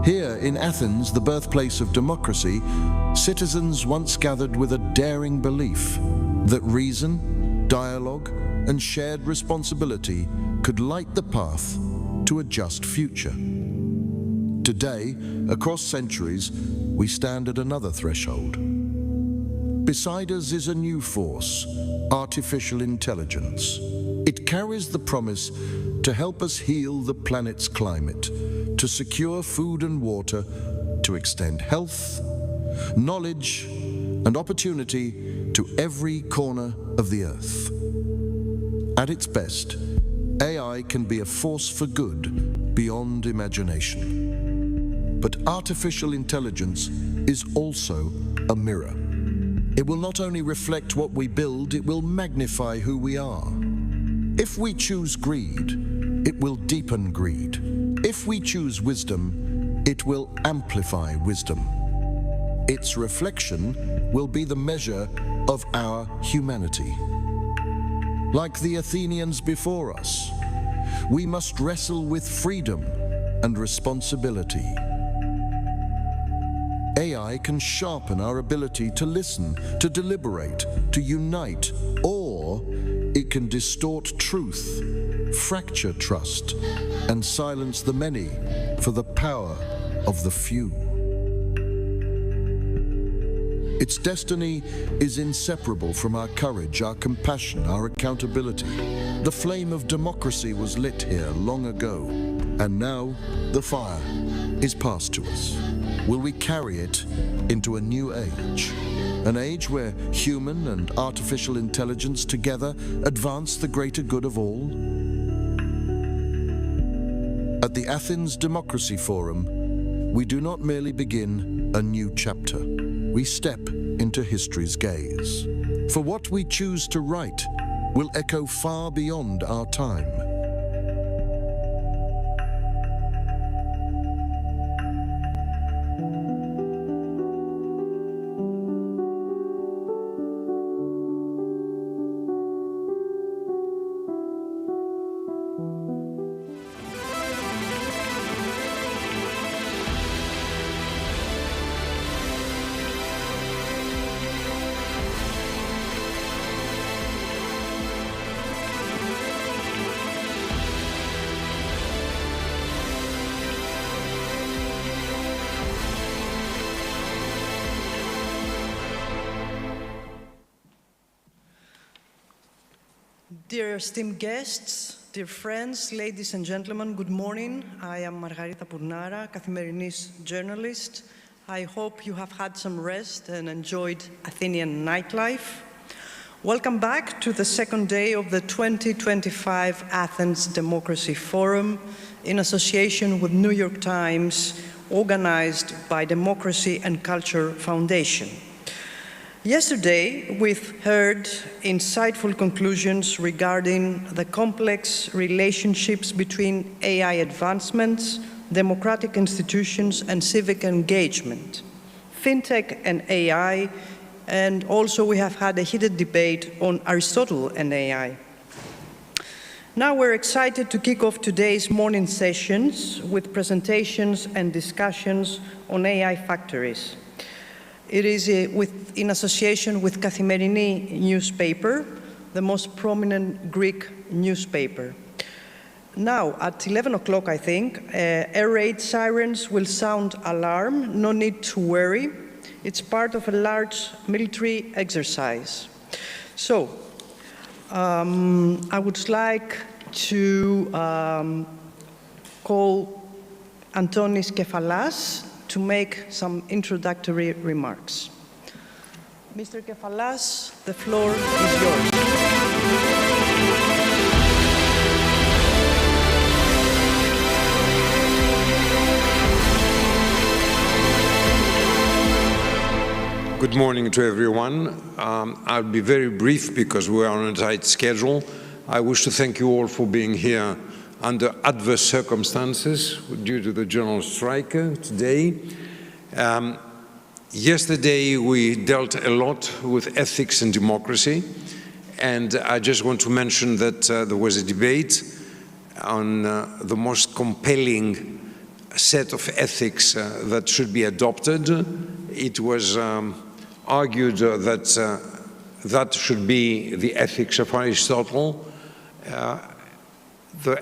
Here in Athens, the birthplace of democracy, citizens once gathered with a daring belief that reason, dialogue, and shared responsibility could light the path to a just future. Today, across centuries, we stand at another threshold. Beside us is a new force, artificial intelligence. It carries the promise to help us heal the planet's climate, to secure food and water, to extend health, knowledge, and opportunity to every corner of the Earth. At its best, AI can be a force for good beyond imagination. But artificial intelligence is also a mirror. It will not only reflect what we build, it will magnify who we are. If we choose greed, it will deepen greed. If we choose wisdom, it will amplify wisdom. Its reflection will be the measure of our humanity. Like the Athenians before us, we must wrestle with freedom and responsibility. AI can sharpen our ability to listen, to deliberate, to unite, or it can distort truth, fracture trust, and silence the many for the power of the few. Its destiny is inseparable from our courage, our compassion, our accountability. The flame of democracy was lit here long ago, and now the fire is passed to us. Will we carry it into a new age? An age where human and artificial intelligence together advance the greater good of all? At the Athens Democracy Forum, we do not merely begin a new chapter. We step into history's gaze. For what we choose to write will echo far beyond our time. Dear esteemed guests, dear friends, ladies and gentlemen, good morning. I am Margarita Pournara, Καθημερινής journalist. I hope you have had some rest and enjoyed Athenian nightlife. Welcome back to the second day of the 2025 Athens Democracy Forum in association with New York Times, organized by Democracy and Culture Foundation. Yesterday, we've heard insightful conclusions regarding the complex relationships between AI advancements, democratic institutions, and civic engagement, fintech and AI, and also we have had a heated debate on Aristotle and AI. Now we're excited to kick off today's morning sessions with presentations and discussions on AI factories. It is in association with Καθημερινή newspaper, the most prominent Greek newspaper. Now, at 11 o'clock, I think, air raid sirens will sound alarm, no need to worry. It's part of a large military exercise. So, I would like to call Antonis Kefalas to make some introductory remarks. Mr. Kefalas, the floor is yours. Good morning to everyone. I'll be very brief because we are on a tight schedule. I wish to thank you all for being here under adverse circumstances due to the general strike today. Yesterday we dealt a lot with ethics and democracy, and I just want to mention that there was a debate on the most compelling set of ethics that should be adopted. It was argued that that should be the ethics of Aristotle.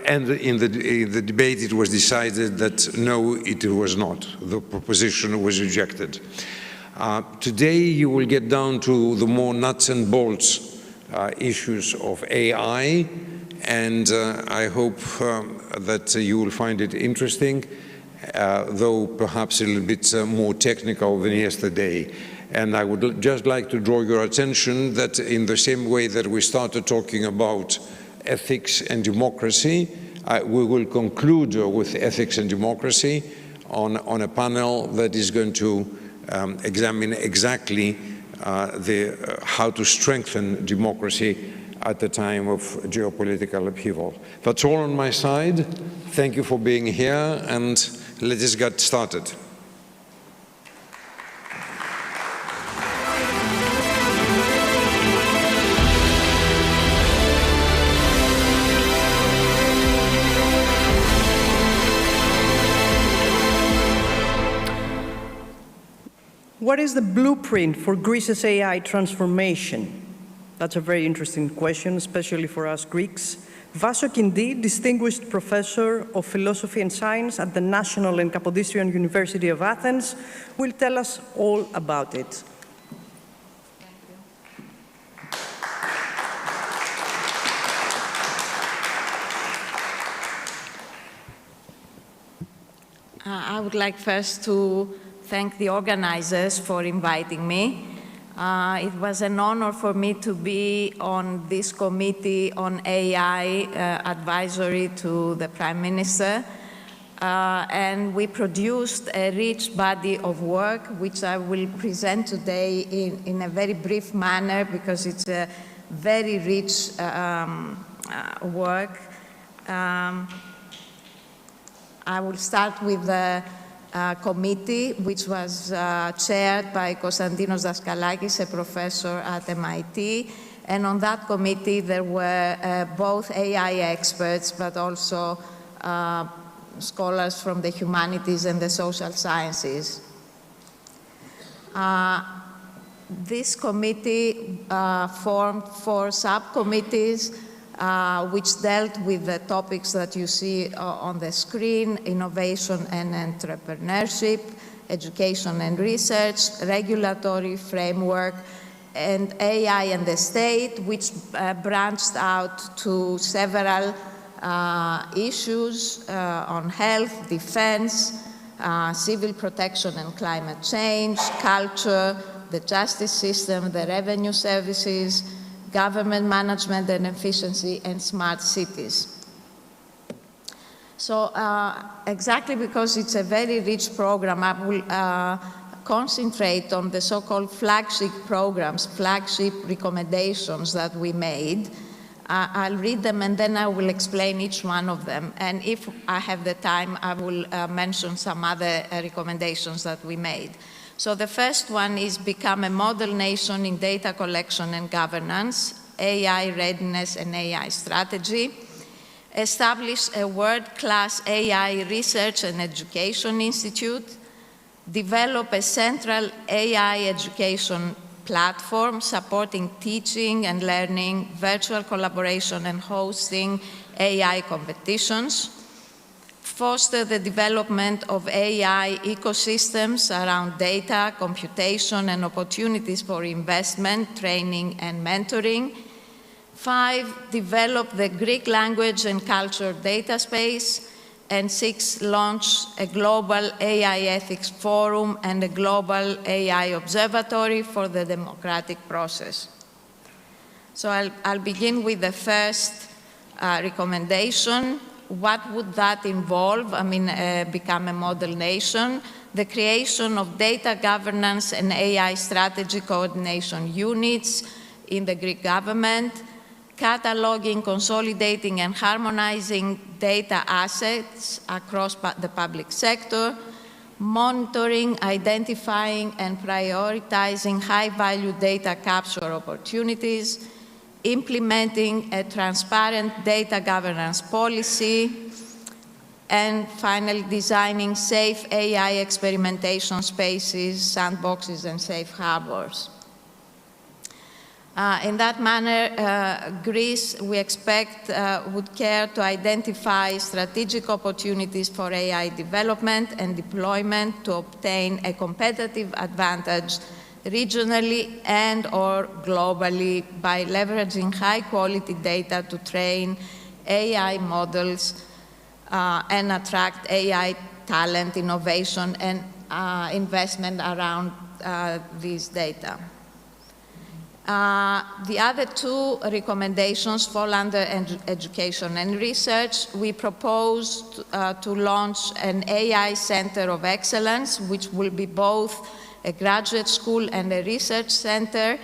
And in the debate it was decided that no, it was not. The proposition was rejected. Today you will get down to the more nuts and bolts issues of AI, and I hope that you will find it interesting, though perhaps a little bit more technical than yesterday. And I would just like to draw your attention that in the same way that we started talking about ethics and democracy, we will conclude with ethics and democracy on a panel that is going to examine exactly how to strengthen democracy at the time of geopolitical upheaval. That's all on my side. Thank you for being here, and let us get started. What is the blueprint for Greece's AI transformation? That's a very interesting question, especially for us Greeks. Vaso Kindi, Distinguished Professor of Philosophy and Science at the National and Kapodistrian University of Athens, will tell us all about it. I would like first to thank the organizers for inviting me. It was an honor for me to be on this committee on AI advisory to the Prime Minister. And we produced a rich body of work, which I will present today in a very brief manner because it's a very rich work. I will start with the committee, which was chaired by Konstantinos Daskalakis, a professor at MIT. And on that committee, there were both AI experts, but also scholars from the humanities and the social sciences. This committee formed 4 subcommittees which dealt with the topics that you see on the screen: innovation and entrepreneurship, education and research, regulatory framework, and AI and the state, which branched out to several issues on health, defense, civil protection and climate change, culture, the justice system, the revenue services, government management and efficiency, and smart cities. So exactly because it's a very rich program, I will concentrate on the so-called flagship programs, flagship recommendations that we made. I'll read them and then I will explain each one of them. And if I have the time, I will mention some other recommendations that we made. So the first one is become a model nation in data collection and governance, AI readiness and AI strategy. Establish a world-class AI research and education institute. Develop a central AI education platform supporting teaching and learning, virtual collaboration and hosting AI competitions. Foster the development of AI ecosystems around data, computation, and opportunities for investment, training, and mentoring. 5, develop the Greek language and culture data space. And 6, launch a global AI ethics forum and a global AI observatory for the democratic process. So I'll begin with the first recommendation. What would that involve? I mean, become a model nation. The creation of data governance and AI strategy coordination units in the Greek government. Cataloging, consolidating, and harmonizing data assets across the public sector. Monitoring, identifying, and prioritizing high-value data capture opportunities. Implementing a transparent data governance policy, and finally designing safe AI experimentation spaces, sandboxes, and safe harbors. In that manner, Greece, we expect, would care to identify strategic opportunities for AI development and deployment to obtain a competitive advantage regionally and or globally by leveraging high-quality data to train AI models and attract AI talent, innovation, and investment around these data. The other two recommendations fall under education and research. We propose to launch an AI Center of Excellence, which will be both a graduate school and a research center,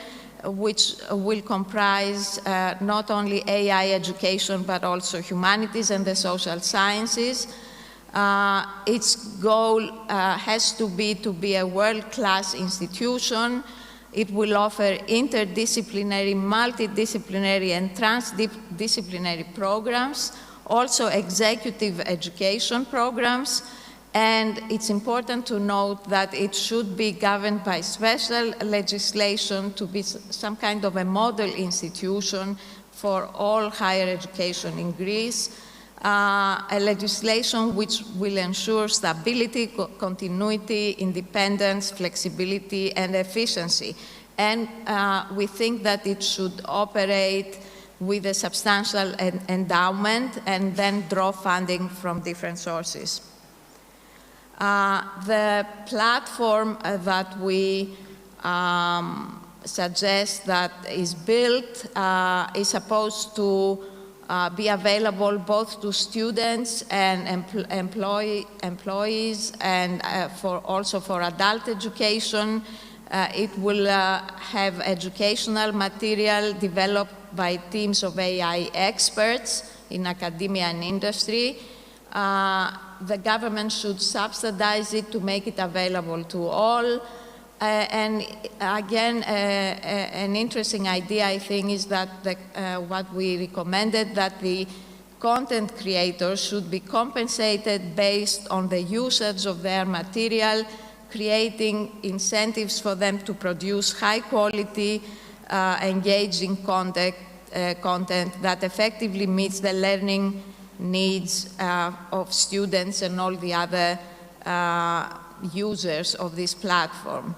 which will comprise not only AI education, but also humanities and the social sciences. Its goal has to be a world-class institution. It will offer interdisciplinary, multidisciplinary, and transdisciplinary programs, also executive education programs, and it's important to note that it should be governed by special legislation to be some kind of a model institution for all higher education in Greece, a legislation which will ensure stability, continuity, independence, flexibility, and efficiency. And we think that it should operate with a substantial endowment and then draw funding from different sources. The platform that we suggest that is built is supposed to be available both to students and employees and also for adult education. It will have educational material developed by teams of AI experts in academia and industry. The government should subsidize it to make it available to all. And again, an interesting idea, I think, is that what we recommended, that the content creators should be compensated based on the usage of their material, creating incentives for them to produce high quality, engaging content that effectively meets the learning needs of students and all the other users of this platform.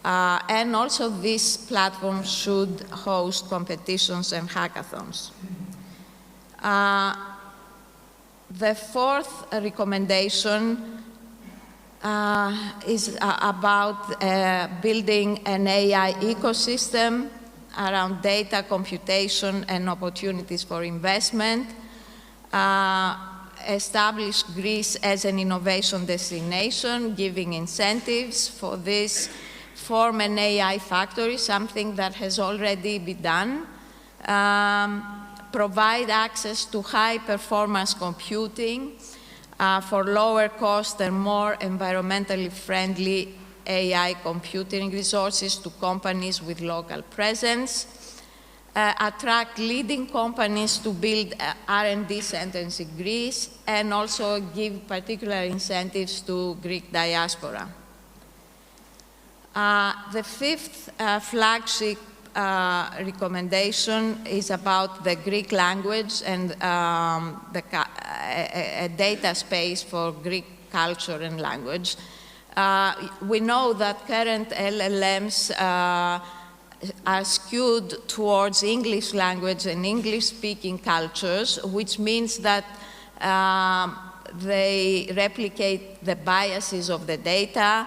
And also this platform should host competitions and hackathons. The fourth recommendation is about building an AI ecosystem around data, computation, and opportunities for investment. Establish Greece as an innovation destination, giving incentives for this, form an AI factory, something that has already been done, provide access to high-performance computing for lower cost and more environmentally friendly AI computing resources to companies with local presence, attract leading companies to build R&D centers in Greece, and also give particular incentives to Greek diaspora. The fifth flagship recommendation is about the Greek language and a data space for Greek culture and language. We know that current LLMs are skewed towards English language and English-speaking cultures, which means that they replicate the biases of the data.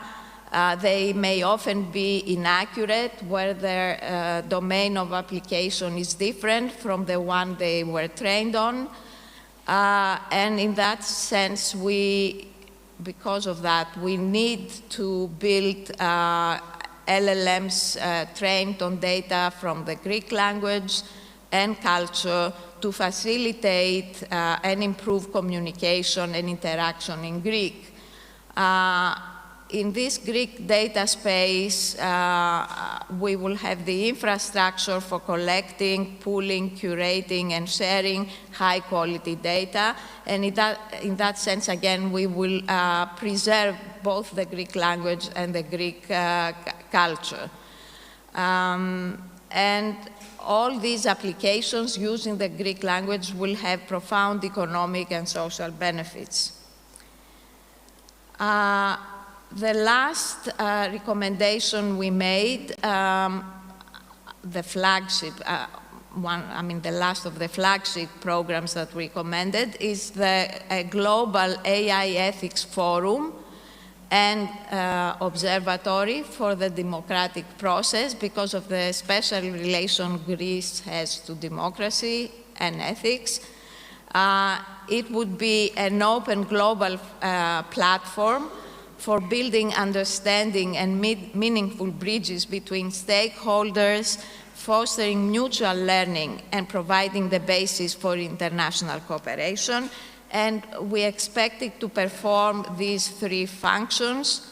They may often be inaccurate, where their domain of application is different from the one they were trained on. And in that sense, because of that, we need to build LLMs trained on data from the Greek language and culture to facilitate and improve communication and interaction in Greek. In this Greek data space, we will have the infrastructure for collecting, pooling, curating, and sharing high-quality data. And in that sense, again, we will preserve both the Greek language and the Greek culture. And all these applications using the Greek language will have profound economic and social benefits. The last recommendation we made, the flagship the last of the flagship programs that we recommended is the Global AI Ethics Forum and Observatory for the Democratic Process because of the special relation Greece has to democracy and ethics. It would be an open global platform for building understanding and meaningful bridges between stakeholders, fostering mutual learning, and providing the basis for international cooperation. And we expect it to perform these three functions.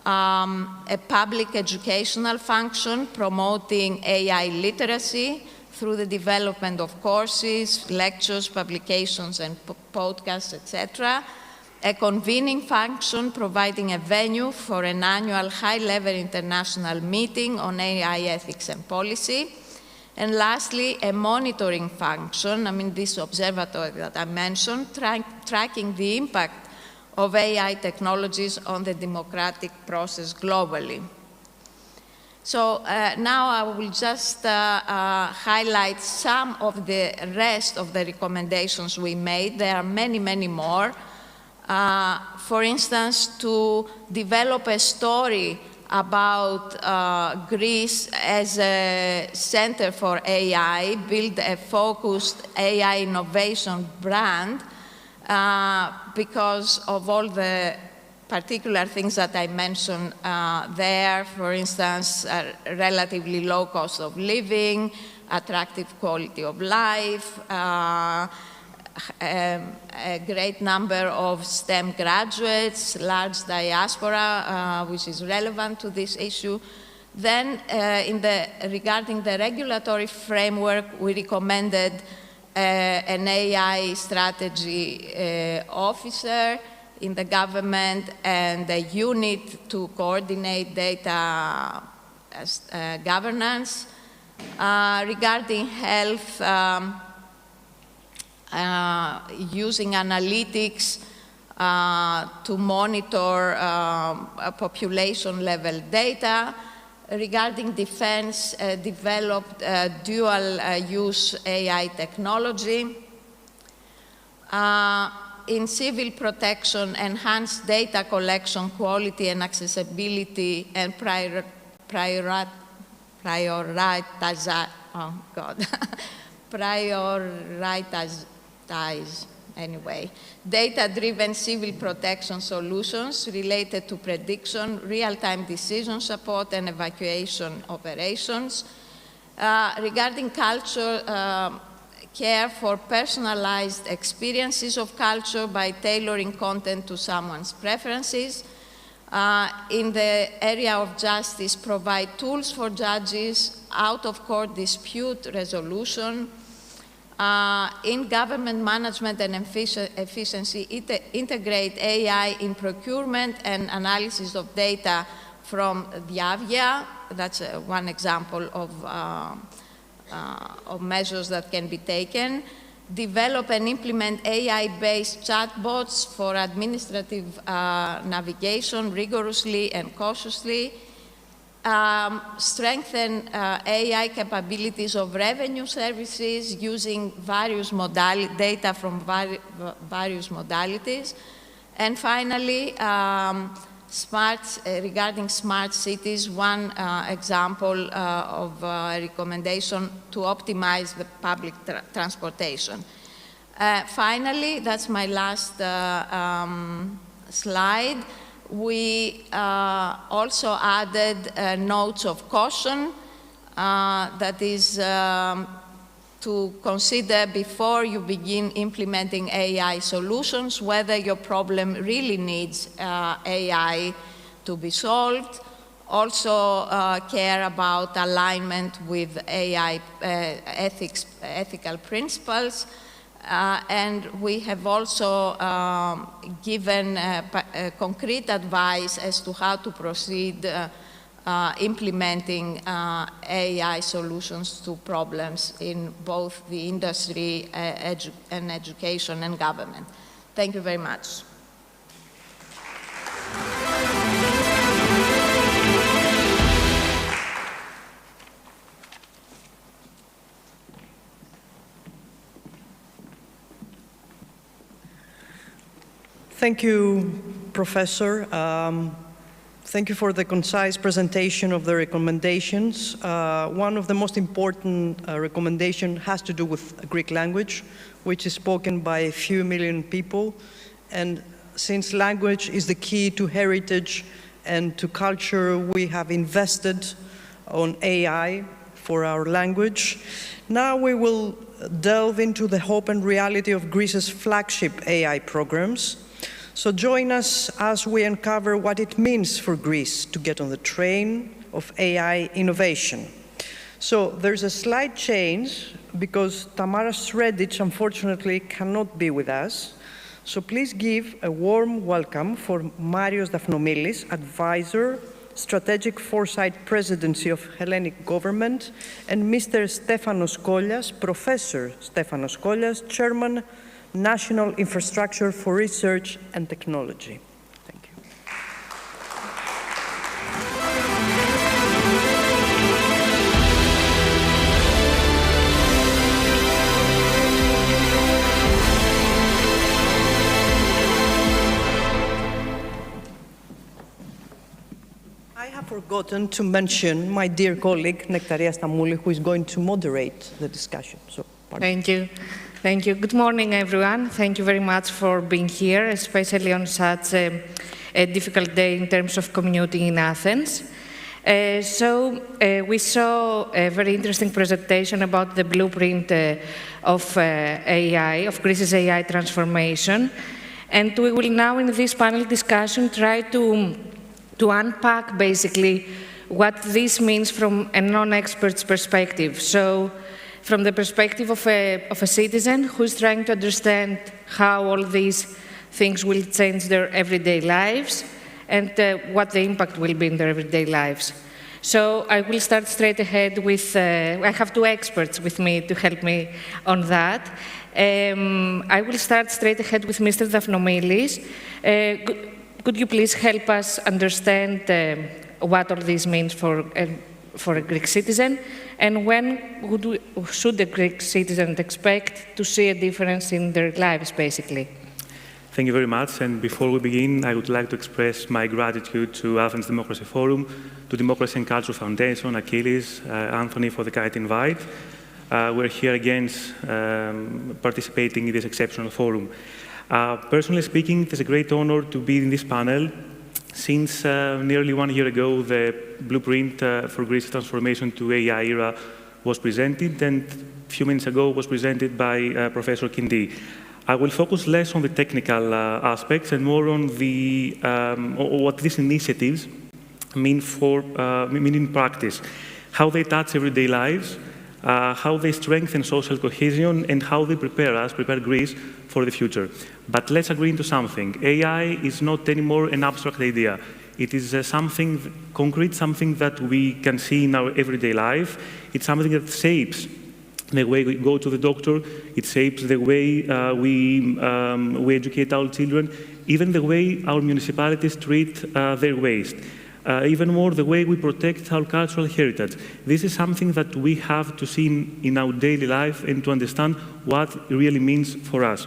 A public educational function promoting AI literacy through the development of courses, lectures, publications, and podcasts, etc. A convening function providing a venue for an annual high-level international meeting on AI ethics and policy. And lastly, a monitoring function, this observatory that I mentioned, tracking the impact of AI technologies on the democratic process globally. So now I will just highlight some of the rest of the recommendations we made. There are many, many more. For instance, to develop a story about Greece as a center for AI, build a focused AI innovation brand because of all the particular things that I mentioned there, for instance, relatively low cost of living, attractive quality of life, a great number of STEM graduates, large diaspora, which is relevant to this issue. Then, regarding the regulatory framework, we recommended an AI strategy officer in the government and a unit to coordinate data governance. Regarding health, using analytics to monitor population-level data. Regarding defense, developed dual-use AI technology. In civil protection, enhanced data collection quality and accessibility and prioritize data-driven civil protection solutions related to prediction, real-time decision support, and evacuation operations. Regarding culture, care for personalized experiences of culture by tailoring content to someone's preferences. In the area of justice, provide tools for judges, out-of-court dispute resolution. In government management and efficiency, integrate AI in procurement and analysis of data from Diavia. That's one example of measures that can be taken. Develop and implement AI-based chatbots for administrative navigation rigorously and cautiously. Strengthen AI capabilities of revenue services using various data from various modalities. And finally, regarding smart cities, one example of a recommendation to optimize the public transportation. Finally, that's my last slide. We also added notes of caution, that is to consider before you begin implementing AI solutions, whether your problem really needs AI to be solved. Also care about alignment with AI ethical principles. And we have also given concrete advice as to how to proceed implementing AI solutions to problems in both the industry and education and government. Thank you very much. Thank you, Professor. Thank you for the concise presentation of the recommendations. One of the most important recommendations has to do with Greek language, which is spoken by a few million people. And since language is the key to heritage and to culture, we have invested on AI for our language. Now we will delve into the hope and reality of Greece's flagship AI programs. So join us as we uncover what it means for Greece to get on the train of AI innovation. So there's a slight change because Tamara Sredic unfortunately cannot be with us. So please give a warm welcome for Marios Daphnoumilis, Advisor, Strategic Foresight Presidency of Hellenic Government, and Mr. Stefanos Kollias, Professor Stefanos Kollias, Chairman, National Infrastructure for Research and Technology. Thank you. I have forgotten to mention my dear colleague, Nektaria Stamouli, who is going to moderate the discussion. So, pardon. Thank you. Thank you. Good morning, everyone. Thank you very much for being here, especially on such a difficult day in terms of commuting in Athens. We saw a very interesting presentation about the blueprint of AI, of Greece's AI transformation. And we will now, in this panel discussion, try to unpack, basically, what this means from a non-expert's perspective. So, from the perspective of a citizen who's trying to understand how all these things will change their everyday lives and what the impact will be in their everyday lives. So I will start straight ahead with, I have two experts with me to help me on that. I will start straight ahead with Mr. Daphnoumilis. Could you please help us understand what all this means for a Greek citizen, and when should a Greek citizen expect to see a difference in their lives, basically? Thank you very much. And before we begin, I would like to express my gratitude to Athens Democracy Forum, to Democracy and Culture Foundation, Achilles, Anthony for the kind invite. We're here again participating in this exceptional forum. Personally speaking, it is a great honor to be in this panel. Since nearly 1 year ago, the blueprint for Greece's transformation to AI era was presented, and a few minutes ago was presented by Professor Kindi. I will focus less on the technical aspects and more on the what these initiatives mean in practice, how they touch everyday lives, how they strengthen social cohesion, and how they prepare Greece for the future. But let's agree into something. AI is not anymore an abstract idea. It is something concrete, something that we can see in our everyday life. It's something that shapes the way we go to the doctor. It shapes the way we educate our children, even the way our municipalities treat their waste. Even more, the way we protect our cultural heritage. This is something that we have to see in our daily life and to understand what it really means for us.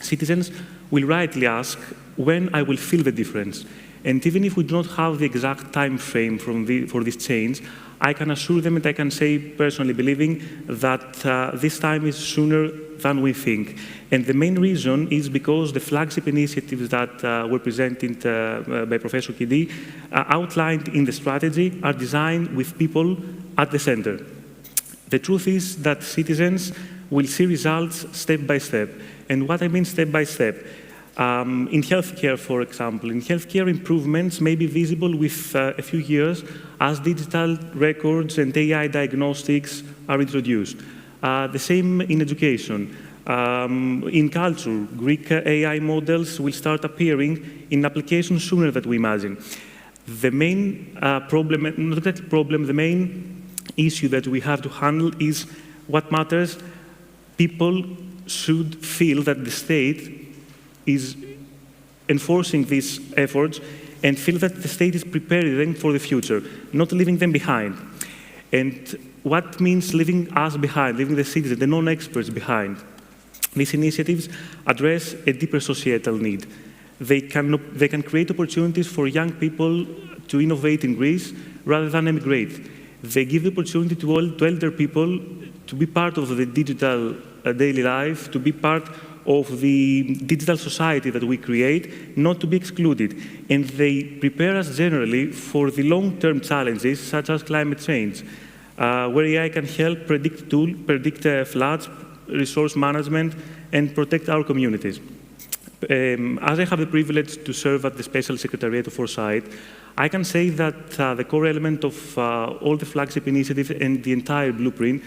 Citizens will rightly ask when I will feel the difference. And even if we do not have the exact time frame for this change, I can assure them and I can say, personally believing, that this time is sooner than we think. And the main reason is because the flagship initiatives that were presented by Professor Kindi, outlined in the strategy, are designed with people at the center. The truth is that citizens will see results step by step. And what I mean step by step, In healthcare, for example, in healthcare improvements may be visible with a few years as digital records and AI diagnostics are introduced. The same in education. In culture, Greek AI models will start appearing in applications sooner than we imagine. The main problem, not that problem, the main issue that we have to handle is what matters. People should feel that the state is enforcing these efforts and feel that the state is preparing them for the future, not leaving them behind. And what means leaving us behind, leaving the citizens, the non-experts behind? These initiatives address a deeper societal need. They can create opportunities for young people to innovate in Greece rather than emigrate. They give the opportunity to elder people to be part of the digital daily life, to be part of the digital society that we create, not to be excluded. And they prepare us generally for the long-term challenges, such as climate change, where AI can help predict floods, resource management, and protect our communities. As I have the privilege to serve at the Special Secretariat of Foresight, I can say that the core element of all the flagship initiatives and the entire blueprint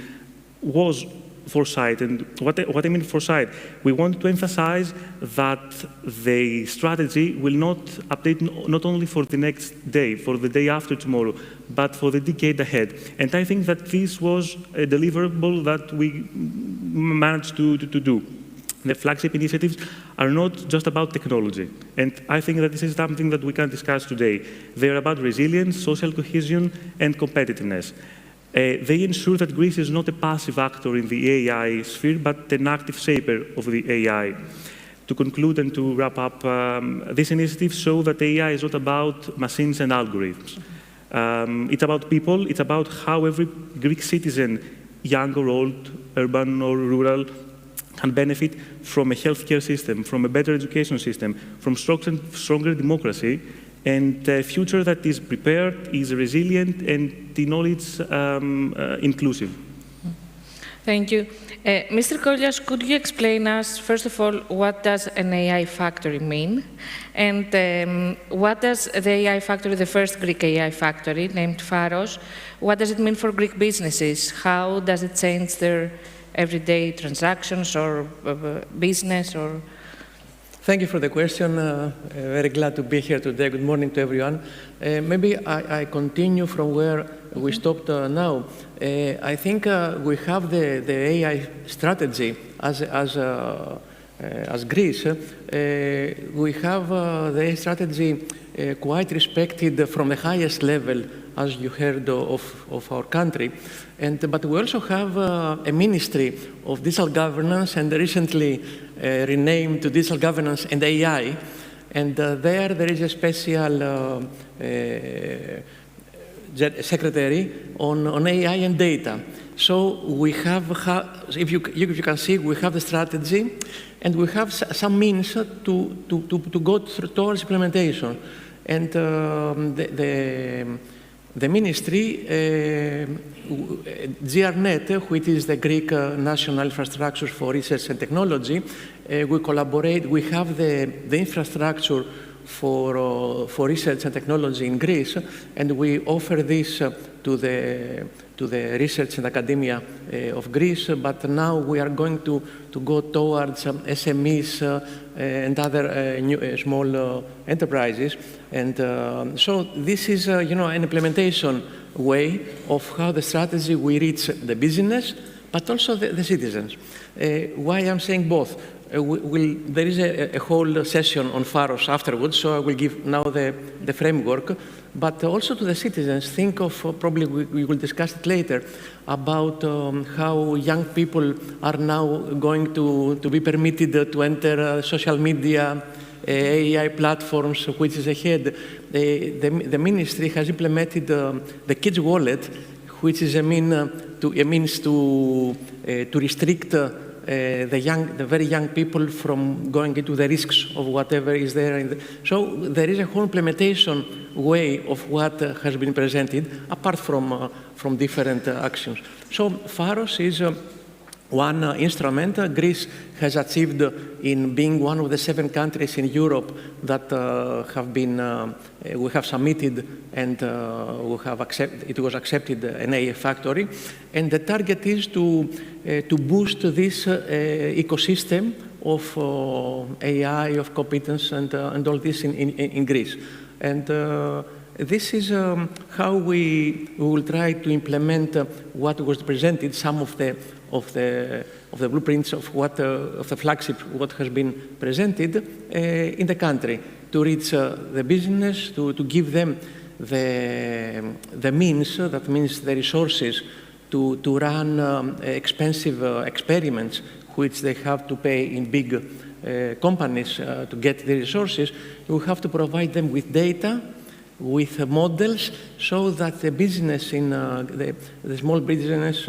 was foresight. And what I mean foresight, we want to emphasize that the strategy will not update not only for the next day, for the day after tomorrow, but for the decade ahead. And I think that this was a deliverable that we managed to do. The flagship initiatives are not just about technology. And I think that this is something that we can discuss today. They're about resilience, social cohesion, and competitiveness. They ensure that Greece is not a passive actor in the AI sphere, but an active shaper of the AI. To conclude and to wrap up, these initiatives show that AI is not about machines and algorithms. It's about people. It's about how every Greek citizen, young or old, urban or rural, can benefit from a healthcare system, from a better education system, from stronger democracy, and a future that is prepared, is resilient, and in all its inclusive. Thank you. Mr. Kolias, could you explain us, first of all, what does an AI factory mean? And what does the AI factory, the first Greek AI factory, named Pharos, what does it mean for Greek businesses? How does it change their everyday transactions or business? Or Thank you for the question. Very glad to be here today. Good morning to everyone. Maybe I continue from where we stopped now. I think we have the AI strategy as Greece. We have the AI strategy quite respected from the highest level, as you heard, of our country. But we also have a Ministry of Digital Governance, and recently renamed to Digital Governance and AI. And there is a special secretary on AI and data. So we have, if you can see, we have the strategy, and we have some means to go towards implementation. And the ministry, GRNet, which is the Greek National Infrastructure for Research and Technology, we collaborate. We have the infrastructure for research and technology in Greece, and we offer this to the research and academia of Greece. But now we are going to go towards SMEs and other new, small enterprises. And so this is, an implementation way of how the strategy will reach the business, but also the citizens. Why I'm saying both? There is a whole session on Pharos afterwards, so I will give now the framework, but also to the citizens. Think of, probably we will discuss it later, about how young people are now going to be permitted to enter social media, AI platforms, which is ahead. The ministry has implemented the kids' wallet, which is a means to restrict the very young people from going into the risks of whatever is there. So there is a whole implementation way of what has been presented, apart from different actions. So Pharos is one instrument. Greece has achieved in being one of the 7 countries in Europe that we have submitted and it was accepted an AI factory. And the target is to boost this ecosystem of AI, of competence, and all this in Greece. And this is how we will try to implement what was presented, some of the blueprints of the flagship, what has been presented in the country, to reach the business, to give them the means, that means the resources, to run expensive experiments, which they have to pay in big companies to get the resources. We have to provide them with data, with models, so that the business the small business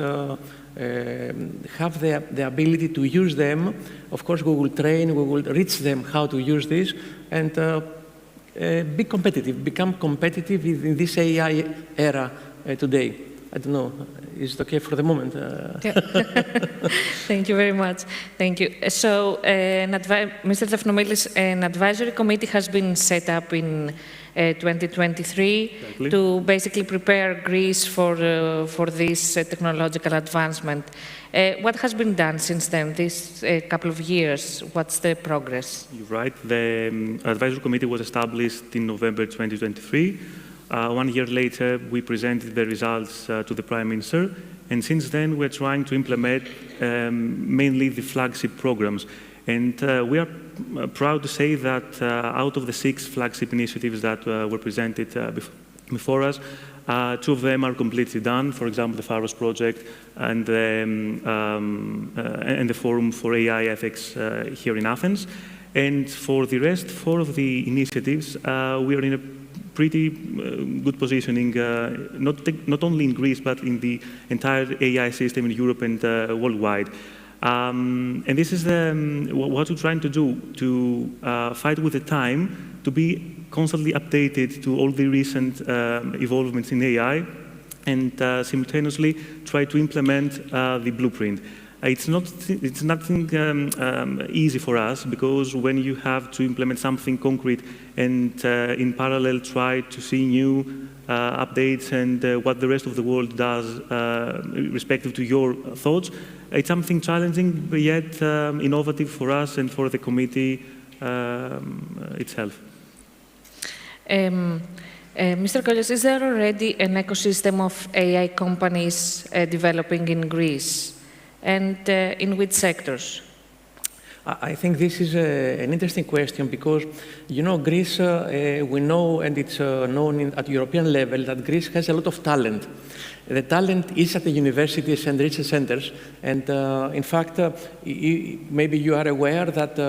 have the ability to use them. Of course, we will train, we will teach them how to use this, and be competitive, become competitive in this AI era today. I don't know, is it okay for the moment? Thank you very much. Thank you. So, Mr. Tafnomilis, an advisory committee has been set up in 2023 to basically prepare Greece for this technological advancement. What has been done since then, this couple of years? What's the progress? You're right. The advisory committee was established in November 2023. 1 year later, we presented the results to the Prime Minister, and since then we're trying to implement mainly the flagship programs. And we are proud to say that out of the 6 flagship initiatives that were presented before us, 2 of them are completely done. For example, the Pharos project and the Forum for AI Ethics here in Athens. And for the rest 4 of the initiatives, we are in a pretty good positioning, not only in Greece, but in the entire AI system in Europe and worldwide. And this is what we're trying to do, to fight with the time, to be constantly updated to all the recent evolvements in AI, and simultaneously try to implement the blueprint. It's nothing easy for us, because when you have to implement something concrete and in parallel try to see new updates and what the rest of the world does respective to your thoughts, it's something challenging, but yet innovative for us and for the committee itself. Mr. Kollias, is there already an ecosystem of AI companies developing in Greece? And in which sectors? I think this is an interesting question, because, you know, Greece, we know, and it's known at European level, that Greece has a lot of talent. The talent is at the universities and research centers, and in fact, maybe you are aware that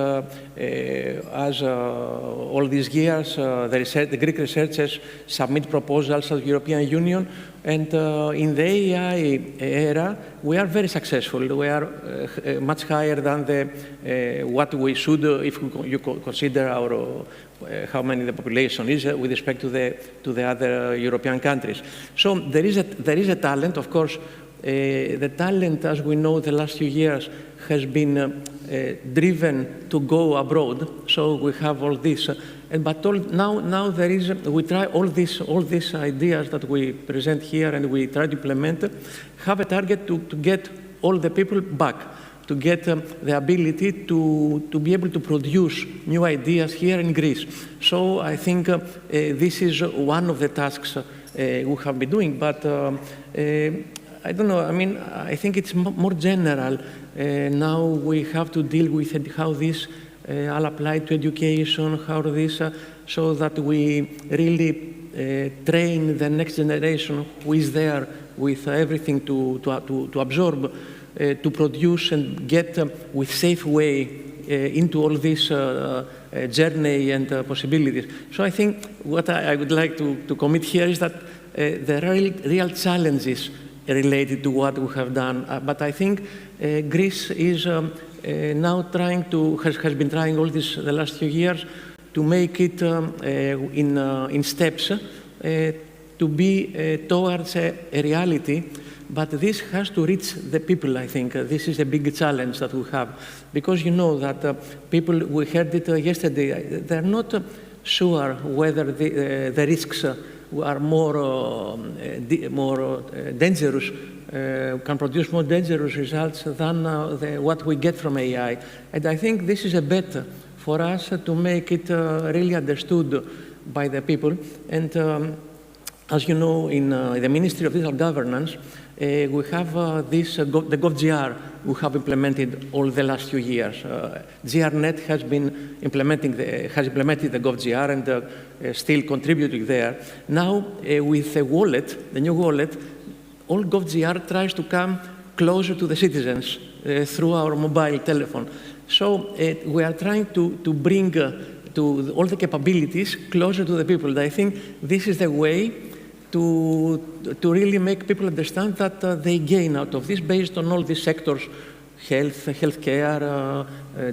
as all these years, the Greek researchers submit proposals to the European Union, and in the AI era, we are very successful. We are much higher than what we should, if you consider our how many the population is with respect to the other European countries. So there is a talent, of course. The talent, as we know, the last few years has been driven to go abroad. So we have all this, but now there is. We try all these ideas that we present here, and we try to implement. Have a target to get all the people back, to get the ability to be able to produce new ideas here in Greece. So I think this is one of the tasks we have been doing, but I don't know, I mean, I think it's more general. Now we have to deal with how this all apply to education, how this, so that we really train the next generation who is there with everything to absorb, to produce and get with safe way into all this journey and possibilities. So I think what I would like to commit here is that there are real challenges related to what we have done. But I think Greece is now has been trying all this the last few years to make it in steps to be towards a reality but this has to reach the people, I think. This is a big challenge that we have, because you know that people, we heard it yesterday, they're not sure whether the risks are more dangerous, can produce more dangerous results than what we get from AI. And I think this is a bet for us to make it really understood by the people. And as you know, in the Ministry of Digital Governance, we have the GovGR we have implemented all the last few years. GRNet has been implemented the GovGR and still contributing there. Now, with the wallet, the new wallet, all GovGR tries to come closer to the citizens through our mobile telephone. So we are trying to bring to all the capabilities closer to the people. And I think this is the way to really make people understand that they gain out of this based on all these sectors, healthcare,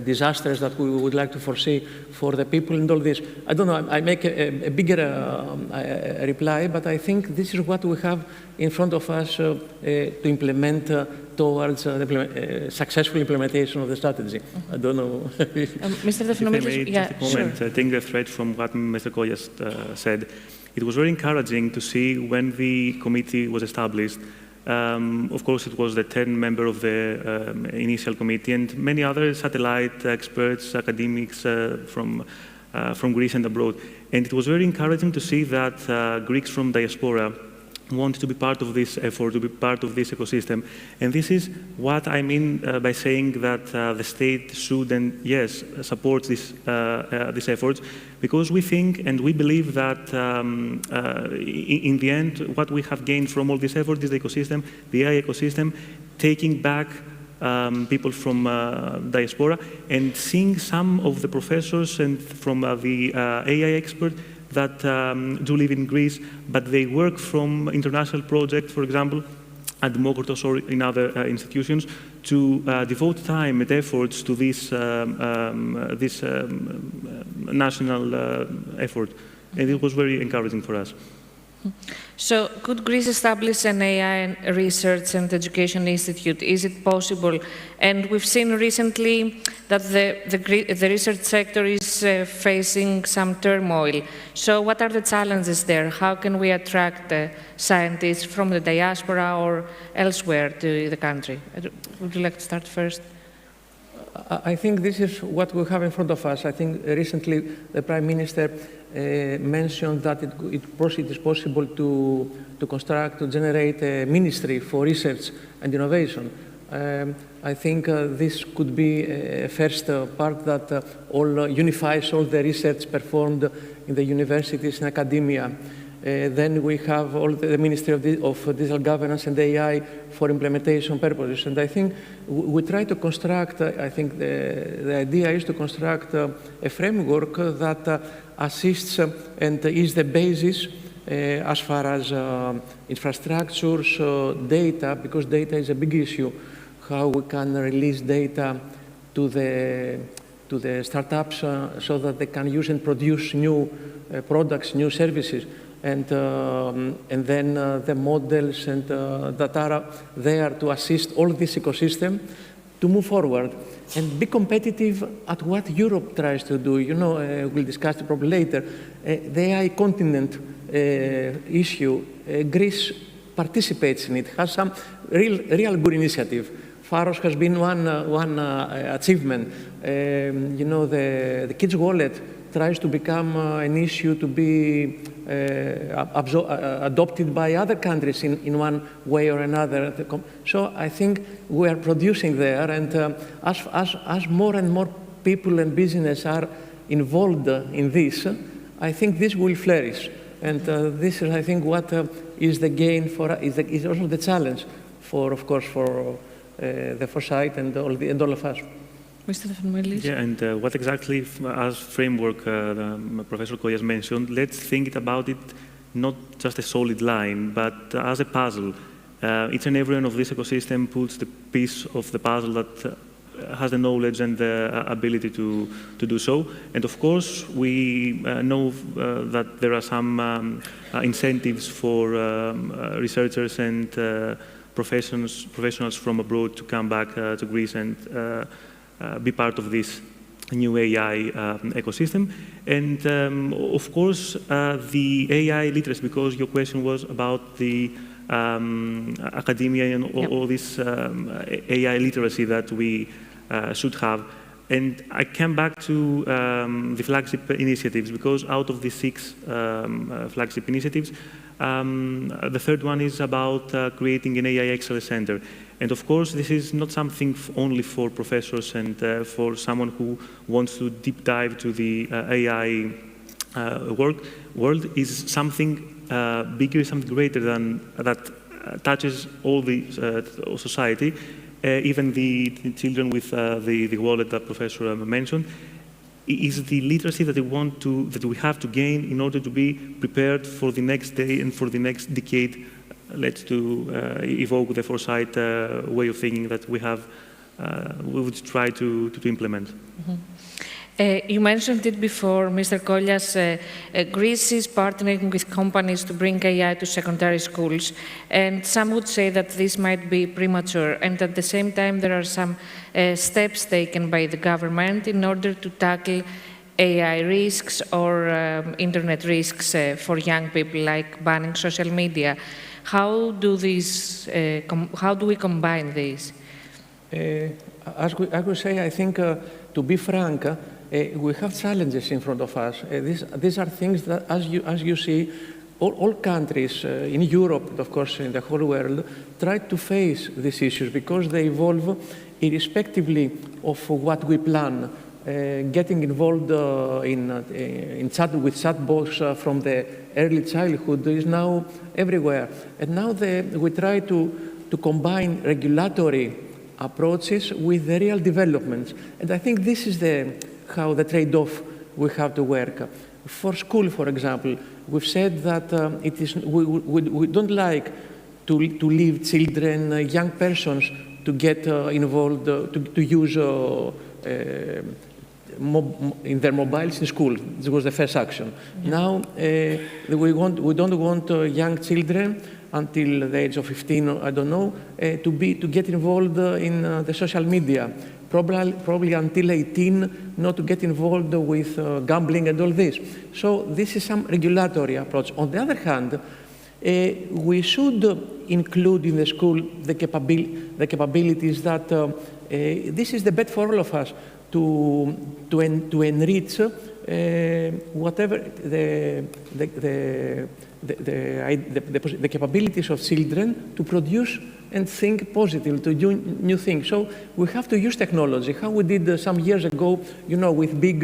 disasters that we would like to foresee for the people and all this. I don't know, I make a bigger reply, but I think this is what we have in front of us to implement towards the successful implementation of the strategy. I don't know. Mr. Dafynomidis, yeah, comment. Sure. I think the thread from what Mr. Koyas said, it was very encouraging to see when the committee was established. Of course, it was the 10 members of the initial committee and many other satellite experts, academics from Greece and abroad. And it was very encouraging to see that Greeks from diaspora want to be part of this effort, to be part of this ecosystem. And this is what I mean by saying that the state should and yes, support these efforts, because we think and we believe that in the end, what we have gained from all this effort is the ecosystem, the AI ecosystem, taking back people from diaspora and seeing some of the professors and from the AI experts that do live in Greece, but they work from international projects, for example, at Demokritos or in other institutions, to devote time and efforts to this, national effort. And it was very encouraging for us. So, could Greece establish an AI research and education institute? Is it possible? And we've seen recently that the research sector is facing some turmoil. So, what are the challenges there? How can we attract scientists from the diaspora or elsewhere to the country? Would you like to start first? I think this is what we have in front of us. I think recently the Prime Minister mentioned that it is possible to generate a ministry for research and innovation. I think this could be a first part that unifies all the research performed in the universities and academia. Then we have all the Ministry of Digital Governance and AI for implementation purposes. And I think we try to construct, I think the idea is to construct a framework that assists and is the basis as far as infrastructures, data, because data is a big issue, how we can release data to the startups so that they can use and produce new products, new services. And then the models and that are there to assist all this ecosystem to move forward and be competitive at what Europe tries to do. You know, we'll discuss it probably later. The AI continent issue, Greece participates in it, has some real good initiative. Pharos has been one achievement. You know, the kids' wallet tries to become an issue to be adopted by other countries in one way or another. So I think we are producing there, and as more and more people and business are involved in this, I think this will flourish. And this is, I think, what is the gain for, is also the challenge for, of course, for the foresight and all of us. Mr. Dafynomidis? Yeah, and what exactly, as framework Professor Koyas mentioned, let's think about it not just a solid line, but as a puzzle. Each and every one of this ecosystem puts the piece of the puzzle that has the knowledge and the ability to do so. And of course, we know that there are some incentives for researchers and professionals from abroad to come back to Greece and be part of this new AI ecosystem. And of course, the AI literacy, because your question was about the academia and all this AI literacy that we should have. And I came back to the flagship initiatives, because out of the 6 flagship initiatives, the third one is about creating an AI Excellence Center. And of course, this is not something only for professors and for someone who wants to deep dive to the AI world. Is something bigger, something greater than that, touches all the society, even the children with the wallet that Professor mentioned. Is the literacy that we have to gain in order to be prepared for the next day and for the next decade. Let's evoke the foresight way of thinking that we have. We would try to implement. Mm-hmm. You mentioned it before, Mr. Kollias. Greece is partnering with companies to bring AI to secondary schools, and some would say that this might be premature, and at the same time there are some steps taken by the government in order to tackle AI risks or internet risks for young people, like banning social media. How do we combine these? As we say, I think, to be frank, we have challenges in front of us. These are things that, as you see, all countries in Europe, of course, in the whole world, try to face these issues because they evolve irrespectively of what we plan. Getting involved with chatbots from the early childhood is now everywhere. And now we try to combine regulatory approaches with the real developments. And I think this is how the trade-off we have to work. For school, for example, we've said that we don't like to leave children, young persons, to get involved, to use in their mobiles in school. This was the first action. Yeah. Now, we don't want young children until the age of 15, I don't know, to get involved in the social media. Probably until 18, not to get involved with gambling and all this. So this is some regulatory approach. On the other hand, we should include in the school the capabilities that this is the bet for all of us, to enrich whatever the capabilities of children to produce and think positive, to do new things. So we have to use technology, how we did some years ago, with big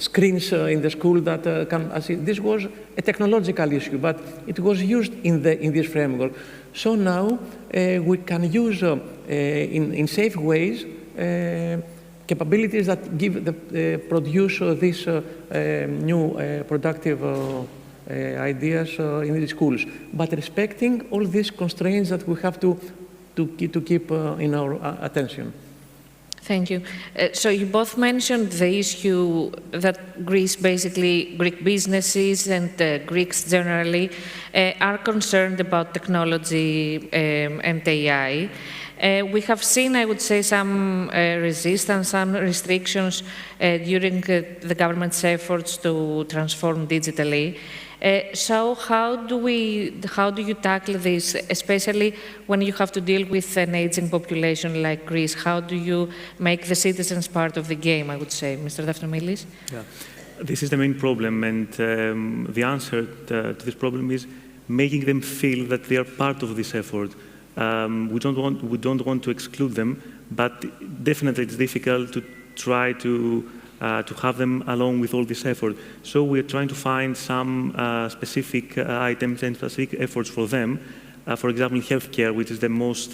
screens in the school that this was a technological issue, but it was used in this framework. So now we can use in safe ways capabilities that produce these new productive ideas in the schools, but respecting all these constraints that we have to keep in our attention. Thank you. So you both mentioned the issue that Greek businesses and Greeks generally are concerned about technology and AI. We have seen, I would say, some resistance, some restrictions during the government's efforts to transform digitally. So how do you tackle this, especially when you have to deal with an aging population like Greece? How do you make the citizens part of the game, I would say? Mr. Daphnomilis? Yeah, this is the main problem, and the answer to this problem is making them feel that they are part of this effort. We don't want to exclude them, but definitely it's difficult to try to have them along with all this effort. So we're trying to find some specific items and specific efforts for them. For example, healthcare, which is the most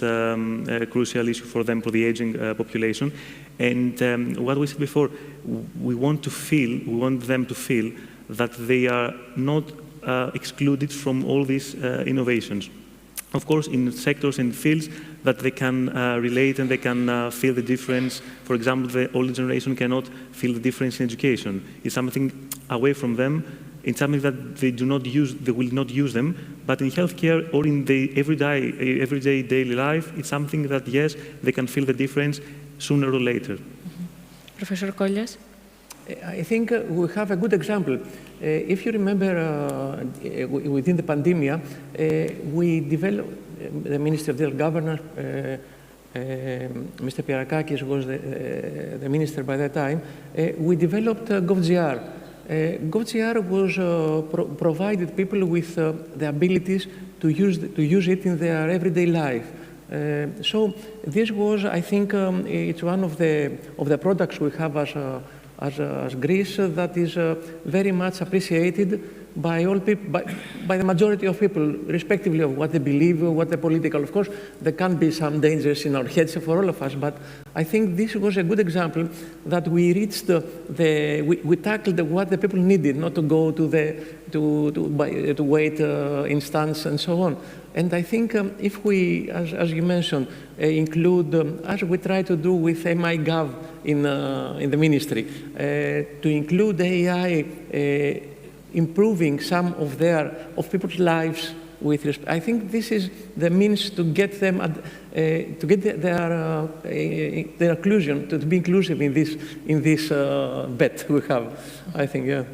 crucial issue for them, for the aging population. And what we said before, we want them to feel that they are not excluded from all these innovations. Of course, in sectors and fields that they can relate and they can feel the difference. For example, the older generation cannot feel the difference in education. It's something away from them, in something that they do not use, they will not use them, but in healthcare or in the everyday daily life, it's something that, yes, they can feel the difference sooner or later. Professor Kollias? I think we have a good example. If you remember, within the pandemic, we developed, the Ministry of the Governor, Mr. Pierakakis was the minister by that time, we developed GovGR. GovGR was provided people with the abilities to use it in their everyday life. So this was, I think, it's one of the products we have as Greece that is very much appreciated by all people, by the majority of people, respectively of what they believe, what the political. Of course, there can be some dangers in our heads for all of us, but I think this was a good example that we reached we tackled what the people needed, not to go to wait in stands and so on. And I think if we, as you mentioned, include, as we try to do with MIGov in the ministry, to include AI improving some of people's lives with respect. I think this is the means to get them to get their inclusion, to be inclusive in this bet we have. I think, yeah.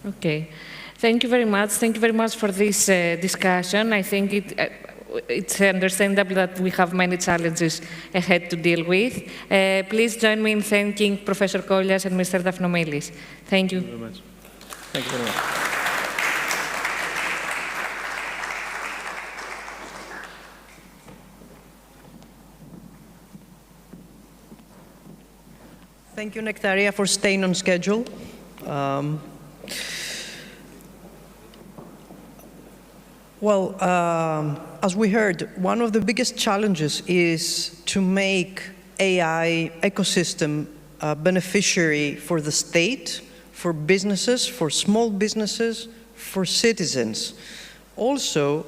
Okay. Thank you very much. Thank you very much for this discussion. I think it's understandable that we have many challenges ahead to deal with. Please join me in thanking Professor Kollias and Mr. Daphnoumilis. Thank you. Thank you very much. Thank you very much. Thank you, Nectaria, for staying on schedule. As we heard, one of the biggest challenges is to make AI ecosystem a beneficiary for the state, for businesses, for small businesses, for citizens. Also,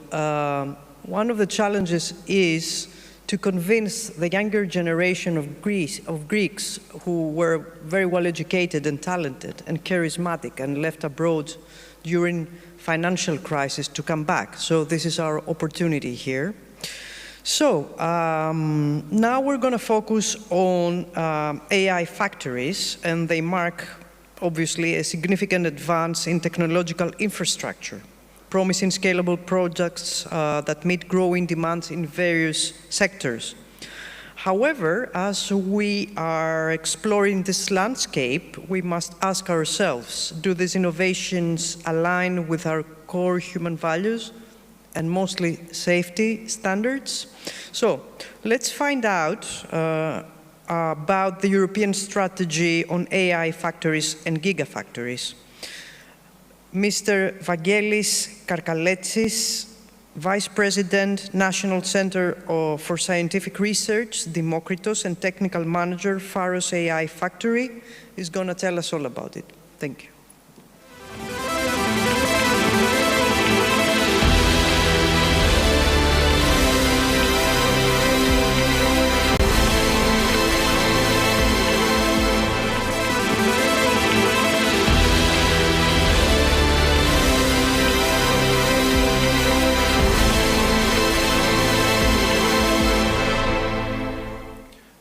one of the challenges is to convince the younger generation of Greeks who were very well educated and talented and charismatic and left abroad during financial crisis to come back. So this is our opportunity here. So now we're going to focus on AI factories, and they mark obviously a significant advance in technological infrastructure, promising scalable projects that meet growing demands in various sectors. However, as we are exploring this landscape, we must ask ourselves, do these innovations align with our core human values and mostly safety standards? So let's find out about the European strategy on AI factories and gigafactories. Mr. Vangelis Karkaletsis, Vice President, National Center for Scientific Research, Demokritos, and Technical Manager, Pharos AI Factory, is going to tell us all about it. Thank you.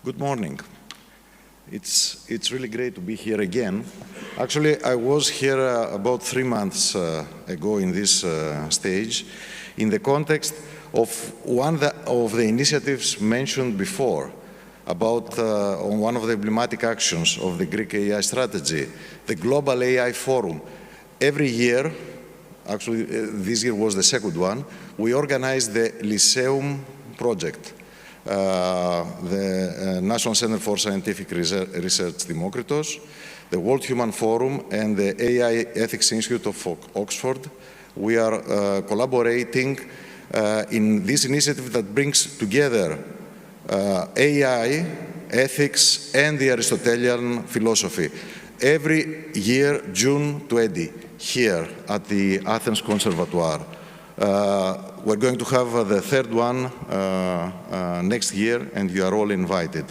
Good morning. It's really great to be here again. Actually, I was here about 3 months ago in this stage in the context of one of the initiatives mentioned before about on one of the emblematic actions of the Greek AI strategy, the Global AI Forum. Every year, actually this year was the second one, we organized the Lyceum project. The National Center for Scientific Research, Demokritos, the World Human Forum, and the AI Ethics Institute of Oxford. We are collaborating in this initiative that brings together AI, ethics, and the Aristotelian philosophy. Every year, June 20, here at the Athens Conservatoire. We're going to have the third one next year, and you are all invited.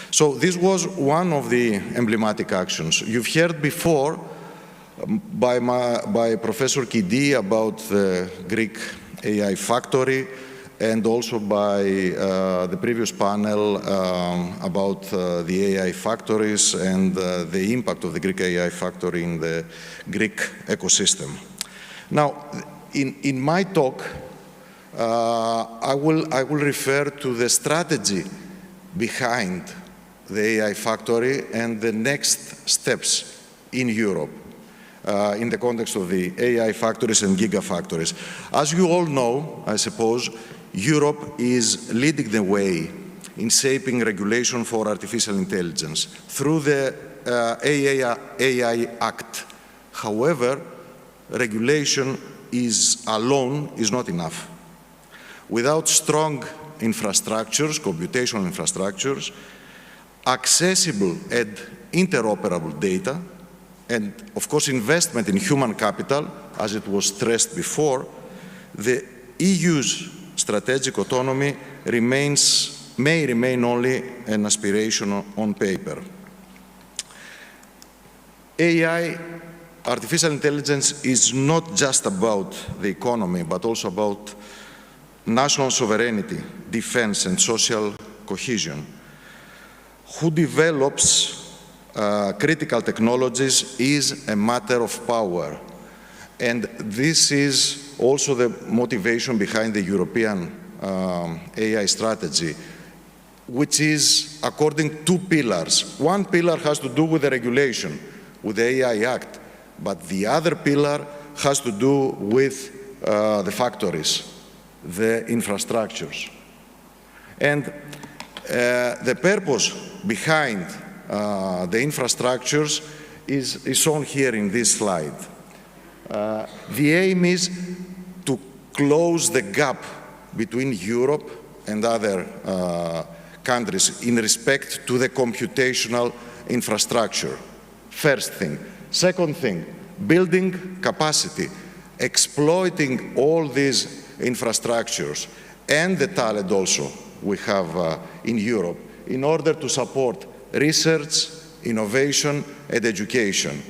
So this was one of the emblematic actions. You've heard before by Professor Kidi about the Greek AI factory, and also by the previous panel about the AI factories and the impact of the Greek AI factory in the Greek ecosystem. Now, in my talk, I will refer to the strategy behind the AI factory and the next steps in Europe in the context of the AI factories and gigafactories. As you all know, I suppose, Europe is leading the way in shaping regulation for artificial intelligence through the AI Act. However, regulation alone is not enough. Without strong infrastructures, computational infrastructures, accessible and interoperable data, and of course investment in human capital, as it was stressed before, the EU's strategic autonomy may remain only an aspiration on paper. AI, artificial intelligence, is not just about the economy, but also about national sovereignty, defense, and social cohesion. Who develops critical technologies is a matter of power. And this is also the motivation behind the European AI strategy, which is according to two pillars. One pillar has to do with the regulation, with the AI Act, but the other pillar has to do with the factories, the infrastructures. And the purpose behind the infrastructures is shown here in this slide. The aim is to close the gap between Europe and other countries in respect to the computational infrastructure. First thing. Second thing, building capacity, exploiting all these infrastructures and the talent also we have in Europe in order to support research, innovation, and education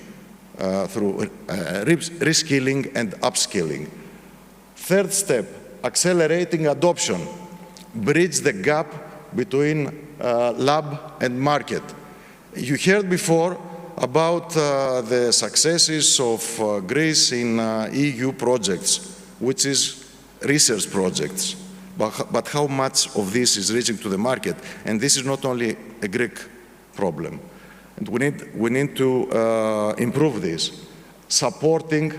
through reskilling and upskilling. Third step, accelerating adoption, bridge the gap between lab and market. You heard before about the successes of Greece in EU projects, which is research projects. But how much of this is reaching to the market? And this is not only a Greek problem. And we need to improve this, supporting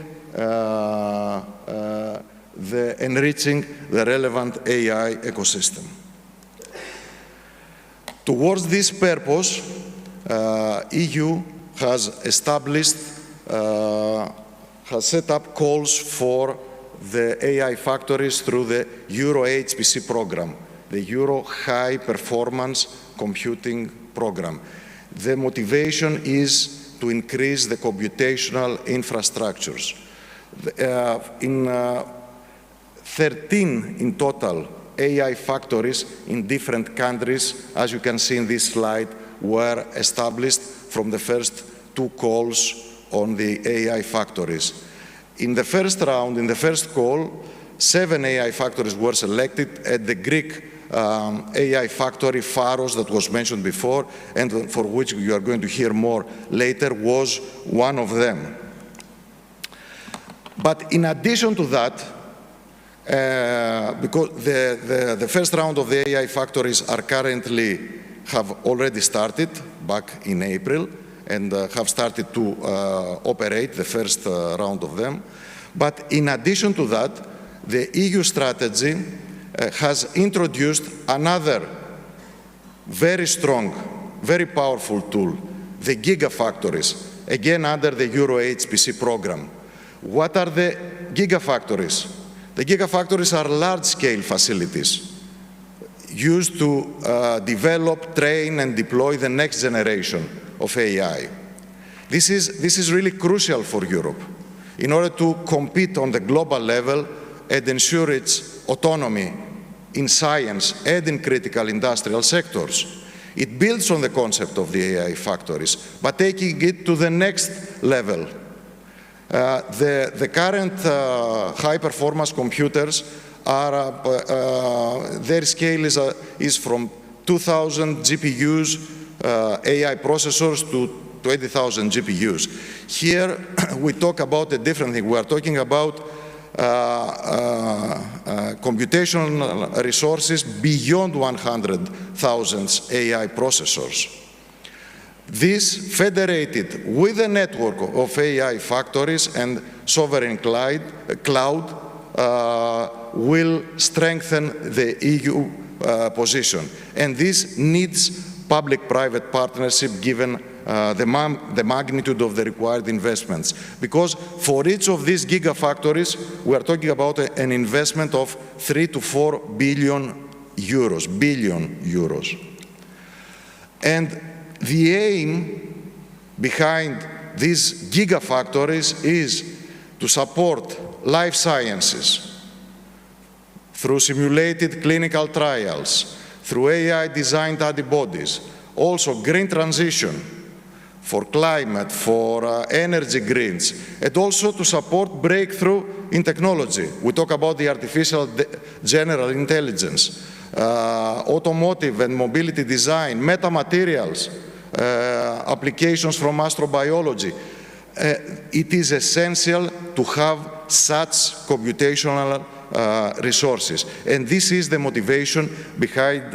enriching the relevant AI ecosystem. Towards this purpose, EU has established, has set up calls for the AI factories through the Euro HPC program, the Euro High Performance Computing program. The motivation is to increase the computational infrastructures. In 13 in total AI factories in different countries, as you can see in this slide, were established from the first two calls on the AI factories. In the first round, in the first call, 7 AI factories were selected at the Greek AI factory, Pharos, that was mentioned before, and for which you are going to hear more later, was one of them. But in addition to that, because the first round of the AI factories have already started back in April, and have started to operate the first round of them. But in addition to that, the EU strategy has introduced another very strong, very powerful tool, the gigafactories, again under the Euro HPC program. What are the gigafactories? The gigafactories are large-scale facilities used to develop, train, and deploy the next generation of AI. This is really crucial for Europe in order to compete on the global level and ensure its autonomy in science and in critical industrial sectors. It builds on the concept of the AI factories, but taking it to the next level. The current high-performance computers are, their scale is from 2,000 GPUs, AI processors, to 20,000 GPUs. Here, we talk about a different thing. We are talking about computational resources beyond 100,000 AI processors. This, federated with a network of AI factories and sovereign cloud, will strengthen the EU position. And this needs public-private partnership given the magnitude of the required investments. Because for each of these gigafactories, we are talking about an investment of 3 to 4 billion euros, And the aim behind these gigafactories is to support life sciences through simulated clinical trials, through AI-designed antibodies, also green transition for climate, for energy grids, and also to support breakthrough in technology. We talk about the artificial general intelligence, automotive and mobility design, metamaterials, applications from astrobiology. It is essential to have such computational resources. And this is the motivation behind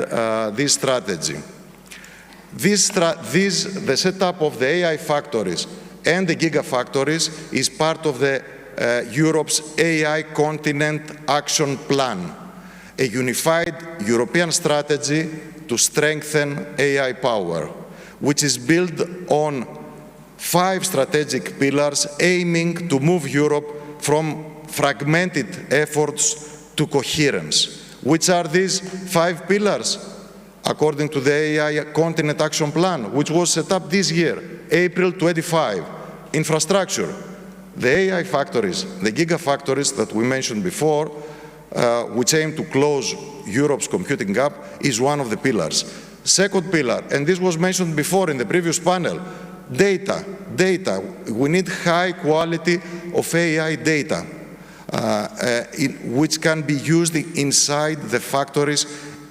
this strategy. The setup of the AI factories and the gigafactories is part of the Europe's AI Continent Action Plan, a unified European strategy to strengthen AI power, which is built on 5 strategic pillars aiming to move Europe from fragmented efforts to coherence. Which are these 5 pillars? According to the AI Continent Action Plan, which was set up this year, April 25. Infrastructure. The AI factories, the gigafactories that we mentioned before, which aim to close Europe's computing gap, is one of the pillars. Second pillar, and this was mentioned before in the previous panel, data. We need high quality of AI data, which can be used inside the factories,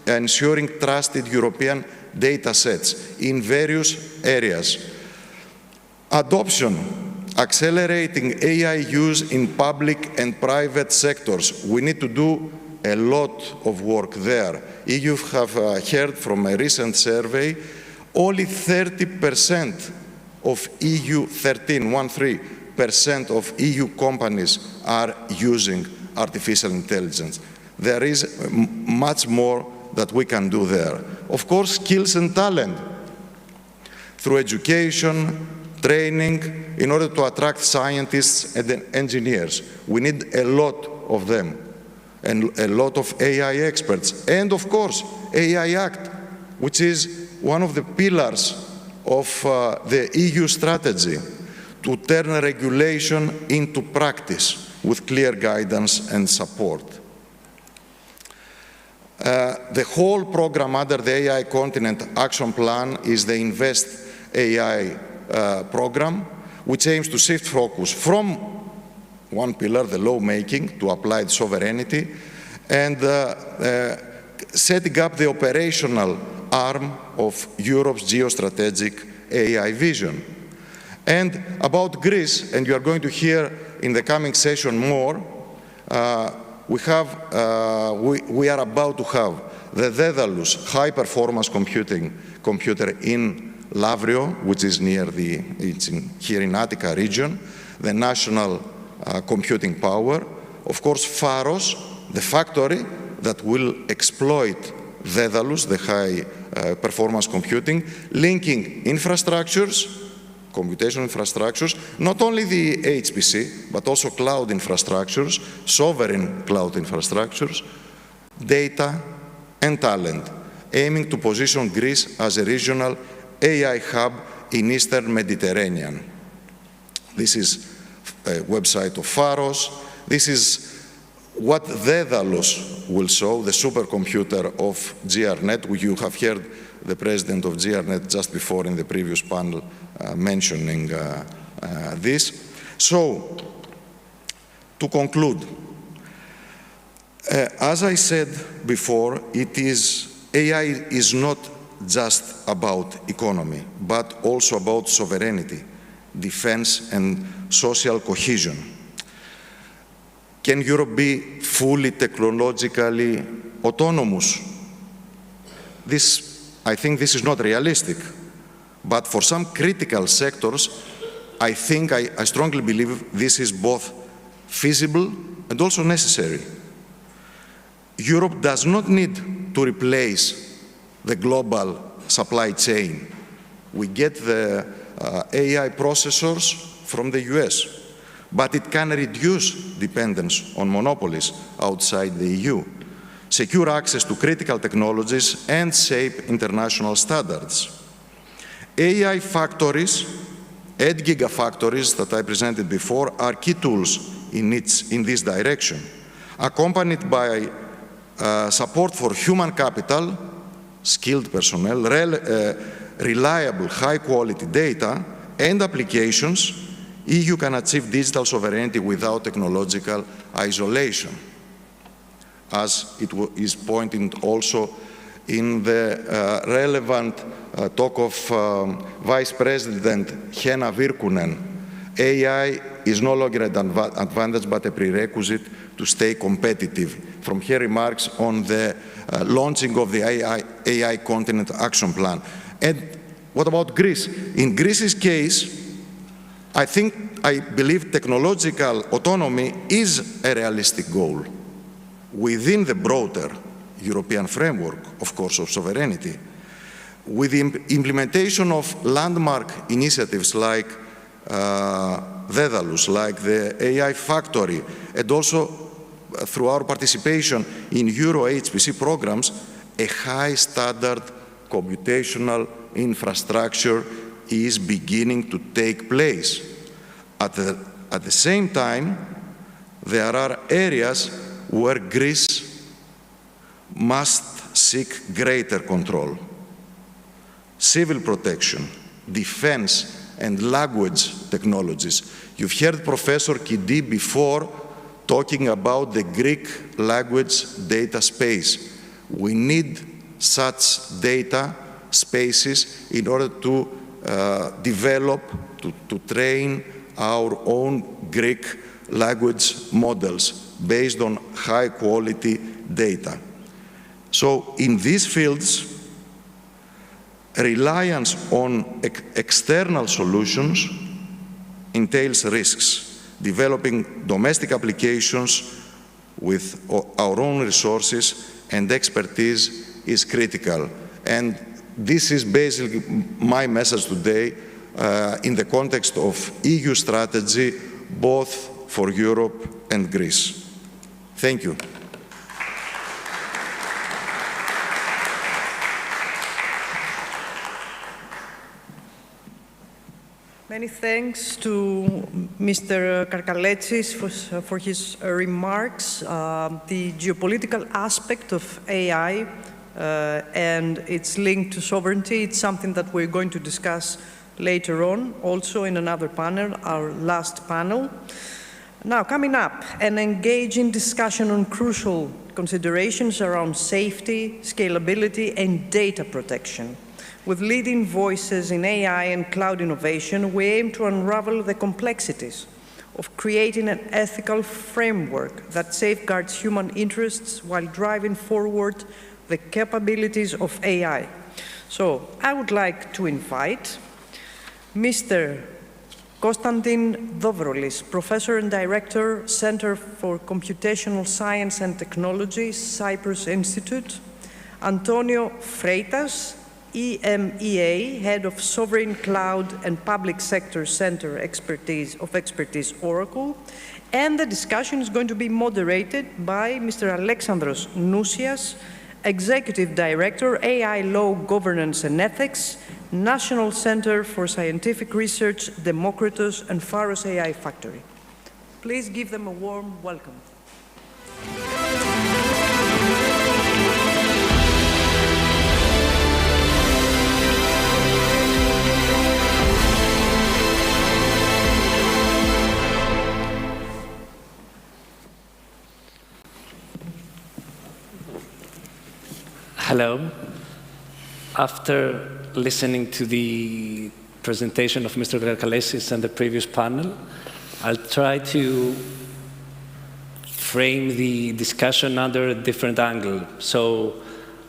ensuring trusted European data sets in various areas. Adoption, accelerating AI use in public and private sectors. We need to do a lot of work there. You have heard from a recent survey, only 30% of EU, 13% of EU companies are using artificial intelligence. There is much more that we can do there. Of course, skills and talent. Through education, training, in order to attract scientists and engineers. We need a lot of them, and a lot of AI experts. And of course, AI Act, which is one of the pillars of the EU strategy to turn regulation into practice with clear guidance and support. The whole program under the AI Continent Action Plan is the Invest AI program, which aims to shift focus from one pillar, the lawmaking, to applied sovereignty, and setting up the operational arm of Europe's geostrategic AI vision. And about Greece, and you are going to hear in the coming session more, we are about to have the Daedalus high-performance computer in Lavrio, which is near here in Attica region, the national computing power. Of course, Pharos, the factory that will exploit Daedalus, the high-performance computing, linking infrastructures, computation infrastructures, not only the HPC, but also cloud infrastructures, sovereign cloud infrastructures, data and talent, aiming to position Greece as a regional AI hub in Eastern Mediterranean. This is a website of Pharos. This is what Daedalus will show, the supercomputer of GRNet. You have heard the president of GRNet just before in the previous panel mentioning this. So To conclude, as I said before, AI is not just about economy, but also about sovereignty, defense, and social cohesion. Can Europe be fully technologically autonomous? I think this is not realistic, but for some critical sectors, I strongly believe this is both feasible and also necessary. Europe does not need to replace the global supply chain. We get the AI processors from the US, but it can reduce dependence on monopolies outside the EU, secure access to critical technologies, and shape international standards. AI factories and gigafactories that I presented before are key tools in this direction, accompanied by support for human capital, skilled personnel, reliable, high-quality data, and applications. EU can achieve digital sovereignty without technological isolation, as it is pointed also in the relevant talk of Vice President Henna Virkkunen. AI is no longer an advantage but a prerequisite to stay competitive, from her remarks on the launching of the AI Continent Action Plan. And what about Greece? In Greece's case, I believe technological autonomy is a realistic goal within the broader European framework, of course, of sovereignty. With the implementation of landmark initiatives like Daedalus, like the AI Factory, and also through our participation in Euro HPC programs, a high standard computational infrastructure is beginning to take place. At the same time, there are areas where Greece must seek greater control. Civil protection, defense, and language technologies. You've heard Professor Kidi before talking about the Greek language data space. We need such data spaces in order to develop, to train our own Greek language models based on high quality data. So in these fields, reliance on external solutions entails risks. Developing domestic applications with our own resources and expertise is critical. And this is basically my message today in the context of EU strategy, both for Europe and Greece. Thank you. Many thanks to Mr. Karkaletsis for his remarks. The geopolitical aspect of AI and its link to sovereignty, it's something that we're going to discuss later on, also in another panel, our last panel. Now, coming up, an engaging discussion on crucial considerations around safety, scalability, and data protection. With leading voices in AI and cloud innovation, we aim to unravel the complexities of creating an ethical framework that safeguards human interests while driving forward the capabilities of AI. So I would like to invite Mr. Konstantin Dovrolis, Professor and Director, Center for Computational Science and Technology, Cyprus Institute, Antonio Freitas, EMEA, Head of Sovereign Cloud and Public Sector Center of Expertise, Oracle, and the discussion is going to be moderated by Mr. Alexandros Nousias, Executive Director, AI Law, Governance and Ethics, National Center for Scientific Research, Democritus and Pharos AI Factory. Please give them a warm welcome. Hello. After listening to the presentation of Mr. Karkalesis and the previous panel, I'll try to frame the discussion under a different angle. So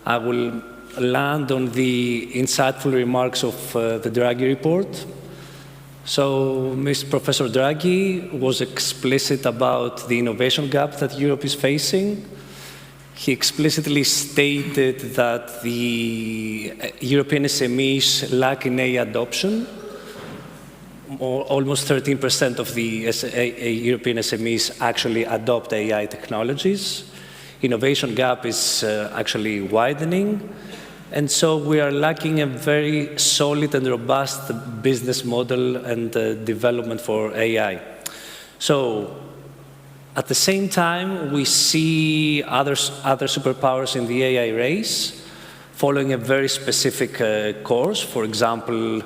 I will land on the insightful remarks of the Draghi report. So Professor Draghi was explicit about the innovation gap that Europe is facing. He explicitly stated that the European SMEs lack in AI adoption. Almost 13% of the European SMEs actually adopt AI technologies. Innovation gap is actually widening. And so we are lacking a very solid and robust business model and development for AI. So at the same time, we see other superpowers in the AI race following a very specific course. For example,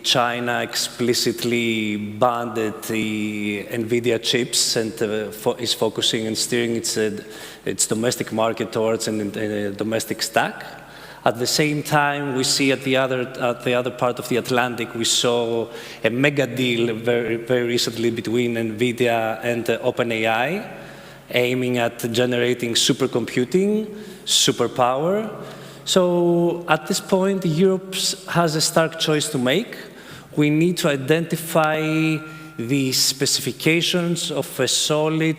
China explicitly banned the NVIDIA chips and is focusing and steering its domestic market towards a domestic stack. At the same time, we see at the other part of the Atlantic, we saw a mega deal very recently between NVIDIA and OpenAI, aiming at generating supercomputing, superpower. So at this point, Europe has a stark choice to make. We need to identify the specifications of a solid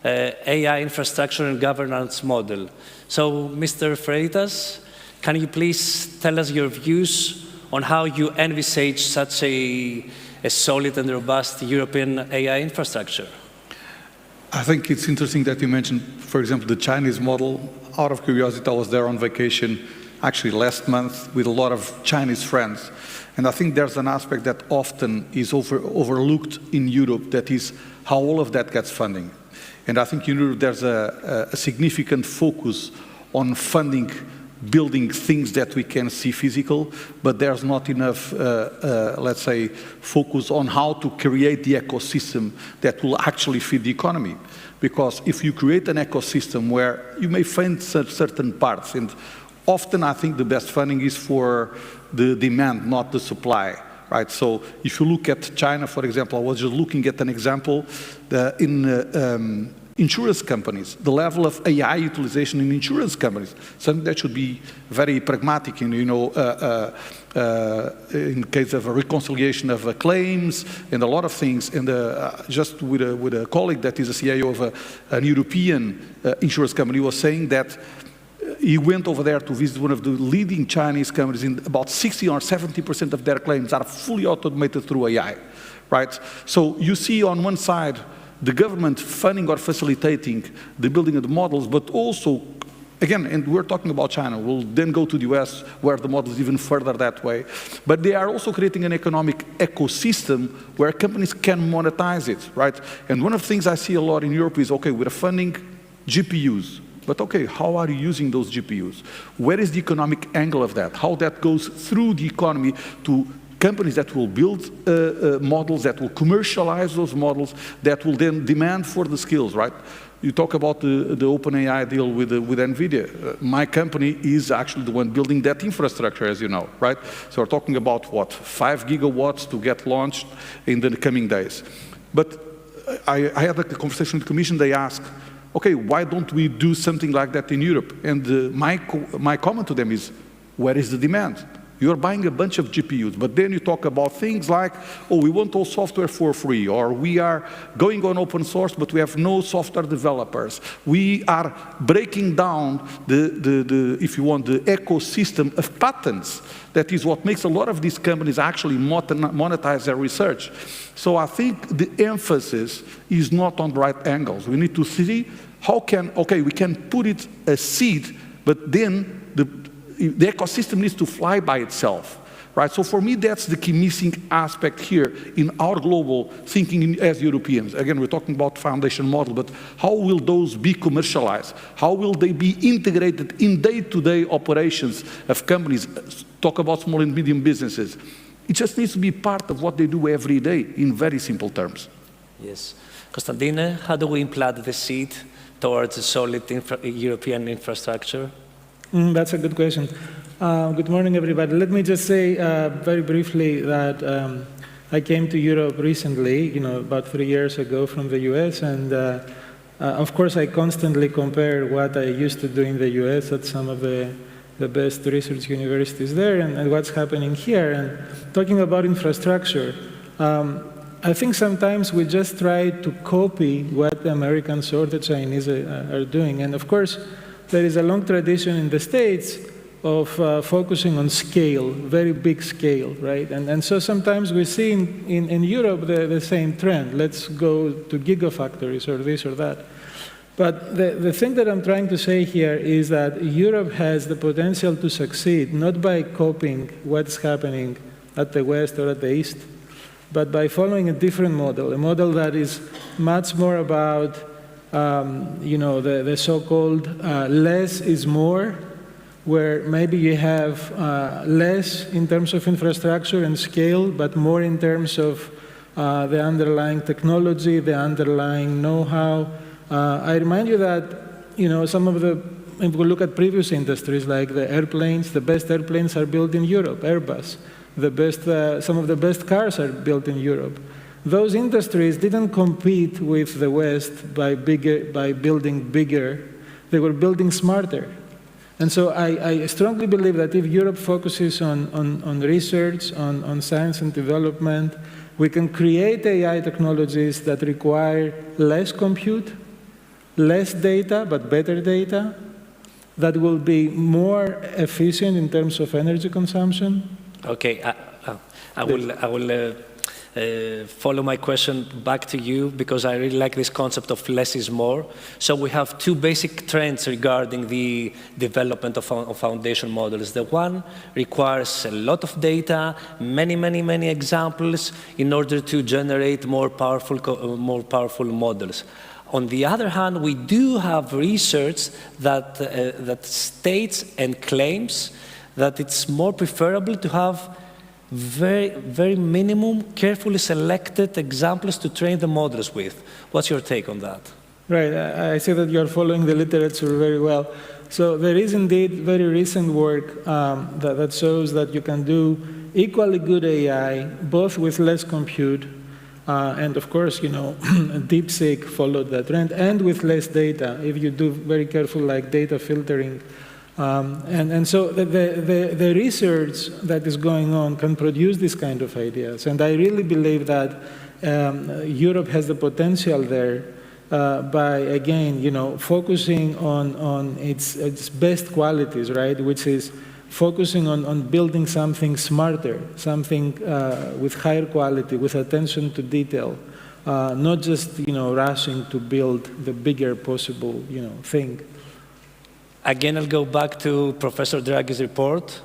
AI infrastructure and governance model. So, Mr. Freitas, can you please tell us your views on how you envisage such a solid and robust European AI infrastructure? I think it's interesting that you mentioned, for example, the Chinese model. Out of curiosity, I was there on vacation actually last month with a lot of Chinese friends. And I think there's an aspect that often is overlooked in Europe, that is how all of that gets funding. And I think in Europe there's a significant focus on funding building things that we can see physical, but there's not enough, let's say, focus on how to create the ecosystem that will actually feed the economy. Because if you create an ecosystem where you may find certain parts, and often I think the best funding is for the demand, not the supply. Right? So if you look at China, for example, I was just looking at an example in insurance companies, the level of AI utilization in insurance companies, something that should be very pragmatic, in case of a reconciliation of claims and a lot of things. And just with a colleague that is a CIO of an European insurance company, was saying that he went over there to visit one of the leading Chinese companies, and about 60 or 70% of their claims are fully automated through AI, right? So you see on one side the government funding or facilitating the building of the models, but also, again, and we're talking about China, we'll then go to the US where the model is even further that way, but they are also creating an economic ecosystem where companies can monetize it, right? And one of the things I see a lot in Europe is, okay, we're funding GPUs, but okay, how are you using those GPUs? Where is the economic angle of that? How that goes through the economy to companies that will build models, that will commercialize those models, that will then demand for the skills, right? You talk about the OpenAI deal with NVIDIA. My company is actually the one building that infrastructure, as you know, right? So we're talking about, what, 5 gigawatts to get launched in the coming days. But I had a conversation with the Commission. They asked, okay, why don't we do something like that in Europe? And my comment to them is, where is the demand? You're buying a bunch of GPUs, but then you talk about things like, oh, we want all software for free, or we are going on open source, but we have no software developers. We are breaking down if you want, the ecosystem of patents. That is what makes a lot of these companies actually monetize their research. So I think the emphasis is not on the right angles. We need to see how we can put it a seed, but then the ecosystem needs to fly by itself, right? So for me, that's the key missing aspect here in our global thinking as Europeans. Again, we're talking about foundation model, but how will those be commercialized? How will they be integrated in day-to-day operations of companies? Talk about small and medium businesses. It just needs to be part of what they do every day in very simple terms. Yes. Constantine, how do we implant the seed towards a solid European infrastructure? That's a good question. Good morning, everybody. Let me just say very briefly that I came to Europe recently, about 3 years ago from the US, and of course I constantly compare what I used to do in the US at some of the best research universities there and what's happening here. And talking about infrastructure, I think sometimes we just try to copy what the Americans or the Chinese are doing. And of course, there is a long tradition in the States of focusing on scale, very big scale, right? And so sometimes we see in Europe the same trend. Let's go to gigafactories or this or that. But the thing that I'm trying to say here is that Europe has the potential to succeed, not by copying what's happening at the West or at the East, but by following a different model, a model that is much more about, the so-called less is more, where maybe you have less in terms of infrastructure and scale, but more in terms of the underlying technology, the underlying know-how. I remind you that, if we look at previous industries like the airplanes, the best airplanes are built in Europe, Airbus. Some of the best cars are built in Europe. Those industries didn't compete with the West by building bigger. They were building smarter. And so I strongly believe that if Europe focuses on research, on science and development, we can create AI technologies that require less compute, less data, but better data, that will be more efficient in terms of energy consumption. Okay, I will follow my question back to you because I really like this concept of less is more. So we have two basic trends regarding the development of foundation models. The one requires a lot of data, many examples in order to generate more powerful models. On the other hand, we do have research that states and claims that it's more preferable to have very minimum, carefully selected examples to train the models with. What's your take on that? Right, I see that you're following the literature very well. So there is indeed very recent work that shows that you can do equally good AI, both with less compute, and of course, DeepSeek followed that trend, and with less data, if you do very careful like data filtering. And so the research that is going on can produce these kind of ideas. And I really believe that Europe has the potential there by, again, focusing on its best qualities, right, which is focusing on building something smarter, something with higher quality, with attention to detail, not just, rushing to build the bigger possible, thing. Again, I'll go back to Professor Draghi's report.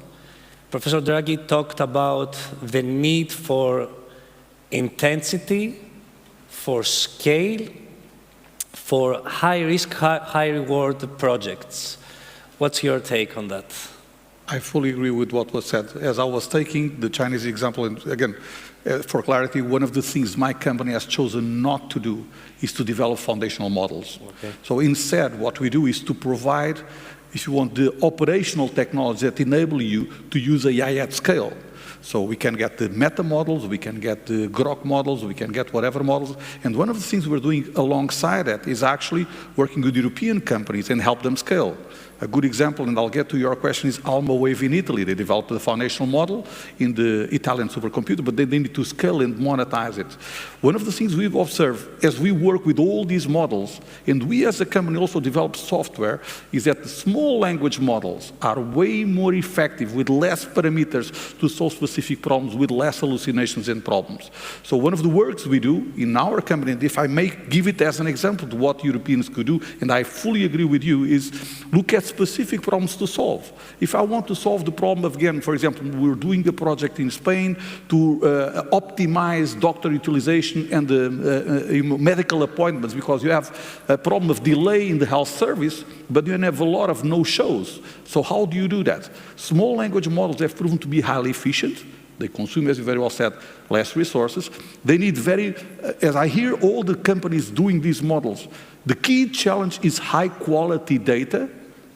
Professor Draghi talked about the need for intensity, for scale, for high-risk, high-reward projects. What's your take on that? I fully agree with what was said. As I was taking the Chinese example, and again, for clarity, one of the things my company has chosen not to do is to develop foundational models. Okay. So instead, what we do is to provide, if you want, the operational technology that enable you to use AI at scale. So we can get the meta models, we can get the Grok models, we can get whatever models. And one of the things we're doing alongside that is actually working with European companies and help them scale. A good example, and I'll get to your question, is Alma Wave in Italy. They developed the foundational model in the Italian supercomputer, but they need to scale and monetize it. One of the things we've observed as we work with all these models, and we as a company also develop software, is that the small language models are way more effective with less parameters to solve specific problems, with less hallucinations and problems. So one of the works we do in our company, and if I may give it as an example to what Europeans could do, and I fully agree with you, is look at specific problems to solve. If I want to solve the problem of, again, for example, we're doing a project in Spain to optimize doctor utilization and medical appointments, because you have a problem of delay in the health service, but you have a lot of no-shows. So how do you do that? Small language models have proven to be highly efficient. They consume, as you very well said, less resources. They need as I hear all the companies doing these models, the key challenge is high-quality data,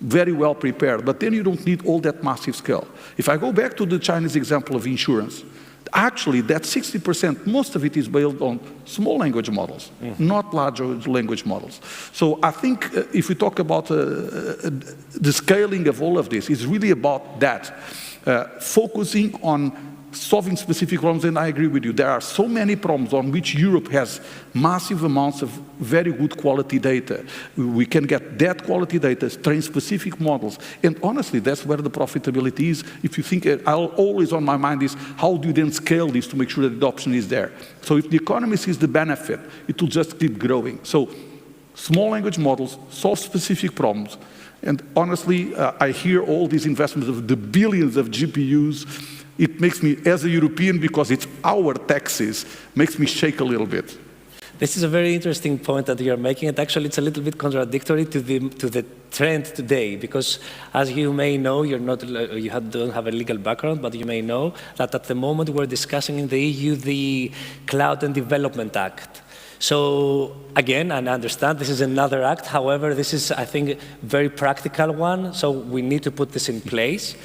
very well prepared, but then you don't need all that massive scale. If I go back to the Chinese example of insurance, actually that 60%, most of it is built on small language models, not large language models. So I think if we talk about the scaling of all of this, it's really about that, focusing on solving specific problems, and I agree with you. There are so many problems on which Europe has massive amounts of very good quality data. We can get that quality data, train specific models, and honestly, that's where the profitability is. If you think, always on my mind is, how do you then scale this to make sure that adoption is there? So if the economy sees the benefit, it will just keep growing. So small language models solve specific problems, and honestly, I hear all these investments of the billions of GPUs. It makes me, as a European, because it's our taxes, makes me shake a little bit. This is a very interesting point that you're making, and actually it's a little bit contradictory to the trend today, because as you may know, don't have a legal background, but you may know that at the moment we're discussing in the EU the Cloud and Development Act. So again, and I understand this is another act, however, this is, I think, a very practical one, so we need to put this in place.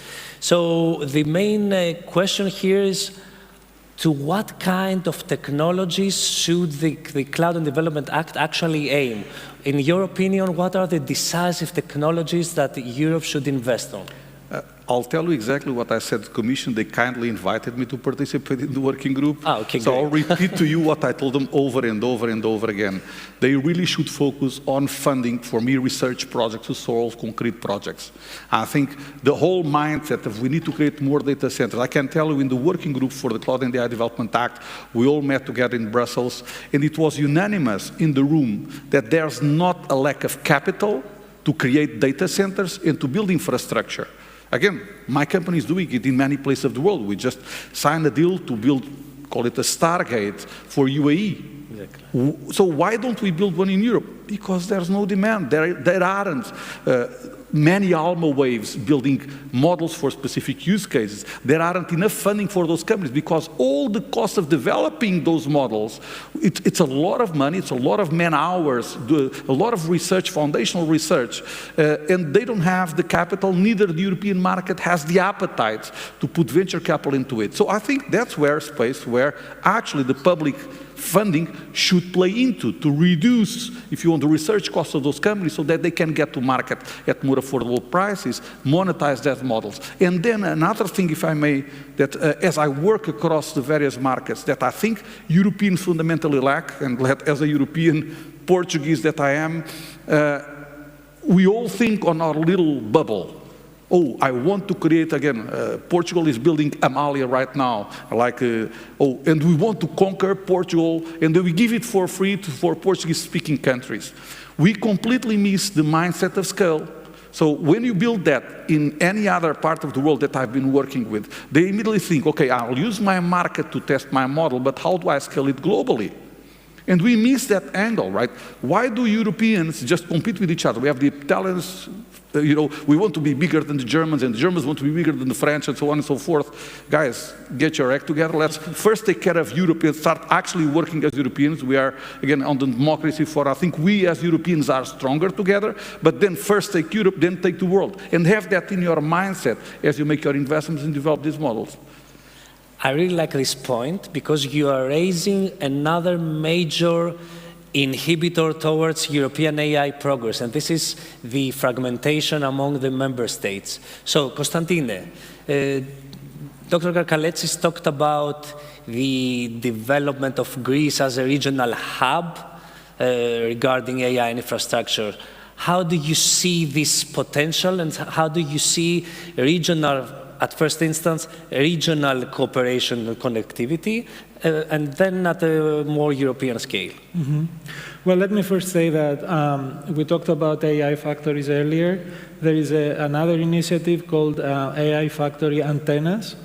So the main question here is, to what kind of technologies should the Cloud and Development Act actually aim? In your opinion, what are the decisive technologies that Europe should invest on? I'll tell you exactly what I said to the Commission. They kindly invited me to participate in the working group. Okay, so great. I'll repeat to you what I told them over and over and over again. They really should focus on funding, for me, research projects to solve concrete projects. I think the whole mindset of we need to create more data centers. I can tell you in the working group for the Cloud and AI Development Act, we all met together in Brussels, and it was unanimous in the room that there's not a lack of capital to create data centers and to build infrastructure. Again, my company is doing it in many places of the world. We just signed a deal to build, call it a Stargate for UAE. Exactly. So why don't we build one in Europe? Because there's no demand. There aren't many ALMA waves building models for specific use cases. There aren't enough funding for those companies because all the cost of developing those models, it's a lot of money, it's a lot of man hours, a lot of research, foundational research, and they don't have the capital, neither the European market has the appetite to put venture capital into it. So I think that's where space where actually the public funding should play into, to reduce, if you want, the research costs of those companies so that they can get to market at more affordable prices, monetize those models. And then another thing, if I may, that as I work across the various markets, that I think Europeans fundamentally lack, and as a European Portuguese that I am, we all think on our little bubble. Oh, I want to create, again, Portugal is building Amalia right now, and we want to conquer Portugal, and then we give it for free for Portuguese-speaking countries. We completely miss the mindset of scale. So when you build that in any other part of the world that I've been working with, they immediately think, okay, I'll use my market to test my model, but how do I scale it globally? And we miss that angle, right? Why do Europeans just compete with each other? We have the Italians, we want to be bigger than the Germans, and the Germans want to be bigger than the French, and so on and so forth. Guys, get your act together. Let's first take care of Europe and start actually working as Europeans. We are, again, on the democracy for, I think we as Europeans are stronger together, but then first take Europe, then take the world. And have that in your mindset as you make your investments and develop these models. I really like this point because you are raising another major inhibitor towards European AI progress, and this is the fragmentation among the member states. So, Constantine, Dr. Karkaletsis talked about the development of Greece as a regional hub regarding AI infrastructure. How do you see this potential, and how do you see regional, at first instance, regional cooperation and connectivity, and then at a more European scale? Mm-hmm. Well, let me first say that we talked about AI factories earlier. There is another initiative called AI Factory Antennas.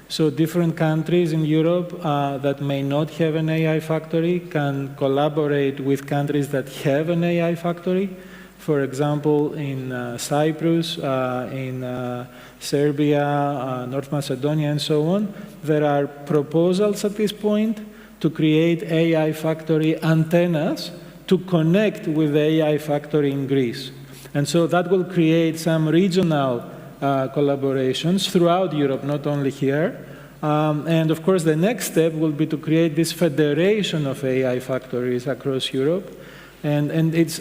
So different countries in Europe that may not have an AI factory can collaborate with countries that have an AI factory. For example, in Cyprus, in Serbia, North Macedonia, and so on, there are proposals at this point to create AI factory antennas to connect with the AI factory in Greece. And so that will create some regional collaborations throughout Europe, not only here. And of course, the next step will be to create this federation of AI factories across Europe. And this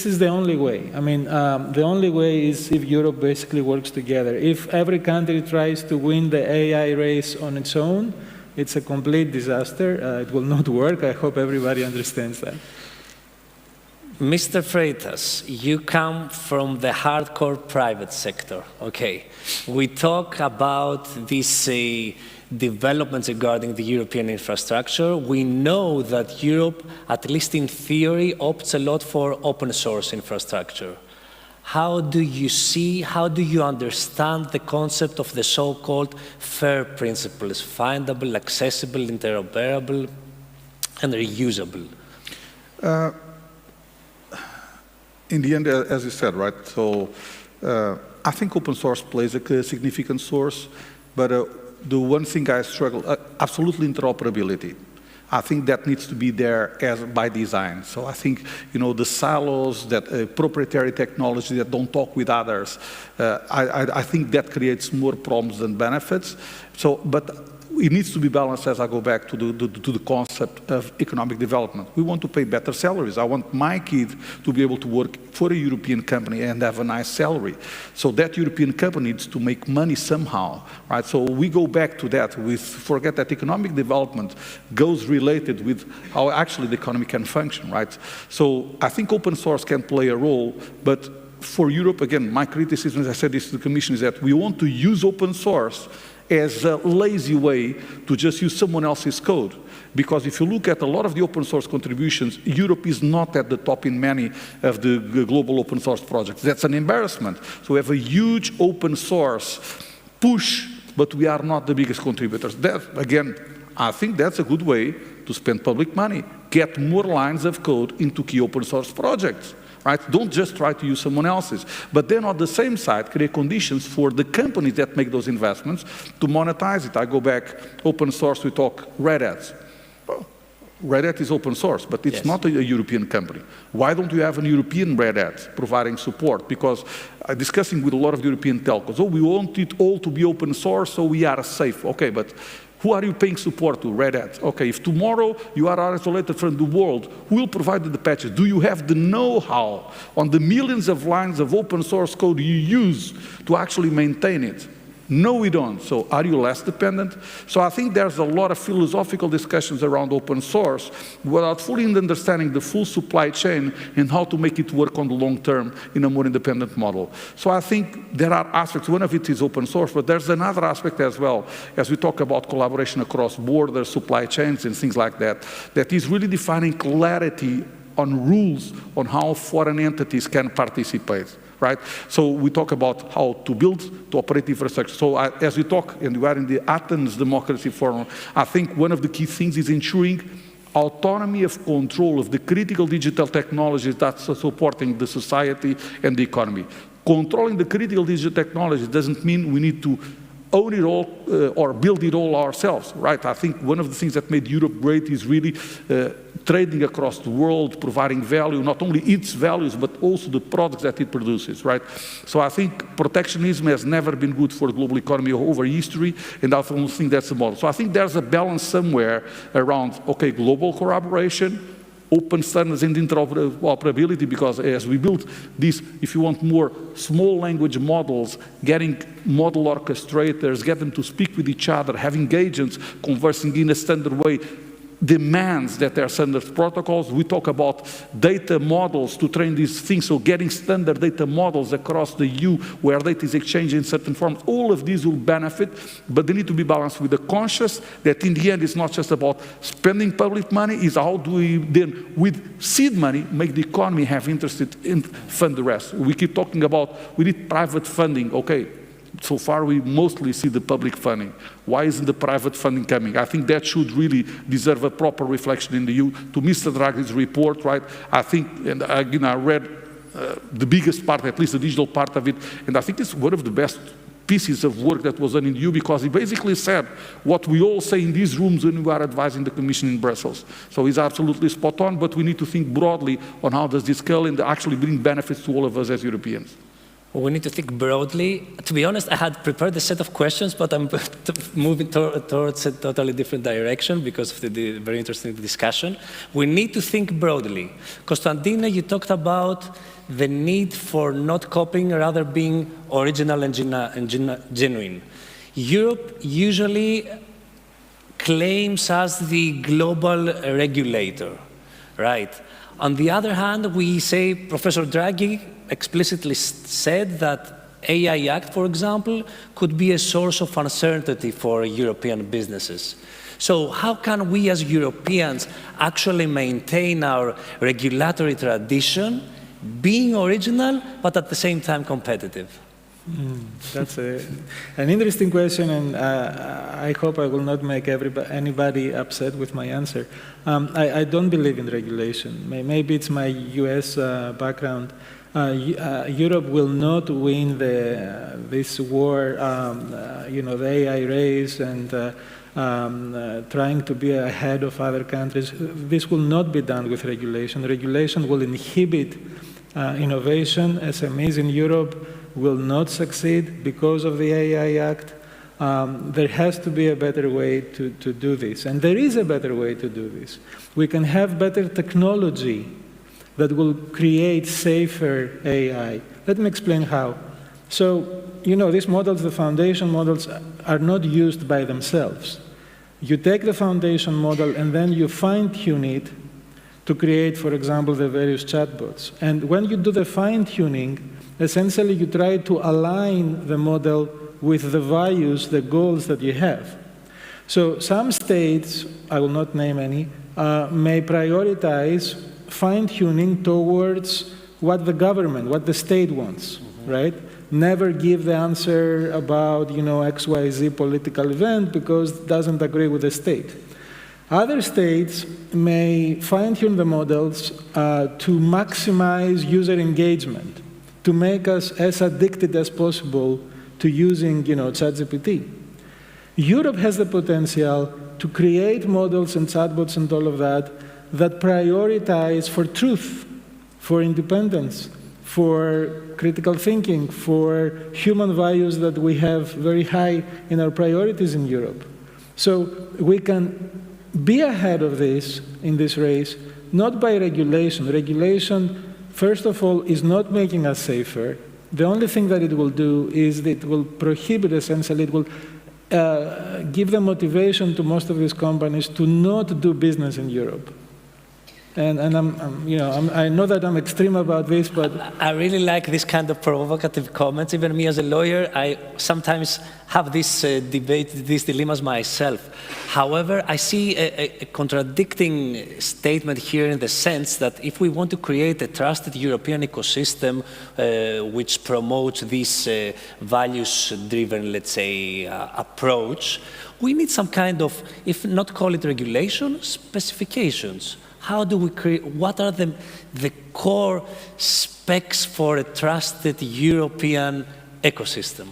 is the only way. I mean, the only way is if Europe basically works together. If every country tries to win the AI race on its own, it's a complete disaster. It will not work. I hope everybody understands that. Mr. Freitas, you come from the hardcore private sector. Okay, we talk about these developments regarding the European infrastructure. We know that Europe, at least in theory, opts a lot for open source infrastructure. How do you see, how do you understand the concept of the so-called FAIR principles, findable, accessible, interoperable, and reusable? In the end, as you said, right, so I think open source plays a significant source, but the one thing I struggle, absolutely interoperability. I think that needs to be there by design. So I think, the silos, that proprietary technology that don't talk with others, I think that creates more problems than benefits. So, but it needs to be balanced as I go back to the concept of economic development. We want to pay better salaries. I want my kid to be able to work for a European company and have a nice salary. So that European company needs to make money somehow, right? So we go back to that. We forget that economic development goes related with how actually the economy can function, right? So I think open source can play a role, but for Europe, again, my criticism, as I said this to the Commission, is that we want to use open source as a lazy way to just use someone else's code. Because if you look at a lot of the open source contributions, Europe is not at the top in many of the global open source projects. That's an embarrassment. So we have a huge open source push, but we are not the biggest contributors. That, again, I think that's a good way to spend public money. Get more lines of code into key open source projects. Right? Don't just try to use someone else's. But then on the same side, create conditions for the companies that make those investments to monetize it. I go back, open source, we talk Red Hat. Well, Red Hat is open source, but it's not a European company. Why don't you have a European Red Hat providing support? Because discussing with a lot of European telcos, we want it all to be open source so we are safe. Okay, but who are you paying support to? Red Hat. Okay, if tomorrow you are isolated from the world, who will provide the patches? Do you have the know-how on the millions of lines of open source code you use to actually maintain it? No, we don't. So are you less dependent? So I think there's a lot of philosophical discussions around open source without fully understanding the full supply chain and how to make it work on the long term in a more independent model. So I think there are aspects, one of it is open source, but there's another aspect as well, as we talk about collaboration across borders, supply chains and things like that, that is really defining clarity on rules on how foreign entities can participate. Right? So we talk about how to build, to operate infrastructure. So as we talk, and we are in the Athens Democracy Forum, I think one of the key things is ensuring autonomy of control of the critical digital technologies that's supporting the society and the economy. Controlling the critical digital technologies doesn't mean we need to own it all or build it all ourselves, right? I think one of the things that made Europe great is really trading across the world, providing value, not only its values, but also the products that it produces, right? So I think protectionism has never been good for the global economy over history, and I don't think that's the model. So I think there's a balance somewhere around, okay, global collaboration, open standards and interoperability, because as we build these, if you want more small language models, getting model orchestrators, get them to speak with each other, having agents conversing in a standard way, demands that there are standard protocols. We talk about data models to train these things, so getting standard data models across the EU where data is exchanged in certain forms. All of these will benefit, but they need to be balanced with the conscious that in the end it's not just about spending public money, it's how do we then, with seed money, make the economy have interest in fund the rest. We keep talking about we need private funding. Okay, so far we mostly see the public funding. Why isn't the private funding coming? I think that should really deserve a proper reflection in the EU. To Mr. Draghi's report, right, I think, and again I read the biggest part, at least the digital part of it, and I think it's one of the best pieces of work that was done in the EU, because he basically said what we all say in these rooms when we are advising the Commission in Brussels. So he's absolutely spot on, but we need to think broadly on how does this scale and actually bring benefits to all of us as Europeans. We need to think broadly. To be honest, I had prepared a set of questions, but I'm moving towards a totally different direction because of the very interesting discussion. We need to think broadly. Konstantina, you talked about the need for not copying, rather being original and genuine. Europe usually claims as the global regulator, right? On the other hand, we say, Professor Draghi explicitly said that AI Act, for example, could be a source of uncertainty for European businesses. So how can we as Europeans actually maintain our regulatory tradition, being original, but at the same time competitive? That's an interesting question, and I hope I will not make anybody upset with my answer. I don't believe in regulation. Maybe it's my US background. Europe will not win this war, the AI race and trying to be ahead of other countries. This will not be done with regulation. Regulation will inhibit innovation. SMEs in Europe will not succeed because of the AI Act. There has to be a better way to do this. And there is a better way to do this. We can have better technology that will create safer AI. Let me explain how. So, these models, the foundation models, are not used by themselves. You take the foundation model and then you fine-tune it to create, for example, the various chatbots. And when you do the fine-tuning, essentially you try to align the model with the values, the goals that you have. So some states, I will not name any, may prioritize fine-tuning towards what the government, what the state wants, right? Never give the answer about, XYZ political event because it doesn't agree with the state. Other states may fine-tune the models to maximize user engagement, to make us as addicted as possible to using, ChatGPT. Europe has the potential to create models and chatbots and all of that prioritize for truth, for independence, for critical thinking, for human values that we have very high in our priorities in Europe. So we can be ahead of this in this race, not by regulation. Regulation, first of all, is not making us safer. The only thing that it will do is that it will prohibit, essentially, it will give the motivation to most of these companies to not do business in Europe. And I know that I'm extreme about this, but I really like this kind of provocative comments. Even me as a lawyer, I sometimes have this debate, these dilemmas myself. However, I see a contradicting statement here in the sense that if we want to create a trusted European ecosystem which promotes this values-driven, let's say, approach, we need some kind of, if not call it regulation, specifications. How do we create, what are the core specs for a trusted European ecosystem?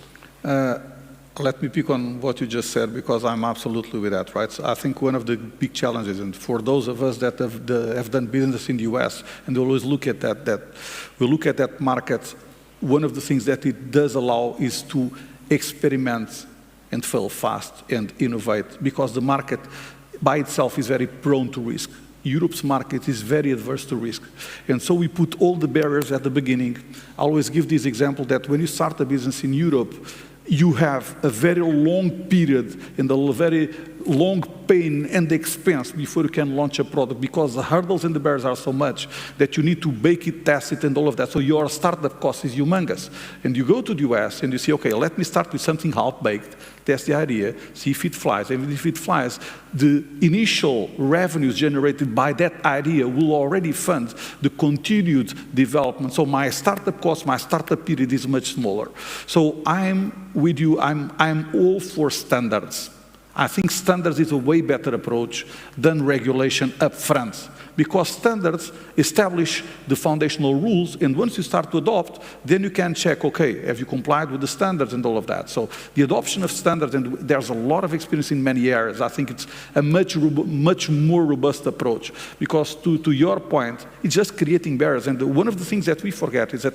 Let me pick on what you just said, because I'm absolutely with that, right? So I think one of the big challenges, and for those of us that have done business in the US, and always look at we look at that market, one of the things that it does allow is to experiment and fail fast and innovate, because the market by itself is very prone to risk. Europe's market is very adverse to risk. And so we put all the barriers at the beginning. I always give this example that when you start a business in Europe, you have a very long period and a very long pain and expense before you can launch a product, because the hurdles and the barriers are so much that you need to bake it, test it, and all of that. So your startup cost is humongous. And you go to the US and you say, okay, let me start with something half-baked, test the idea, see if it flies. And if it flies, the initial revenues generated by that idea will already fund the continued development. So my startup cost, my startup period is much smaller. So I'm with you, I'm all for standards. I think standards is a way better approach than regulation up front, because standards establish the foundational rules, and once you start to adopt, then you can check, okay, have you complied with the standards and all of that. So the adoption of standards, and there's a lot of experience in many areas, I think it's a much more robust approach, because to your point, it's just creating barriers. And one of the things that we forget is that,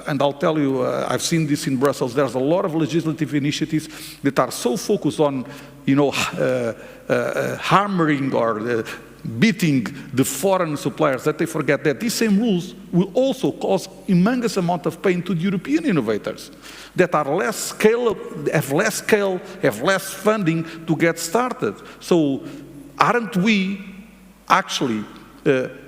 and I'll tell you, I've seen this in Brussels, there's a lot of legislative initiatives that are so focused on, hammering or beating the foreign suppliers that they forget that these same rules will also cause humongous amount of pain to the European innovators that are less scale, have less scale, have less funding to get started. So aren't we actually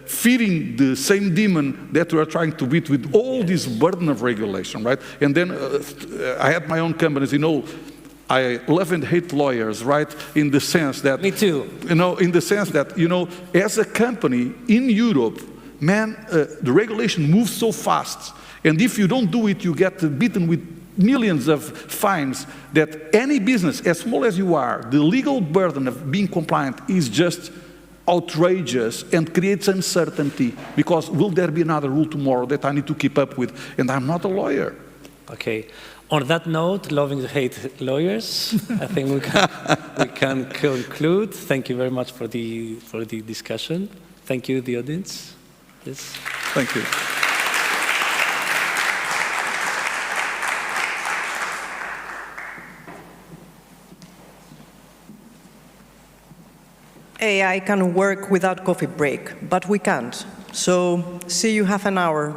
feeding the same demon that we are trying to beat with all this burden of regulation, right? And then I had my own companies, I love and hate lawyers, right? In the sense that... Me too. In the sense that, as a company in Europe, man, the regulation moves so fast. And if you don't do it, you get beaten with millions of fines that any business, as small as you are, the legal burden of being compliant is just outrageous and creates uncertainty, because will there be another rule tomorrow that I need to keep up with? And I'm not a lawyer. Okay. On that note, loving to hate lawyers, I think we can conclude. Thank you very much for the discussion. Thank you, the audience. Yes. Thank you. AI can work without coffee break, but we can't. So see you half an hour.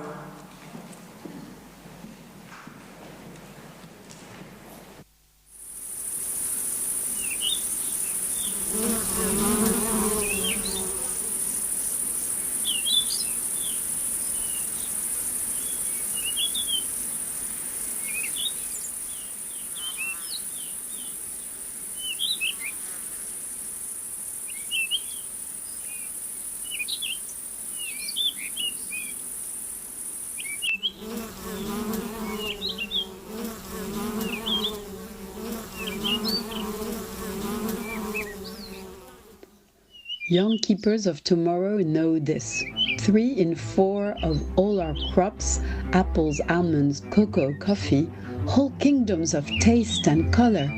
Young keepers of tomorrow know this. 3 in 4 of all our crops, apples, almonds, cocoa, coffee, whole kingdoms of taste and color,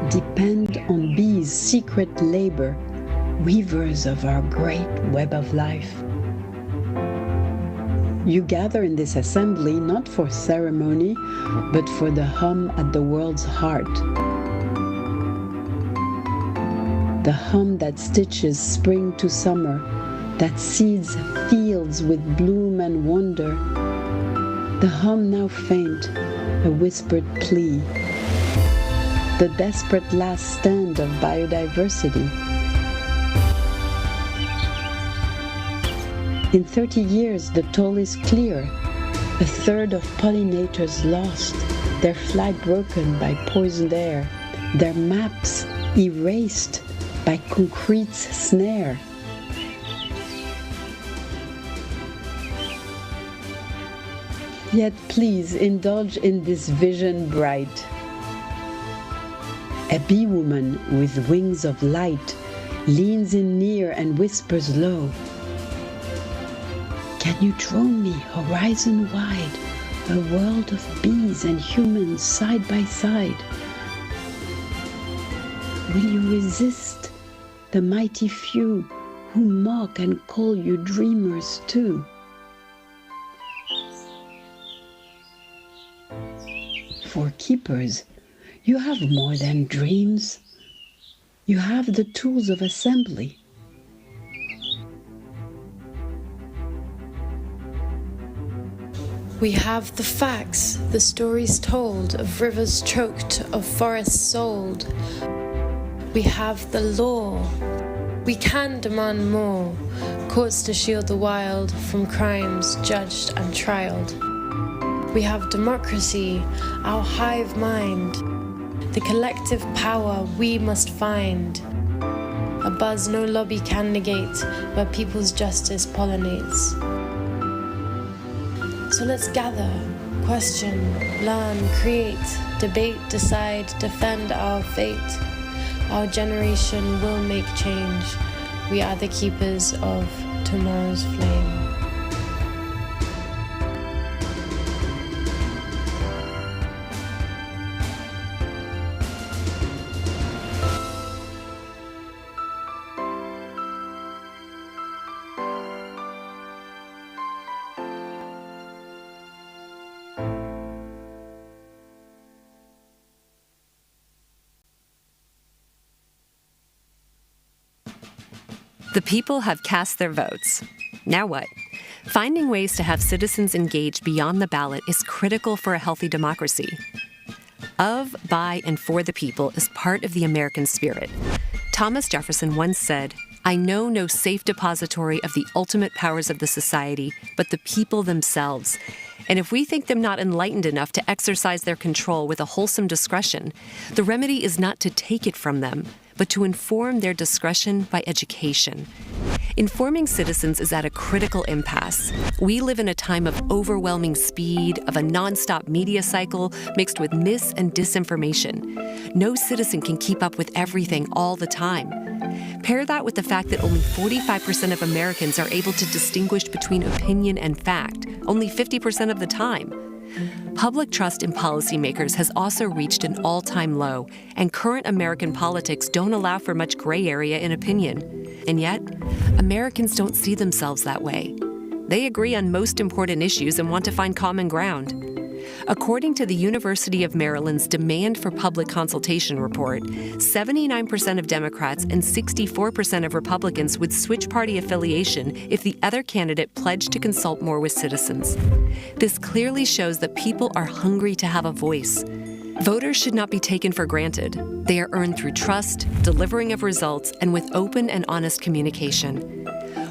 depend on bees' secret labor, weavers of our great web of life. You gather in this assembly not for ceremony, but for the hum at the world's heart. The hum that stitches spring to summer, that seeds fields with bloom and wonder. The hum now faint, a whispered plea. The desperate last stand of biodiversity. In 30 years, the toll is clear. 1/3 of pollinators lost, their flight broken by poisoned air, their maps erased by concrete's snare. Yet please indulge in this vision bright. A bee woman with wings of light leans in near and whispers low, "Can you drone me horizon wide, a world of bees and humans side by side? Will you resist the mighty few who mock and call you dreamers too?" For keepers, you have more than dreams. You have the tools of assembly. We have the facts, the stories told, of rivers choked, of forests sold. We have the law. We can demand more, courts to shield the wild from crimes judged and trialed. We have democracy, our hive mind, the collective power we must find. A buzz no lobby can negate, where people's justice pollinates. So let's gather, question, learn, create, debate, decide, defend our fate. Our generation will make change. We are the keepers of tomorrow's flame. The people have cast their votes. Now what? Finding ways to have citizens engage beyond the ballot is critical for a healthy democracy. Of, by, and for the people is part of the American spirit. Thomas Jefferson once said, "I know no safe depository of the ultimate powers of the society, but the people themselves. And if we think them not enlightened enough to exercise their control with a wholesome discretion, the remedy is not to take it from them, but to inform their discretion by education." Informing citizens is at a critical impasse. We live in a time of overwhelming speed, of a nonstop media cycle mixed with mis- and disinformation. No citizen can keep up with everything all the time. Pair that with the fact that only 45% of Americans are able to distinguish between opinion and fact, only 50% of the time. Public trust in policymakers has also reached an all-time low, and current American politics don't allow for much gray area in opinion. And yet, Americans don't see themselves that way. They agree on most important issues and want to find common ground. According to the University of Maryland's Demand for Public Consultation report, 79% of Democrats and 64% of Republicans would switch party affiliation if the other candidate pledged to consult more with citizens. This clearly shows that people are hungry to have a voice. Voters should not be taken for granted. They are earned through trust, delivering of results, and with open and honest communication.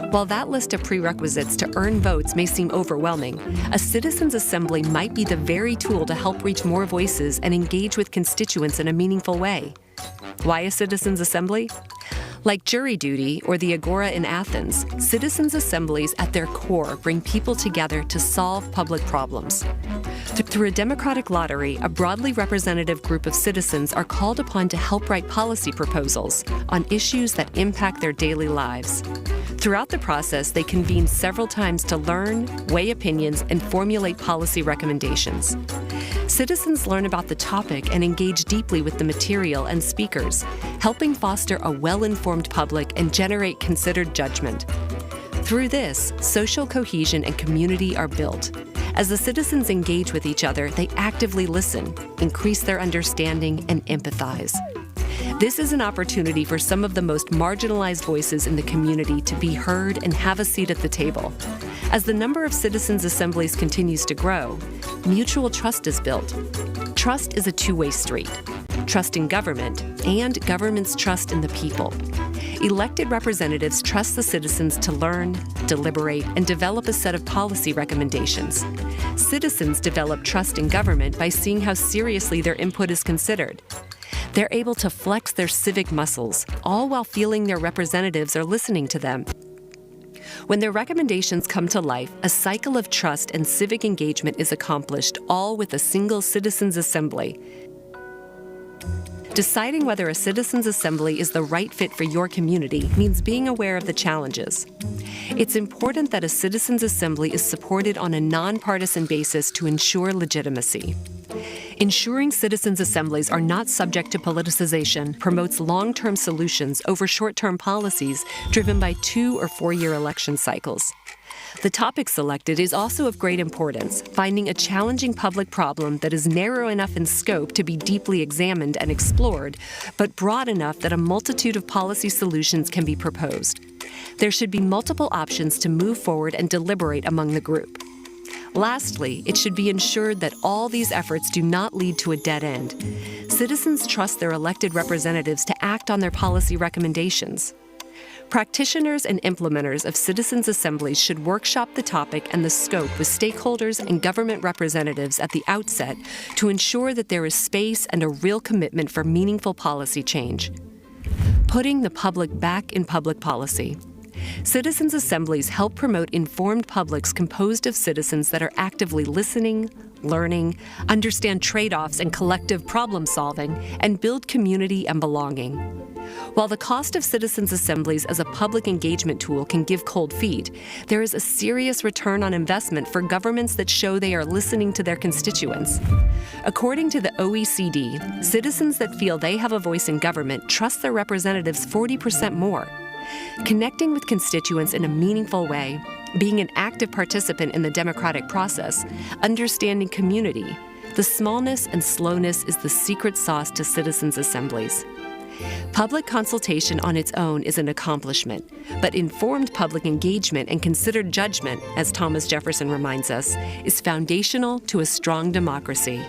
While that list of prerequisites to earn votes may seem overwhelming, a citizens' assembly might be the very tool to help reach more voices and engage with constituents in a meaningful way. Why a citizens' assembly? Like jury duty or the Agora in Athens, citizens' assemblies at their core bring people together to solve public problems. Through a democratic lottery, a broadly representative group of citizens are called upon to help write policy proposals on issues that impact their daily lives. Throughout the process, they convene several times to learn, weigh opinions, and formulate policy recommendations. Citizens learn about the topic and engage deeply with the material and speakers, helping foster a well-informed public and generate considered judgment. Through this, social cohesion and community are built. As the citizens engage with each other, they actively listen, increase their understanding, and empathize. This is an opportunity for some of the most marginalized voices in the community to be heard and have a seat at the table. As the number of citizens' assemblies continues to grow, mutual trust is built. Trust is a two-way street. Trust in government and government's trust in the people. Elected representatives trust the citizens to learn, deliberate, and develop a set of policy recommendations. Citizens develop trust in government by seeing how seriously their input is considered. They're able to flex their civic muscles, all while feeling their representatives are listening to them. When their recommendations come to life, a cycle of trust and civic engagement is accomplished, all with a single citizens' assembly. Deciding whether a citizens' assembly is the right fit for your community means being aware of the challenges. It's important that a citizens' assembly is supported on a nonpartisan basis to ensure legitimacy. Ensuring citizens' assemblies are not subject to politicization promotes long-term solutions over short-term policies driven by 2- or 4-year election cycles. The topic selected is also of great importance, finding a challenging public problem that is narrow enough in scope to be deeply examined and explored, but broad enough that a multitude of policy solutions can be proposed. There should be multiple options to move forward and deliberate among the group. Lastly, it should be ensured that all these efforts do not lead to a dead end. Citizens trust their elected representatives to act on their policy recommendations. Practitioners and implementers of citizens' assemblies should workshop the topic and the scope with stakeholders and government representatives at the outset to ensure that there is space and a real commitment for meaningful policy change. Putting the public back in public policy. Citizens' assemblies help promote informed publics composed of citizens that are actively listening, learning, understand trade-offs and collective problem-solving, and build community and belonging. While the cost of citizens' assemblies as a public engagement tool can give cold feet, there is a serious return on investment for governments that show they are listening to their constituents. According to the OECD, citizens that feel they have a voice in government trust their representatives 40% more. Connecting with constituents in a meaningful way, being an active participant in the democratic process, understanding community, the smallness and slowness is the secret sauce to citizens' assemblies. Public consultation on its own is an accomplishment, but informed public engagement and considered judgment, as Thomas Jefferson reminds us, is foundational to a strong democracy.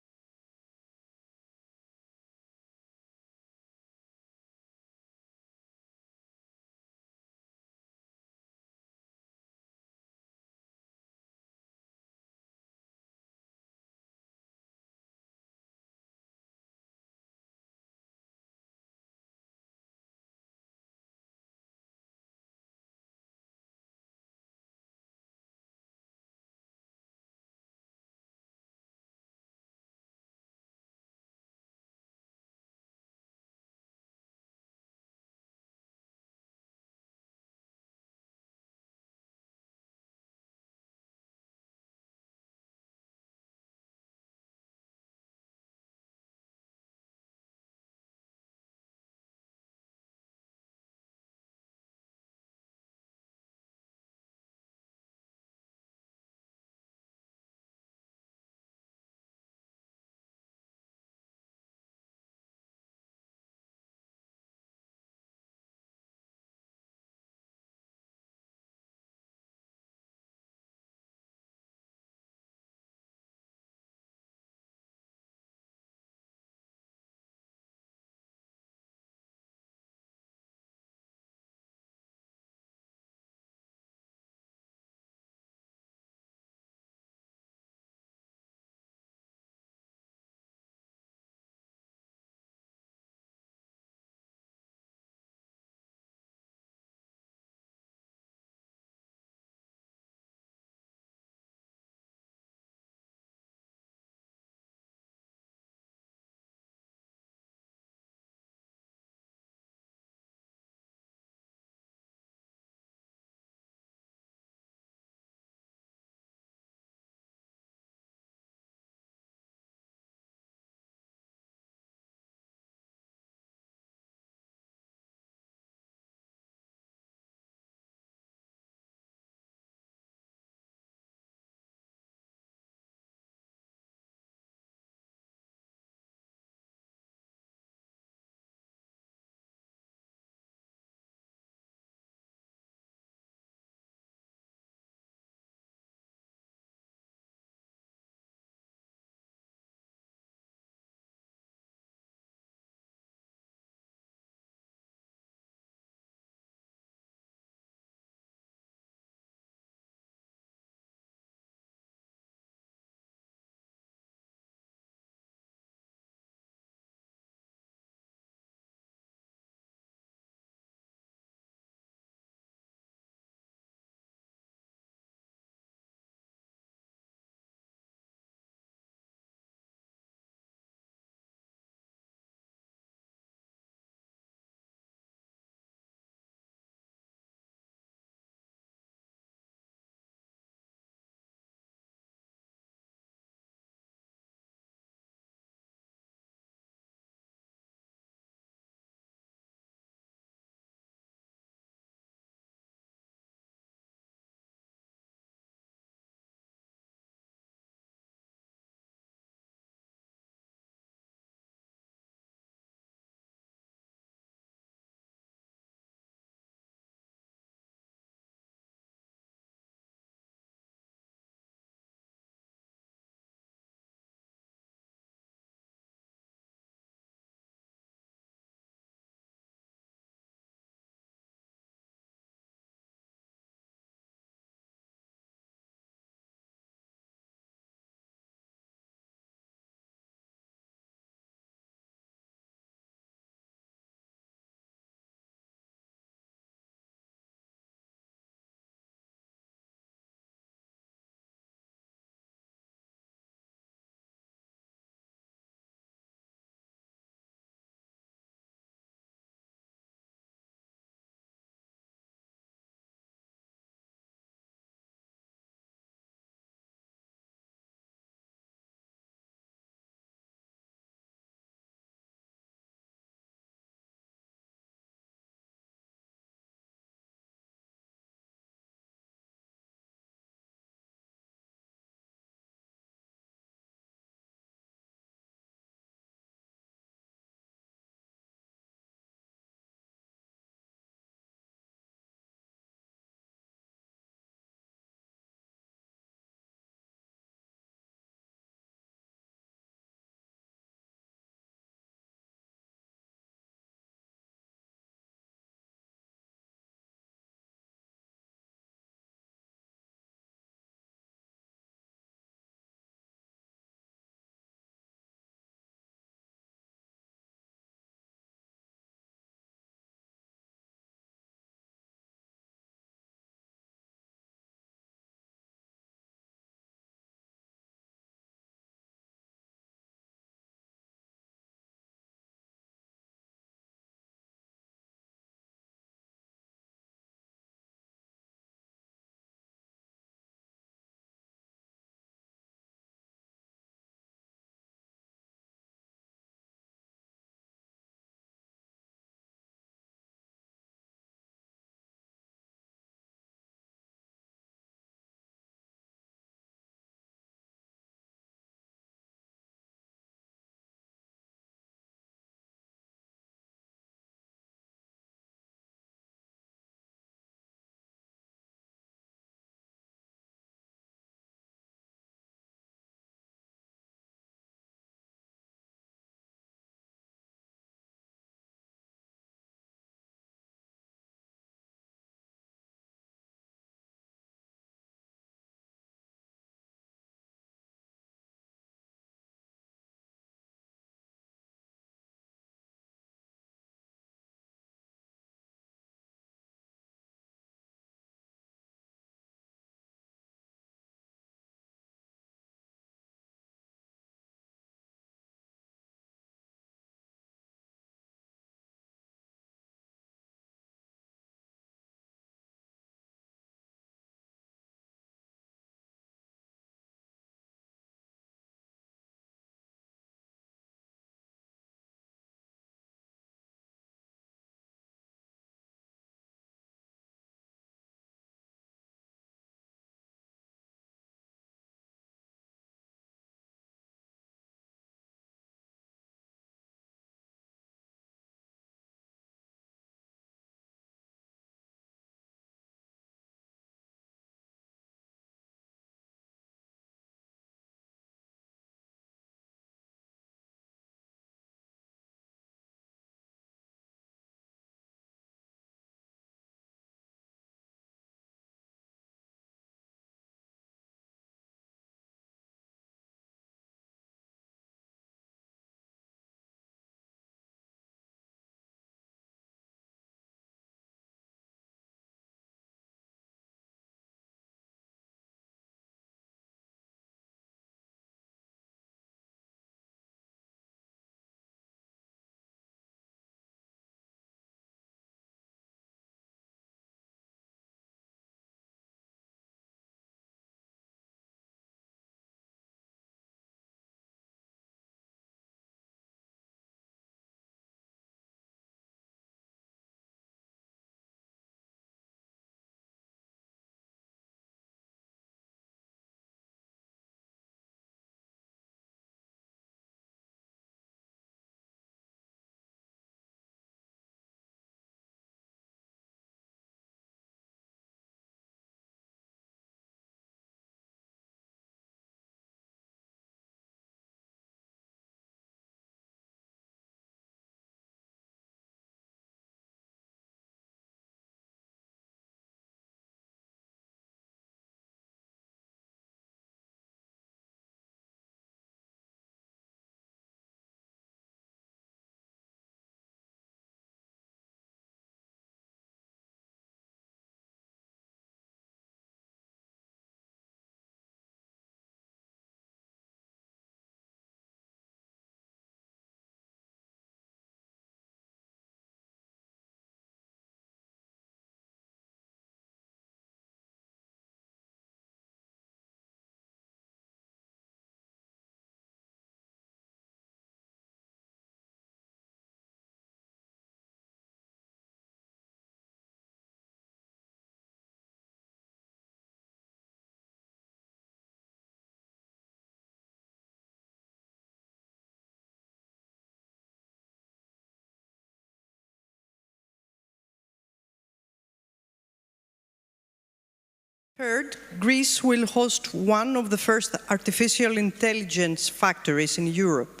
Third, Greece will host one of the first artificial intelligence factories in Europe.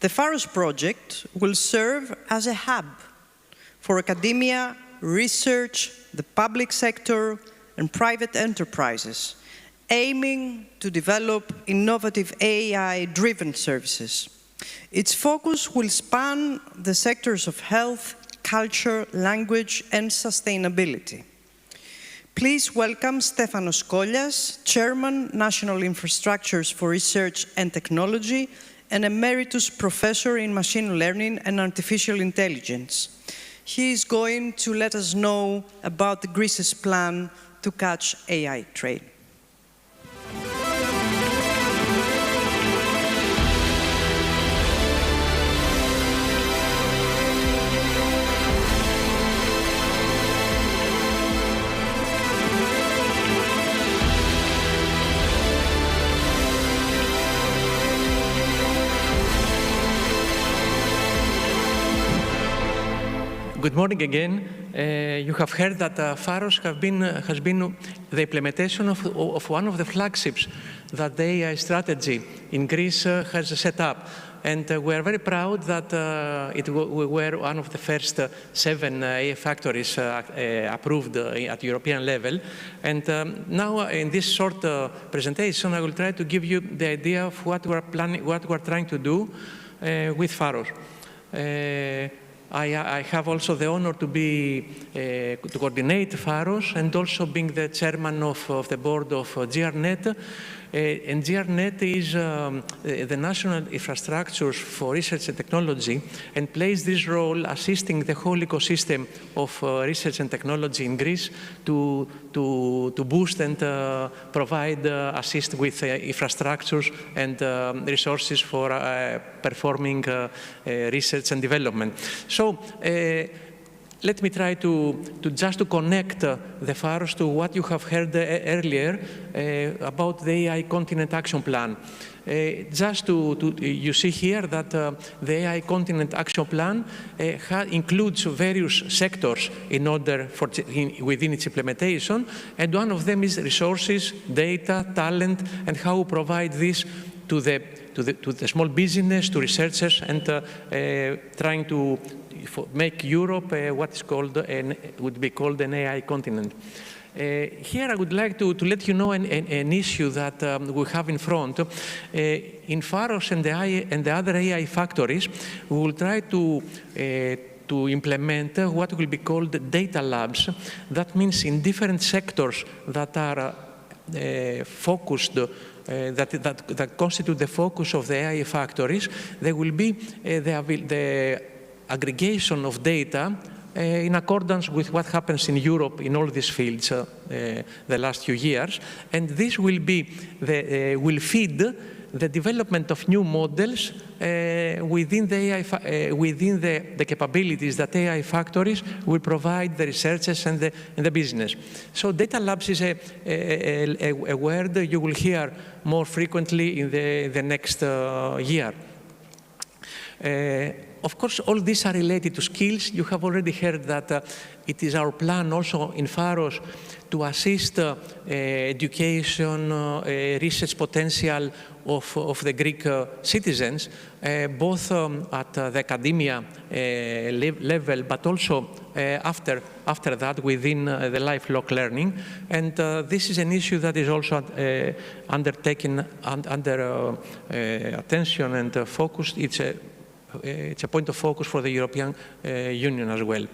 The Pharos project will serve as a hub for academia, research, the public sector, and private enterprises, aiming to develop innovative AI-driven services. Its focus will span the sectors of health, culture, language, and sustainability. Please welcome Stefanos Kollias, Chairman, National Infrastructures for Research and Technology, and Emeritus Professor in Machine Learning and Artificial Intelligence. He is going to let us know about Greece's plan to catch AI trade. Good morning again. You have heard that Pharos has been the implementation of one of the flagships that the AI strategy in Greece has set up. And we are very proud that we were one of the first 7 AI factories approved at European level. And now in this short presentation, I will try to give you the idea of what we are planning, what we are trying to do with Pharos. I have also the honor to to coordinate Pharos and also being the chairman of the board of GRNet. And GRNet is the national infrastructure for research and technology and plays this role assisting the whole ecosystem of research and technology in Greece to boost and provide, assist with infrastructures and resources for performing research and development. So, let me try to connect the Pharos to what you have heard earlier about the AI Continent Action Plan. You see here that the AI Continent Action Plan includes various sectors within its implementation, and one of them is resources, data, talent, and how we provide this to the small business, to researchers, and trying to make Europe what is called would be called an AI continent. Here I would like to let you know an issue that we have in front. In Pharos and the other AI factories, we will try to implement what will be called data labs. That means in different sectors that are focused, that constitute the focus of the AI factories, there will be the aggregation of data in accordance with what happens in Europe in all these fields the last few years. And this will feed the development of new models within the capabilities that AI factories will provide the researchers and the business. So data labs is a word you will hear more frequently in the next year. Of course, all these are related to skills. You have already heard that it is our plan also in Pharos to assist education, research potential of the Greek citizens, both at the academia level, but also after that within the lifelong learning. And this is an issue that is also undertaken under attention and focus. It's a point of focus for the European Union as well.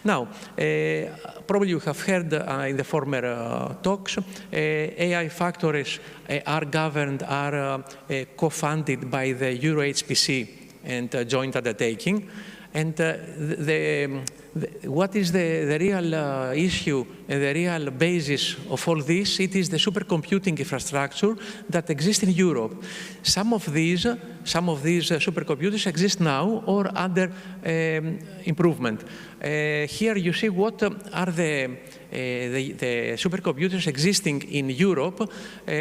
Now, probably you have heard in the former talks, AI factories are co-funded by the Euro-HPC and joint undertaking. And what is the real issue and the real basis of all this? It is the supercomputing infrastructure that exists in Europe. Some of these supercomputers exist now or under improvement. Here you see what are the supercomputers existing in Europe.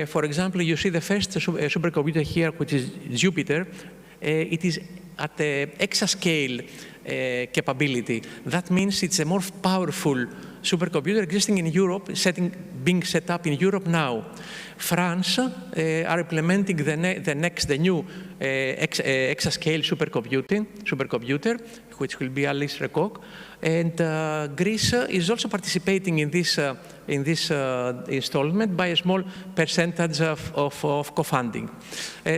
For example, you see the first supercomputer here, which is Jupiter. It is at the exascale capability. That means it's a more powerful supercomputer existing in Europe, being set up in Europe now. France are implementing the new exascale supercomputer, which will be Alice Recoq, and Greece is also participating in this installment by a small percentage of co-funding.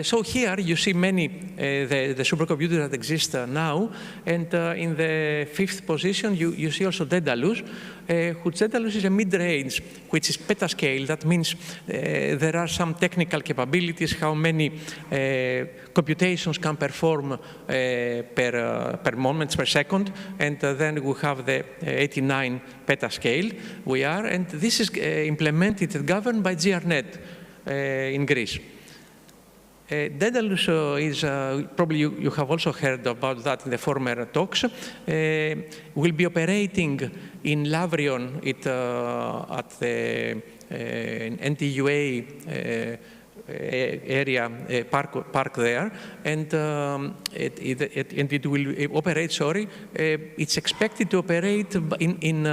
So here you see many the supercomputers that exist now, and in the 5th position you see also Daedalus, which Daedalus is a mid-range, which is petascale. That means there are some technical capabilities, how many computations can perform per moments per second, and then we have the 89 petascale we are, and this is implemented and governed by GRNet in Greece. Daedalus is, probably you have also heard about that in the former talks, will be operating in Lavrion at the NTUA area park there, and it will operate. It's expected to operate in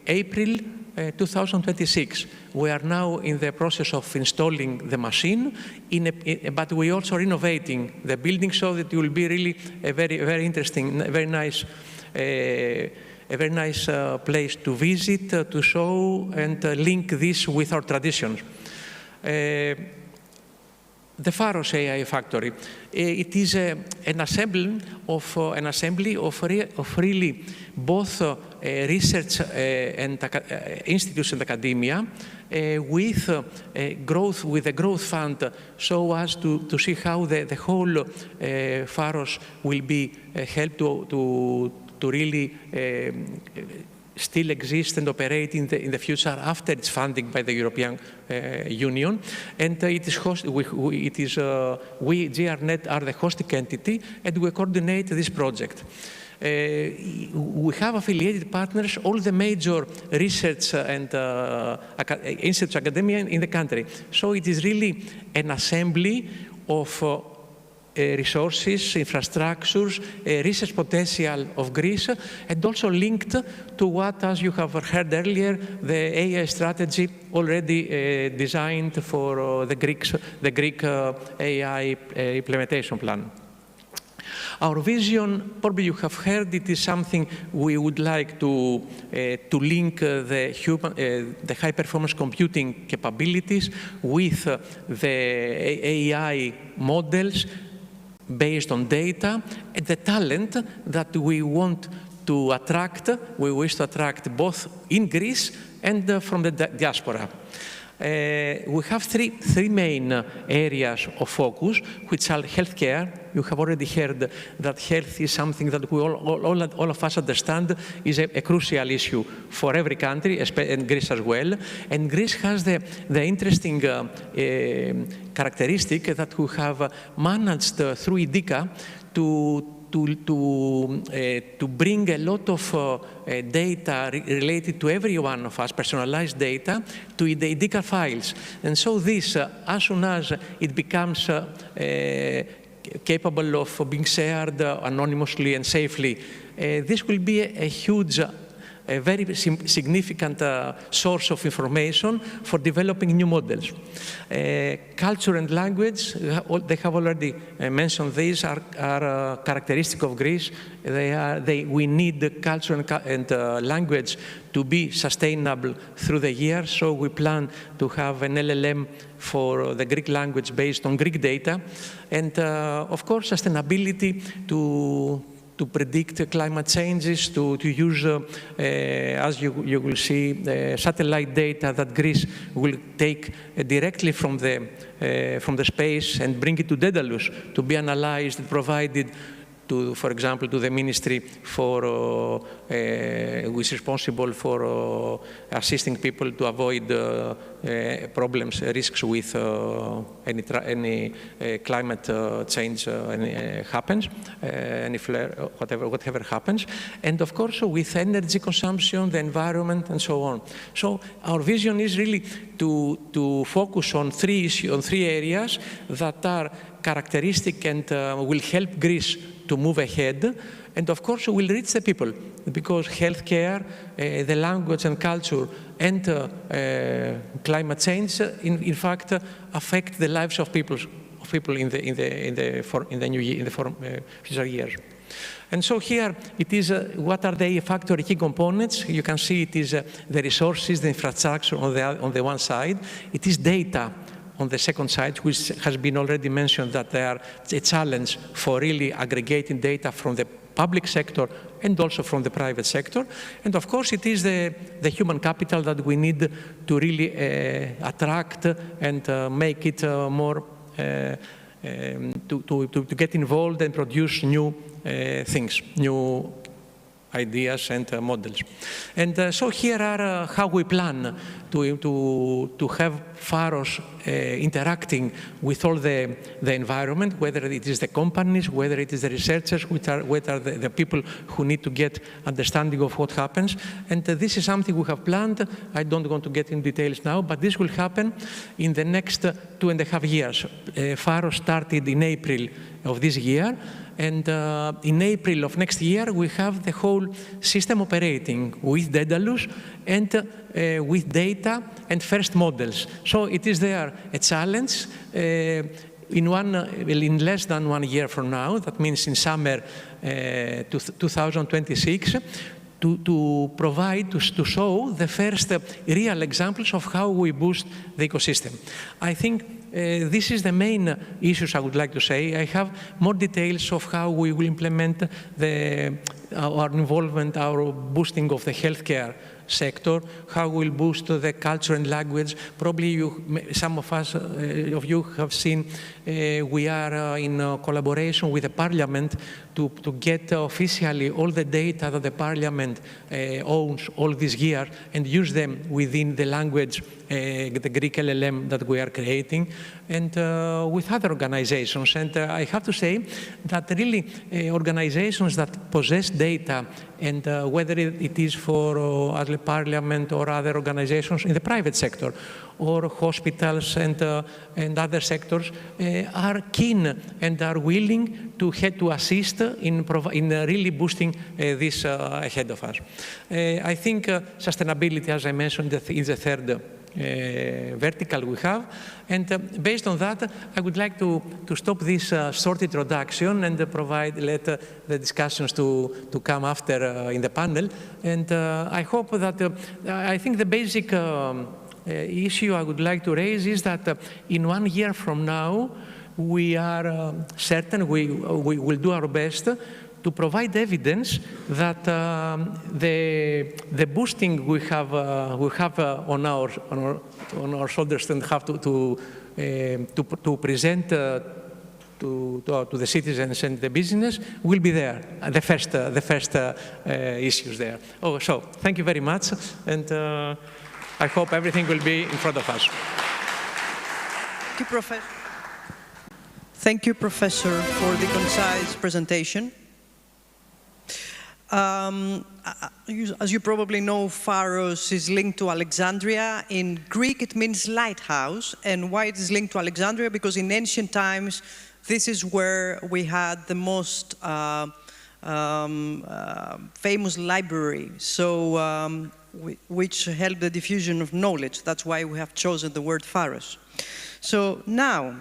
April 2026. We are now in the process of installing the machine, but we are also renovating the building so that it will be really a very interesting, very nice. A very nice place to visit, to show, and link this with our traditions. The Pharos AI Factory. It is an assembly of really both research and institutes and academia with a growth fund, so as to see how the whole Pharos will be helped to really still exist and operate in the future after its funding by the European Union. And it is we, GRNet, are the hosting entity, and we coordinate this project. We have affiliated partners, all the major research and institutes, academia in the country. So it is really an assembly of resources, infrastructures, research potential of Greece, and also linked to what, as you have heard earlier, the AI strategy already designed for the Greek AI implementation plan. Our vision, probably you have heard, it is something we would like to link the high-performance computing capabilities with the AI models based on data, and the talent that we want to attract, we wish to attract both in Greece and from the diaspora. We have three main areas of focus, which are healthcare. You have already heard that health is something that we all of us understand is a crucial issue for every country, and Greece as well. And Greece has the interesting characteristic that we have managed through IDICA to bring a lot of data related to every one of us, personalized data, to the IDICA files. And so this, as soon as it becomes capable of being shared anonymously and safely, this will be a huge, a very significant source of information for developing new models. Culture and language, they have already mentioned these, are characteristic of Greece. We need the culture and language to be sustainable through the years, so we plan to have an LLM for the Greek language based on Greek data, and of course sustainability to predict climate changes, to use, as you will see, satellite data that Greece will take directly from the space and bring it to Daedalus to be analyzed and provided to, for example, to the ministry for, who is responsible for assisting people to avoid problems, risks with any climate change happens, any flare, whatever happens, and of course with energy consumption, the environment, and so on. So our vision is really to focus on three areas that are characteristic and will help Greece to move ahead. And of course, we'll reach the people, because healthcare, the language and culture, and climate change, in fact, affect the lives of people in the future years. And so here it is, what are the factory key components? You can see it is the resources, the infrastructure on the one side. It is data on the second side, which has been already mentioned that they are a challenge for really aggregating data from the public sector and also from the private sector. And of course, it is the human capital that we need to really attract and make it more, to get involved and produce new things, new ideas and models. And so here are how we plan to have Pharos interacting with all the environment, whether it is the companies, whether it is the researchers, whether the people who need to get understanding of what happens. And this is something we have planned. I don't want to get in details now, but this will happen in the next 2.5 years. Pharos started in April of this year. And in April of next year, we have the whole system operating with Daedalus and with data and first models. So it is there a challenge in less than 1 year from now, that means in summer 2026, to provide, to show the first real examples of how we boost the ecosystem. I think this is the main issues I would like to say. I have more details of how we will implement our involvement, our boosting of the healthcare sector, how we'll boost the culture and language. Probably some of you have seen we are in collaboration with the Parliament to get officially all the data that the Parliament owns all these years and use them within the language, the Greek LLM that we are creating, and with other organizations. And I have to say that really organizations that possess data, and whether it is for as a Parliament or other organizations in the private sector, or hospitals and other sectors, are keen and are willing to assist in really boosting this ahead of us. I think sustainability, as I mentioned, is the third vertical we have. And based on that, I would like to stop this short introduction and let the discussions to come after in the panel. And I hope that, I think the basic issue I would like to raise is that in 1 year from now, we are certain we will do our best to provide evidence that the boosting we have on our shoulders and have to present to the citizens and the business will be there. The first issues there. Oh, so thank you very much, and I hope everything will be in front of us. Thank you, Professor. Thank you, Professor, for the concise presentation. As you probably know, Pharos is linked to Alexandria. In Greek, it means lighthouse. And why it is linked to Alexandria? Because in ancient times, this is where we had the most famous library, which helped the diffusion of knowledge. That's why we have chosen the word Pharos. So now,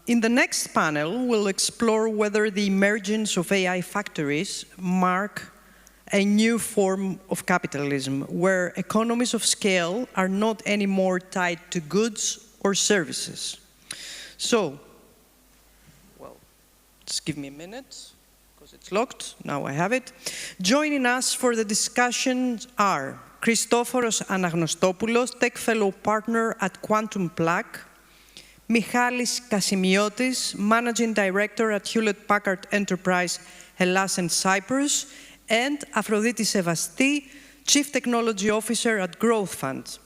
in the next panel, we'll explore whether the emergence of AI factories mark a new form of capitalism, where economies of scale are not anymore tied to goods or services. So, well, just give me a minute, because it's locked. Now I have it. Joining us for the discussion are Christoforos Anagnostopoulos, Tech Fellow Partner at Quantum Plaque, Michalis Kasimiotis, Managing Director at Hewlett-Packard Enterprise Hellas and Cyprus, and Aphrodite Sevasti, Chief Technology Officer at Growth Fund.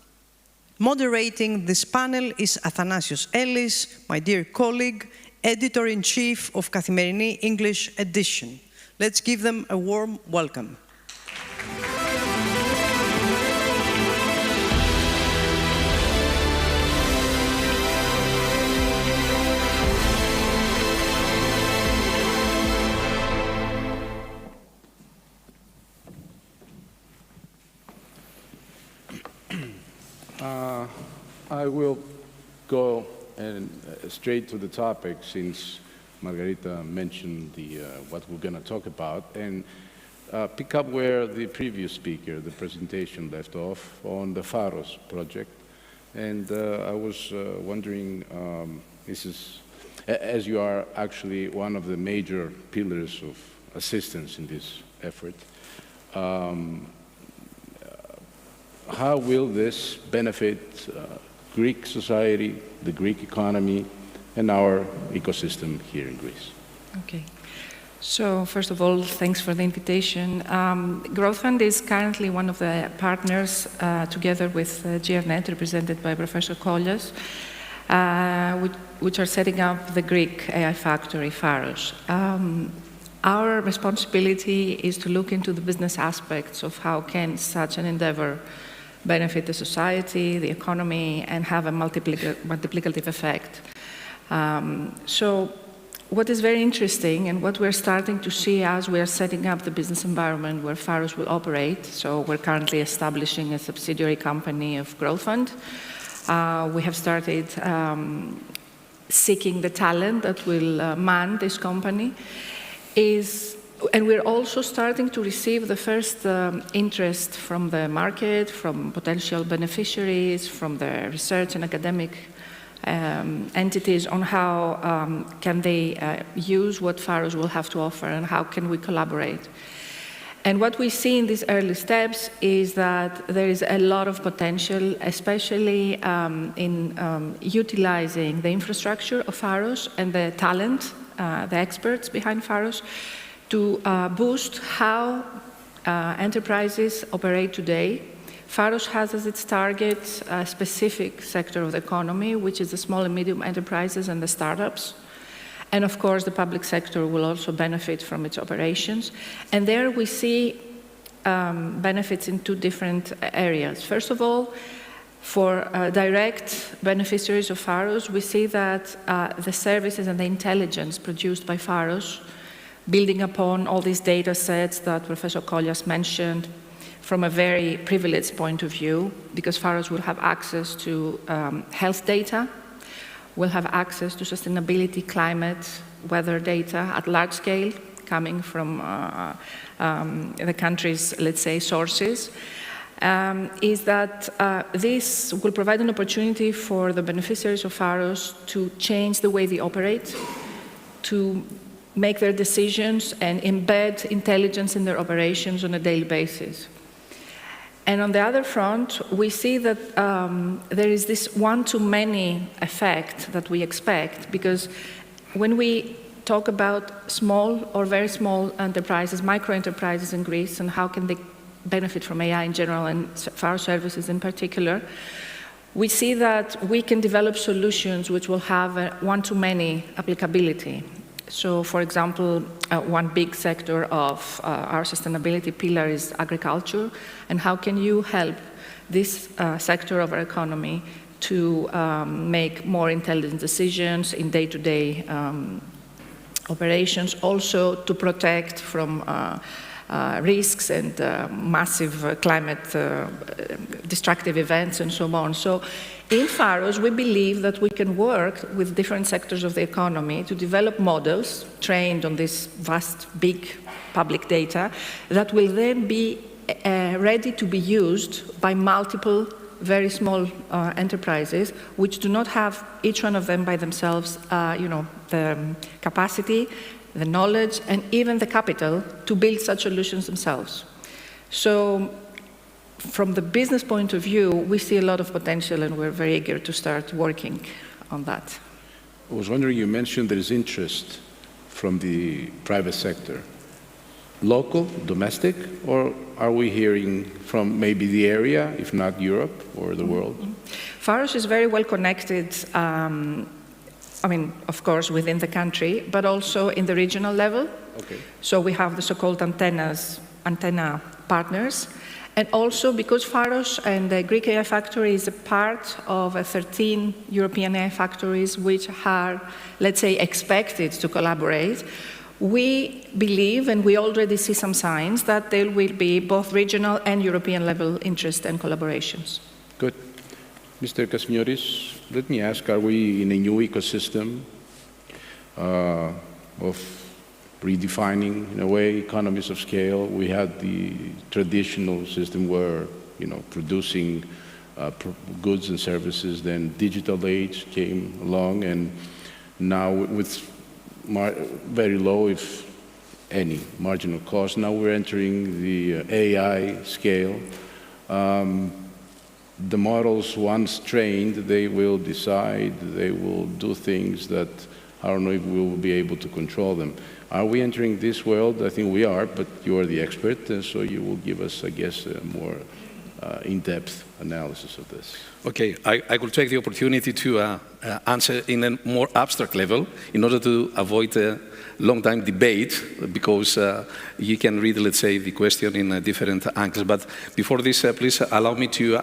Moderating this panel is Athanasios Ellis, my dear colleague, Editor-in-Chief of Kathimerini English Edition. Let's give them a warm welcome. I will go straight to the topic, since Margarita mentioned what we're going to talk about, and pick up where the previous speaker, the presentation, left off on the Pharos project. And I was wondering, as you are actually one of the major pillars of assistance in this effort, how will this benefit Greek society, the Greek economy, and our ecosystem here in Greece? Okay. So first of all, thanks for the invitation. Growth Fund is currently one of the partners, together with GRNet, represented by Professor Kollias, which are setting up the Greek AI factory, Pharos. Our responsibility is to look into the business aspects of how can such an endeavor benefit the society, the economy, and have a multiplicative effect. So what is very interesting, and what we're starting to see as we are setting up the business environment where Pharos will operate, so we're currently establishing a subsidiary company of Growth Fund. We have started seeking the talent that will man this company, and we're also starting to receive the first interest from the market, from potential beneficiaries, from the research and academic entities on how can they use what Pharos will have to offer and how can we collaborate. And what we see in these early steps is that there is a lot of potential, especially in utilizing the infrastructure of Pharos and the talent, the experts behind Pharos, to boost how enterprises operate today. Pharos has as its target a specific sector of the economy, which is the small and medium enterprises and the startups. And of course, the public sector will also benefit from its operations. And there we see benefits in two different areas. First of all, for direct beneficiaries of Pharos, we see that the services and the intelligence produced by Pharos, building upon all these data sets that Professor Kollias mentioned, from a very privileged point of view, because Pharos will have access to health data, will have access to sustainability, climate, weather data at large scale, coming from the country's, let's say, sources, is that this will provide an opportunity for the beneficiaries of Pharos to change the way they operate, to make their decisions and embed intelligence in their operations on a daily basis. And on the other front, we see that there is this one-to-many effect that we expect, because when we talk about small or very small enterprises, micro-enterprises in Greece, and how can they benefit from AI in general and Pharos services in particular, we see that we can develop solutions which will have a one-to-many applicability. So, for example, one big sector of our sustainability pillar is agriculture, and how can you help this sector of our economy to make more intelligent decisions in day-to-day operations, also to protect from risks and massive climate destructive events and so on. So in Pharos, we believe that we can work with different sectors of the economy to develop models trained on this vast, big public data that will then be ready to be used by multiple very small enterprises, which do not have each one of them by themselves, the capacity, the knowledge, and even the capital to build such solutions themselves. So from the business point of view, we see a lot of potential, and we're very eager to start working on that. I was wondering, you mentioned there is interest from the private sector. Local, domestic, or are we hearing from maybe the area, if not Europe or the world? Pharos is very well connected, of course, within the country, but also in the regional level. Okay. So we have the so-called antenna partners. And also because Pharos and the Greek AI factory is a part of 13 European AI factories which are, let's say, expected to collaborate, we believe, and we already see some signs, that there will be both regional and European level interest and collaborations. Good. Mr. Kasmioris, let me ask, are we in a new ecosystem of redefining, in a way, economies of scale? We had the traditional system where, producing goods and services, then digital age came along, and now with very low, if any, marginal cost, now we're entering the AI scale. The models, once trained, they will decide, they will do things that I don't know if we will be able to control them. Are we entering this world? I think we are, but you are the expert, so you will give us, I guess, a more in-depth analysis of this. Okay, I will take the opportunity to answer in a more abstract level in order to avoid a long-time debate, because you can read, let's say, the question in different angles. But before this, please allow me to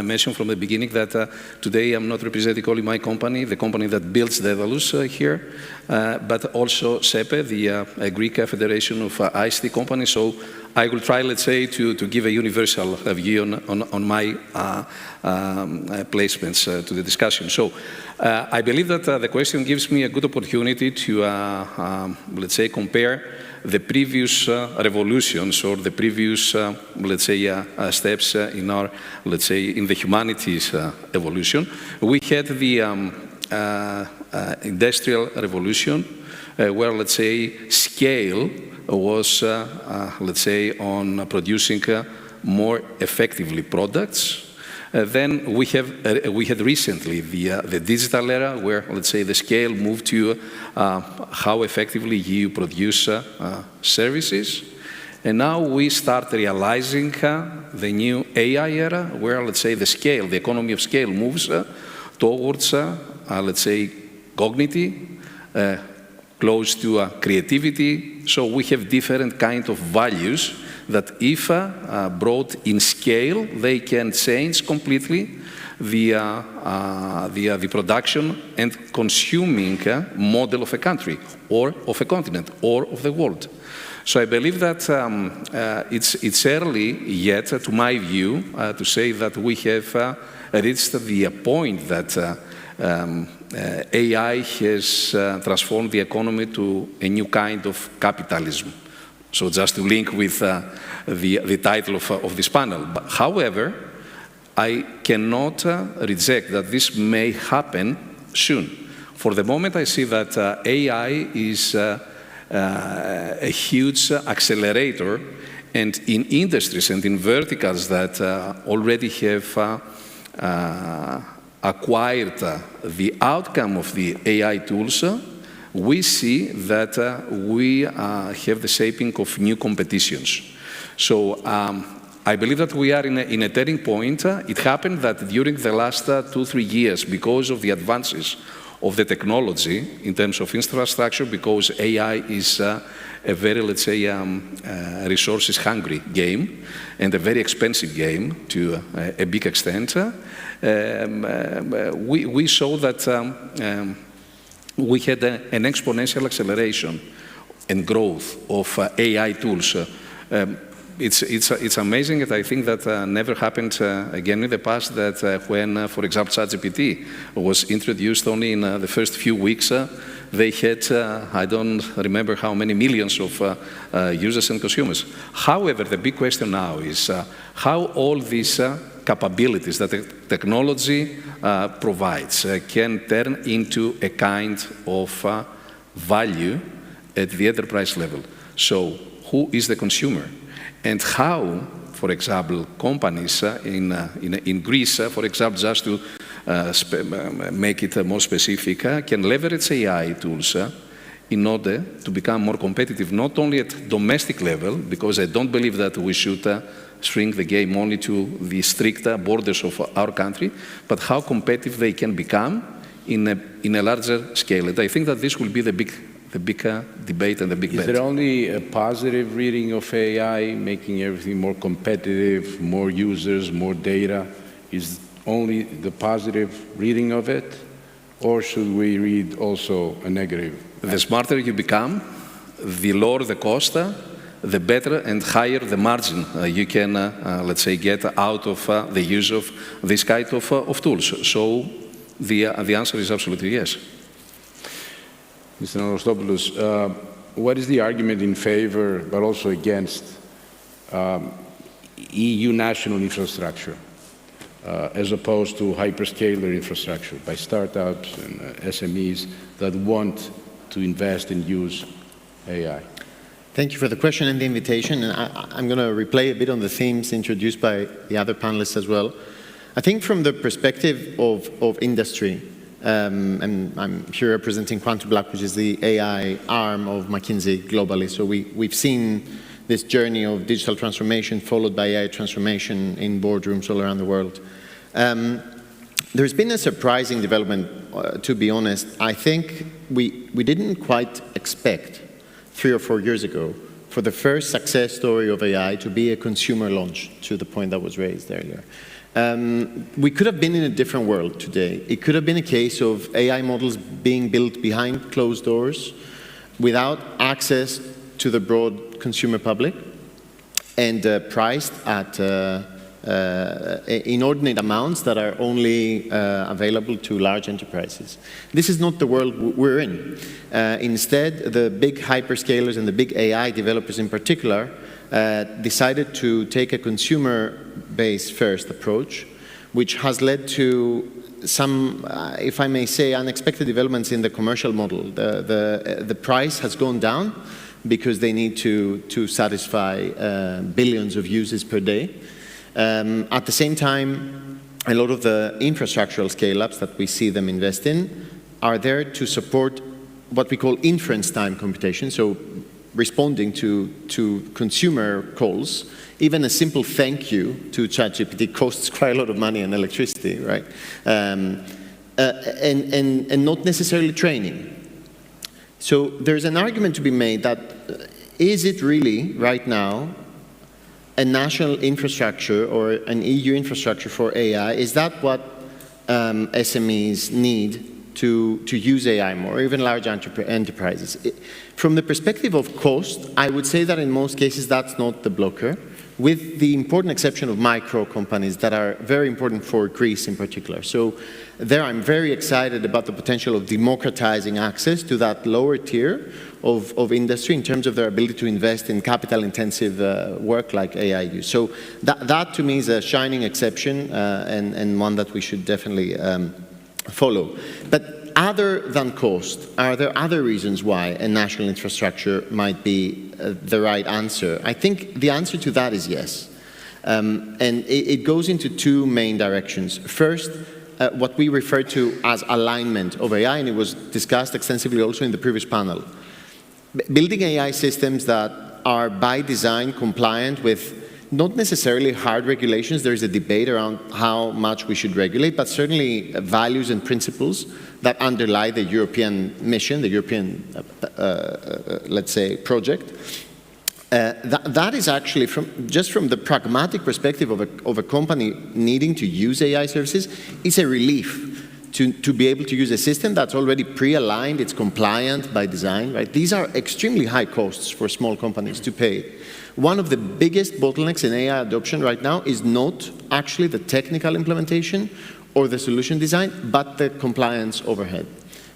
mention from the beginning that today I'm not representing only my company, the company that builds Daedalus here, but also SEPE, the Greek Federation of ICT companies. So I will try, let's say, to give a universal view on my placements to the discussion. So I believe that the question gives me a good opportunity to, let's say, compare the previous revolutions or the previous, let's say, steps in our, let's say, in the humanities evolution. We had the Industrial Revolution, where, let's say, scale was, let's say, on producing more effectively products. Then we had recently the digital era, where, let's say, the scale moved to how effectively you produce services. And now we start realizing the new AI era, where, let's say, the scale, the economy of scale moves towards, let's say, cognitive, close to creativity. So we have different kind of values that if brought in scale, they can change completely the production and consuming model of a country or of a continent or of the world. So I believe that it's early yet, to my view, to say that we have reached the point that AI has transformed the economy to a new kind of capitalism. So just to link with the title of this panel. But however, I cannot reject that this may happen soon. For the moment, I see that AI is a huge accelerator, and in industries and in verticals that already have acquired the outcome of the AI tools, we see that we have the shaping of new competitions. So I believe that we are in a turning point. It happened that during the last 2-3 years, because of the advances of the technology in terms of infrastructure, because AI is a very, let's say, resources-hungry game and a very expensive game to a big extent, we saw that we had an exponential acceleration and growth of AI tools. It's amazing, and I think that never happened again in the past, that when, for example, ChatGPT was introduced only in the first few weeks, they had, I don't remember how many millions of users and consumers. However, the big question now is how all these capabilities that the technology provides can turn into a kind of value at the enterprise level. So who is the consumer? And how, for example, companies in Greece, for example, just to make it more specific, can leverage AI tools in order to become more competitive, not only at domestic level, because I don't believe that we should shrink the game only to the strict borders of our country, but how competitive they can become in a larger scale. And I think that this will be the big debate and the big bet. Is there only a positive reading of AI, making everything more competitive, more users, more data? Is only the positive reading of it? Or should we read also a negative? The smarter you become, the lower the cost, the better and higher the margin you can, let's say, get out of the use of this kind of tools. So the answer is absolutely yes. Mr. Anastopoulos, what is the argument in favor, but also against, EU national infrastructure, as opposed to hyperscaler infrastructure by startups and SMEs that want to invest and use AI? Thank you for the question and the invitation. And I'm going to replay a bit on the themes introduced by the other panelists as well. I think from the perspective of industry, and I'm here representing Quantum Black, which is the AI arm of McKinsey globally. So we've seen this journey of digital transformation followed by AI transformation in boardrooms all around the world. There's been a surprising development, to be honest. I think we didn't quite expect 3 or 4 years ago for the first success story of AI to be a consumer launch, to the point that was raised earlier. We could have been in a different world today. It could have been a case of AI models being built behind closed doors without access to the broad consumer public and priced at inordinate amounts that are only available to large enterprises. This is not the world we're in. Instead, the big hyperscalers and the big AI developers in particular decided to take a consumer-based first approach, which has led to some, if I may say, unexpected developments in the commercial model. The price has gone down because they need to satisfy billions of users per day. At the same time, a lot of the infrastructural scale-ups that we see them invest in are there to support what we call inference time computation, so responding to consumer calls. Even a simple thank you to ChatGPT costs quite a lot of money and electricity, right? And not necessarily training. So there's an argument to be made that is it really, right now, a national infrastructure or an EU infrastructure for AI? Is that what SMEs need to use AI more, or even large enterprises? From the perspective of cost, I would say that in most cases that's not the blocker, with the important exception of micro companies that are very important for Greece in particular. So there I'm very excited about the potential of democratizing access to that lower tier of industry in terms of their ability to invest in capital-intensive work like AI use. So that to me is a shining exception and one that we should definitely follow. But other than cost, are there other reasons why a national infrastructure might be the right answer? I think the answer to that is yes. And it goes into two main directions. First, what we refer to as alignment of AI, and it was discussed extensively also in the previous panel. Building AI systems that are by design compliant with not necessarily hard regulations. There is a debate around how much we should regulate, but certainly values and principles that underlie the European mission, the European, let's say, project. That is actually, just from the pragmatic perspective of a company needing to use AI services, it's a relief to be able to use a system that's already pre-aligned, it's compliant by design, right? These are extremely high costs for small companies to pay. One of the biggest bottlenecks in AI adoption right now is not actually the technical implementation or the solution design, but the compliance overhead.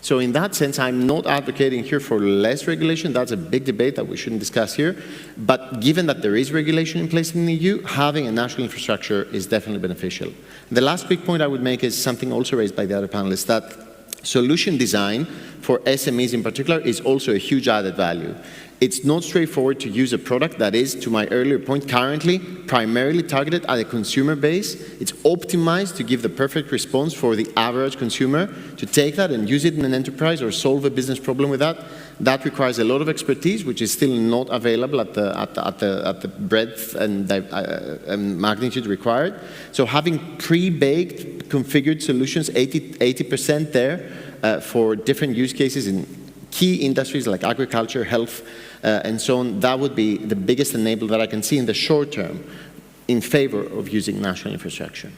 So in that sense, I'm not advocating here for less regulation. That's a big debate that we shouldn't discuss here. But given that there is regulation in place in the EU, having a national infrastructure is definitely beneficial. The last quick point I would make is something also raised by the other panelists, that solution design for SMEs in particular is also a huge added value. It's not straightforward to use a product that is, to my earlier point, currently primarily targeted at a consumer base. It's optimized to give the perfect response for the average consumer. To take that and use it in an enterprise or solve a business problem with that, that requires a lot of expertise, which is still not available at the breadth and magnitude required. So having pre-baked, configured solutions, 80% there for different use cases in key industries like agriculture, health, and so on, that would be the biggest enabler that I can see in the short term in favor of using national infrastructure.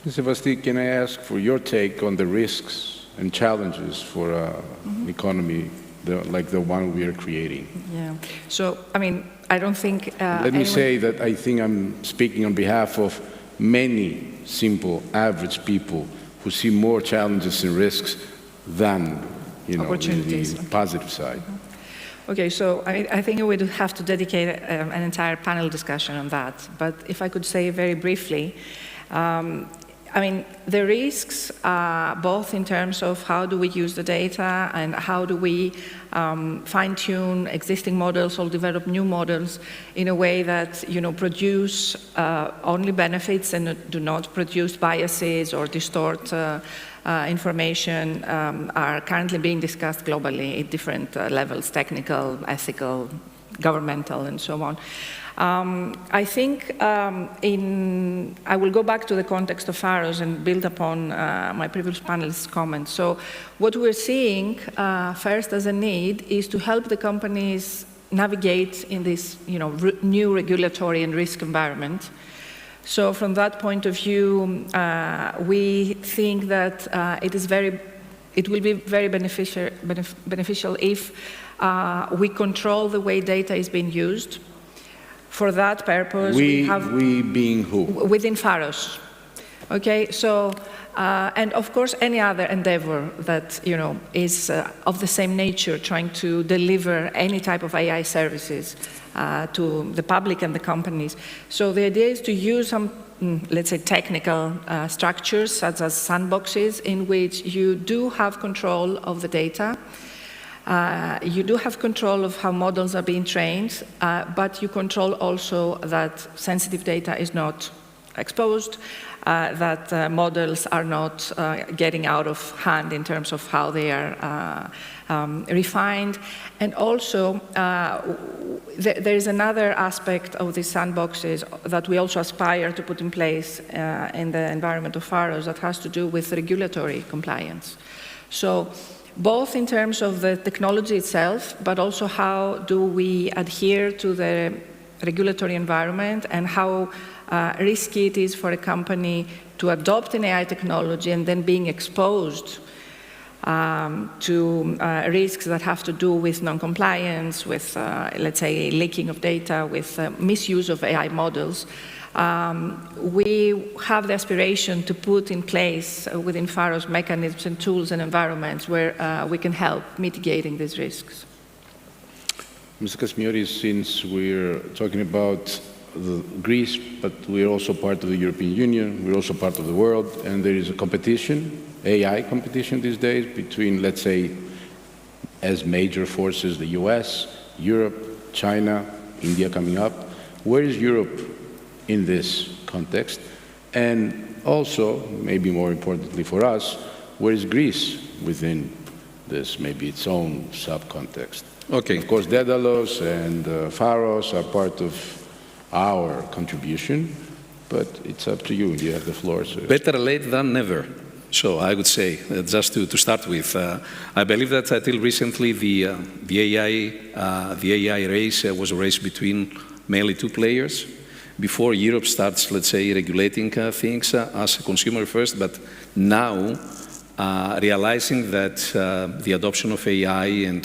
Mr. Vasti, can I ask for your take on the risks and challenges for an economy like the one we are creating. Yeah. So, I mean, I don't think... Let me say that I think I'm speaking on behalf of many simple, average people who see more challenges and risks than, the positive side. Okay, so I think we would have to dedicate an entire panel discussion on that. But if I could say very briefly, I mean, the risks are both in terms of how do we use the data and how do we fine-tune existing models or develop new models in a way that, produce only benefits and do not produce biases or distort information are currently being discussed globally at different levels, technical, ethical, governmental, and so on. I think I will go back to the context of Pharos and build upon my previous panelist's comments. So what we're seeing first as a need is to help the companies navigate in this new regulatory and risk environment. So from that point of view, we think that it will be very beneficial if we control the way data is being used. For that purpose, we being who? Within Pharos. Okay, so, and of course, any other endeavor that, is of the same nature, trying to deliver any type of AI services to the public and the companies. So the idea is to use some, let's say, technical structures, such as sandboxes, in which you do have control of the data. You do have control of how models are being trained, but you control also that sensitive data is not exposed, that models are not getting out of hand in terms of how they are refined. And also, there is another aspect of these sandboxes that we also aspire to put in place in the environment of Pharos that has to do with regulatory compliance. So, both in terms of the technology itself, but also how do we adhere to the regulatory environment and how risky it is for a company to adopt an AI technology and then being exposed to risks that have to do with non-compliance, with, let's say, leaking of data, with misuse of AI models. We have the aspiration to put in place within Pharos mechanisms and tools and environments where we can help mitigating these risks. Mr. Kasmiotis, since we're talking about Greece, but we're also part of the European Union, we're also part of the world, and there is a competition, AI competition these days between, let's say, as major forces, the US, Europe, China, India coming up. Where is Europe in this context? And also, maybe more importantly for us, where is Greece within this, maybe its own sub-context? Okay. Of course, Daedalus and Pharos are part of our contribution, but it's up to you. You have the floor, sir. Better late than never. So I would say, just to start with, I believe that until recently the AI race was a race between mainly two players. Before Europe starts, let's say, regulating things as a consumer first, but now realizing that the adoption of AI and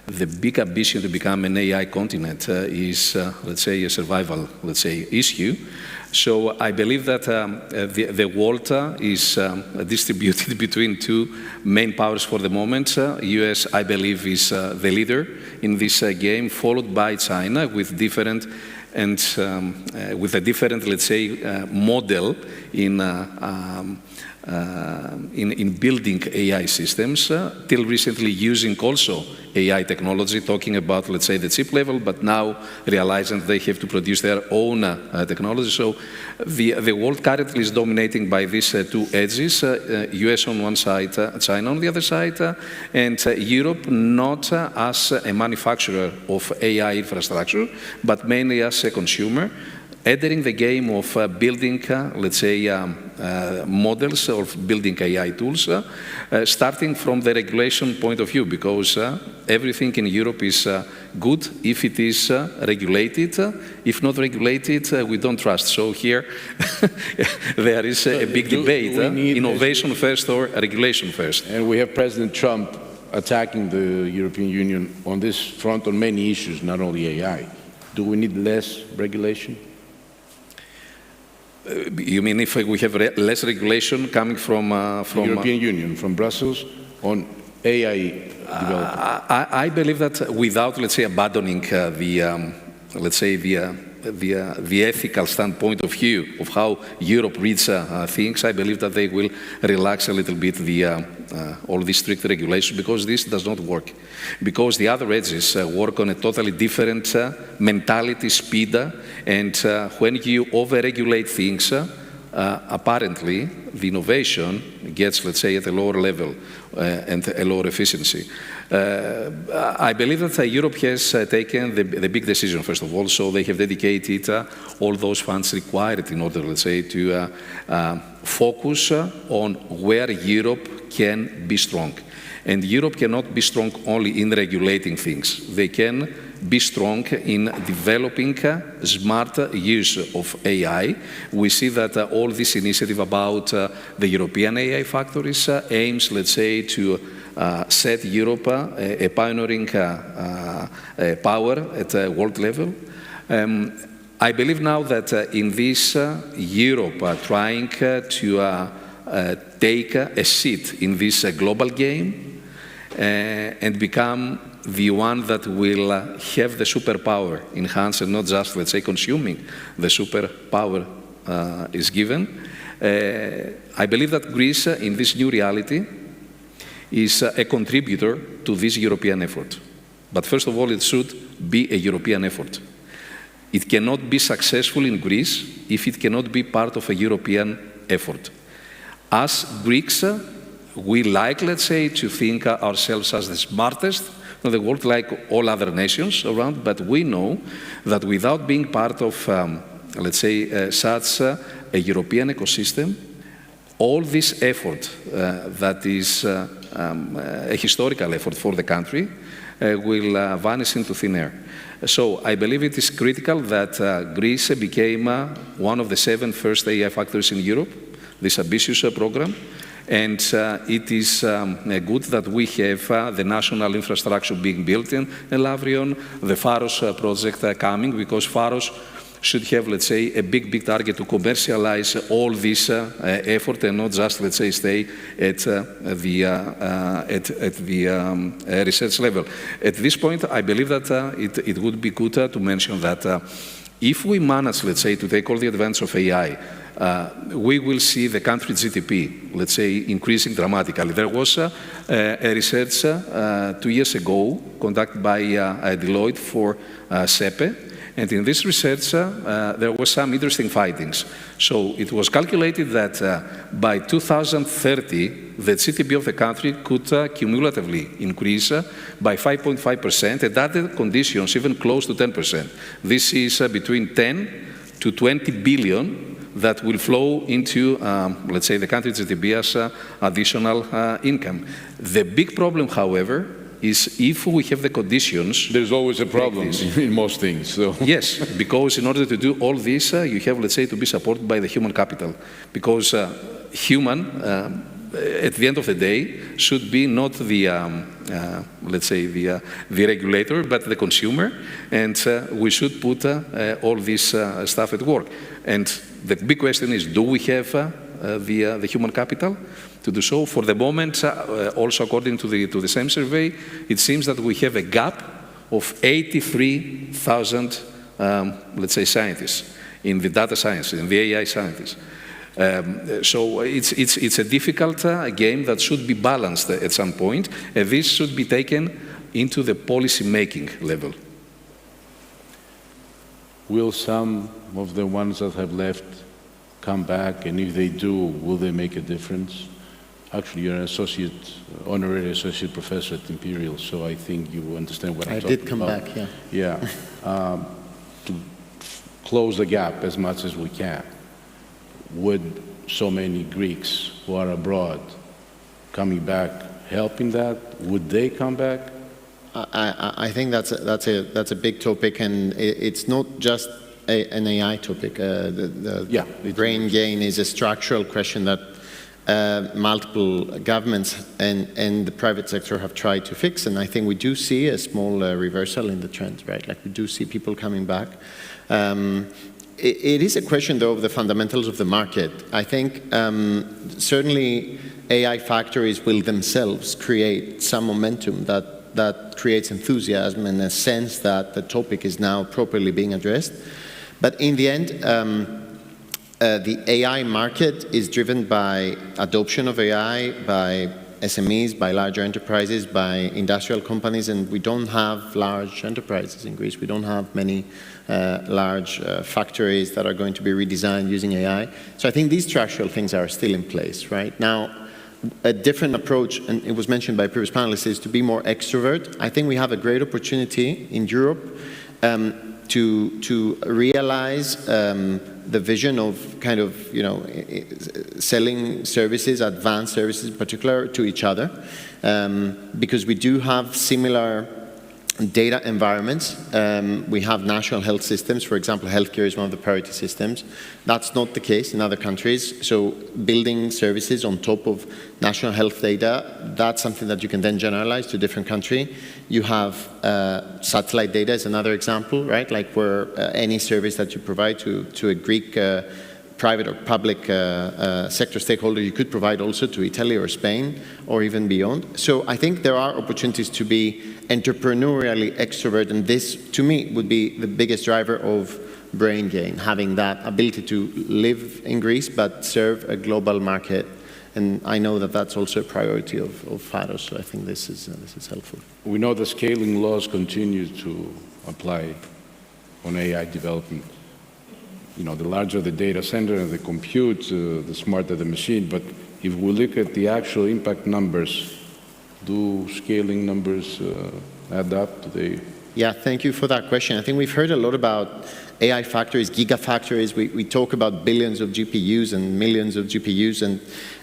the big ambition to become an AI continent is, let's say, a survival, let's say, issue. So I believe that the world is distributed between two main powers for the moment. US, I believe, is the leader in this game, followed by China with different and with a different, let's say, model in building AI systems, till recently using also AI technology, talking about, let's say, the chip level, but now realizing they have to produce their own technology. So the world currently is dominating by these two edges, US on one side, China on the other side, and Europe not as a manufacturer of AI infrastructure, but mainly as a consumer, entering the game of building, let's say, models of building AI tools, starting from the regulation point of view, because everything in Europe is good if it is regulated. If not regulated, we don't trust. So here there is a big debate, innovation first or regulation first. And we have President Trump attacking the European Union on this front on many issues, not only AI. Do we need less regulation? You mean if we have less regulation coming from the European Union, from Brussels, on AI development? I believe that without, let's say, abandoning the ethical standpoint of view of how Europe reads things, I believe that they will relax a little bit all these strict regulations, because this does not work. Because the other edges work on a totally different mentality, speed, and when you over-regulate things, apparently the innovation gets, let's say, at a lower level and a lower efficiency. I believe that Europe has taken the big decision, first of all, so they have dedicated all those funds required in order, let's say, to focus on where Europe can be strong. And Europe cannot be strong only in regulating things. They can be strong in developing smart use of AI. We see that all this initiative about the European AI factories aims, let's say, to set Europe a pioneering power at a world level. I believe now that in this Europe trying to take a seat in this global game and become the one that will have the superpower in hands and not just, let's say, consuming the superpower is given. I believe that Greece, in this new reality, is a contributor to this European effort. But first of all, it should be a European effort. It cannot be successful in Greece if it cannot be part of a European effort. As Greeks, we like, let's say, to think ourselves as the smartest in the world, like all other nations around, but we know that without being part of, let's say, such a European ecosystem, all this effort that is a historical effort for the country will vanish into thin air. So I believe it is critical that Greece became one of the 7 first AI factories in Europe, this ambitious program. And it is good that we have the national infrastructure being built in Lavrion, the Pharos project coming, because Pharos should have, let's say, a big target to commercialize all this effort and not just, let's say, stay at the research level. At this point, I believe that it would be good to mention that if we manage, let's say, to take all the advantage of AI, we will see the country GDP, let's say, increasing dramatically. There was a research 2 years ago conducted by Deloitte for CEPE, and in this research there were some interesting findings. So it was calculated that by 2030, the GDP of the country could cumulatively increase by 5.5%, and other conditions even close to 10%. This is between 10 to 20 billion that will flow into, let's say, the country's GDP as additional income. The big problem, however, is if we have the conditions... There's always a problem in most things. So. Yes, because in order to do all this, you have, let's say, to be supported by the human capital. Because human, at the end of the day, should be not the, let's say, the regulator, but the consumer. And we should put all this stuff at work. And the big question is, do we have the human capital to do so? For the moment, also according to the same survey, it seems that we have a gap of 83,000, let's say, scientists in the data science, in the AI scientists. So it's a difficult game that should be balanced at some point, and this should be taken into the policy-making level. Will some of the ones that have left come back, and if they do, will they make a difference? Actually, you're an honorary associate professor at Imperial, so I think you understand what I'm talking about. I did come back, yeah. Yeah, to close the gap as much as we can. Would so many Greeks who are abroad coming back help in that? Would they come back? I think that's a big topic, and it's not just an AI topic. The brain gain is a structural question that multiple governments and the private sector have tried to fix. And I think we do see a small reversal in the trend, right? Like we do see people coming back. It is a question, though, of the fundamentals of the market. I think certainly AI factories will themselves create some momentum that creates enthusiasm and a sense that the topic is now properly being addressed. But in the end, the AI market is driven by adoption of AI, by SMEs, by larger enterprises, by industrial companies, and we don't have large enterprises in Greece. We don't have many large factories that are going to be redesigned using AI. So I think these structural things are still in place, right? Now, a different approach, and it was mentioned by previous panelists, is to be more extrovert. I think we have a great opportunity in Europe to realize the vision of kind of, selling services, advanced services in particular, to each other, because we do have similar data environments. We have national health systems. For example, healthcare is one of the priority systems. That's not the case in other countries. So building services on top of national health data, that's something that you can then generalize to a different country. You have satellite data is another example, right? Like where any service that you provide to a Greek private or public sector stakeholder, you could provide also to Italy or Spain or even beyond. So I think there are opportunities to be entrepreneurially extrovert, and this, to me, would be the biggest driver of brain gain, having that ability to live in Greece but serve a global market. And I know that that's also a priority of Pharos, so I think this is helpful. We know the scaling laws continue to apply on AI development. The larger the data center and the compute, the smarter the machine. But if we look at the actual impact numbers, do scaling numbers add up? Do they? Yeah, thank you for that question. I think we've heard a lot about AI factories, gigafactories. We talk about billions of GPUs and millions of GPUs.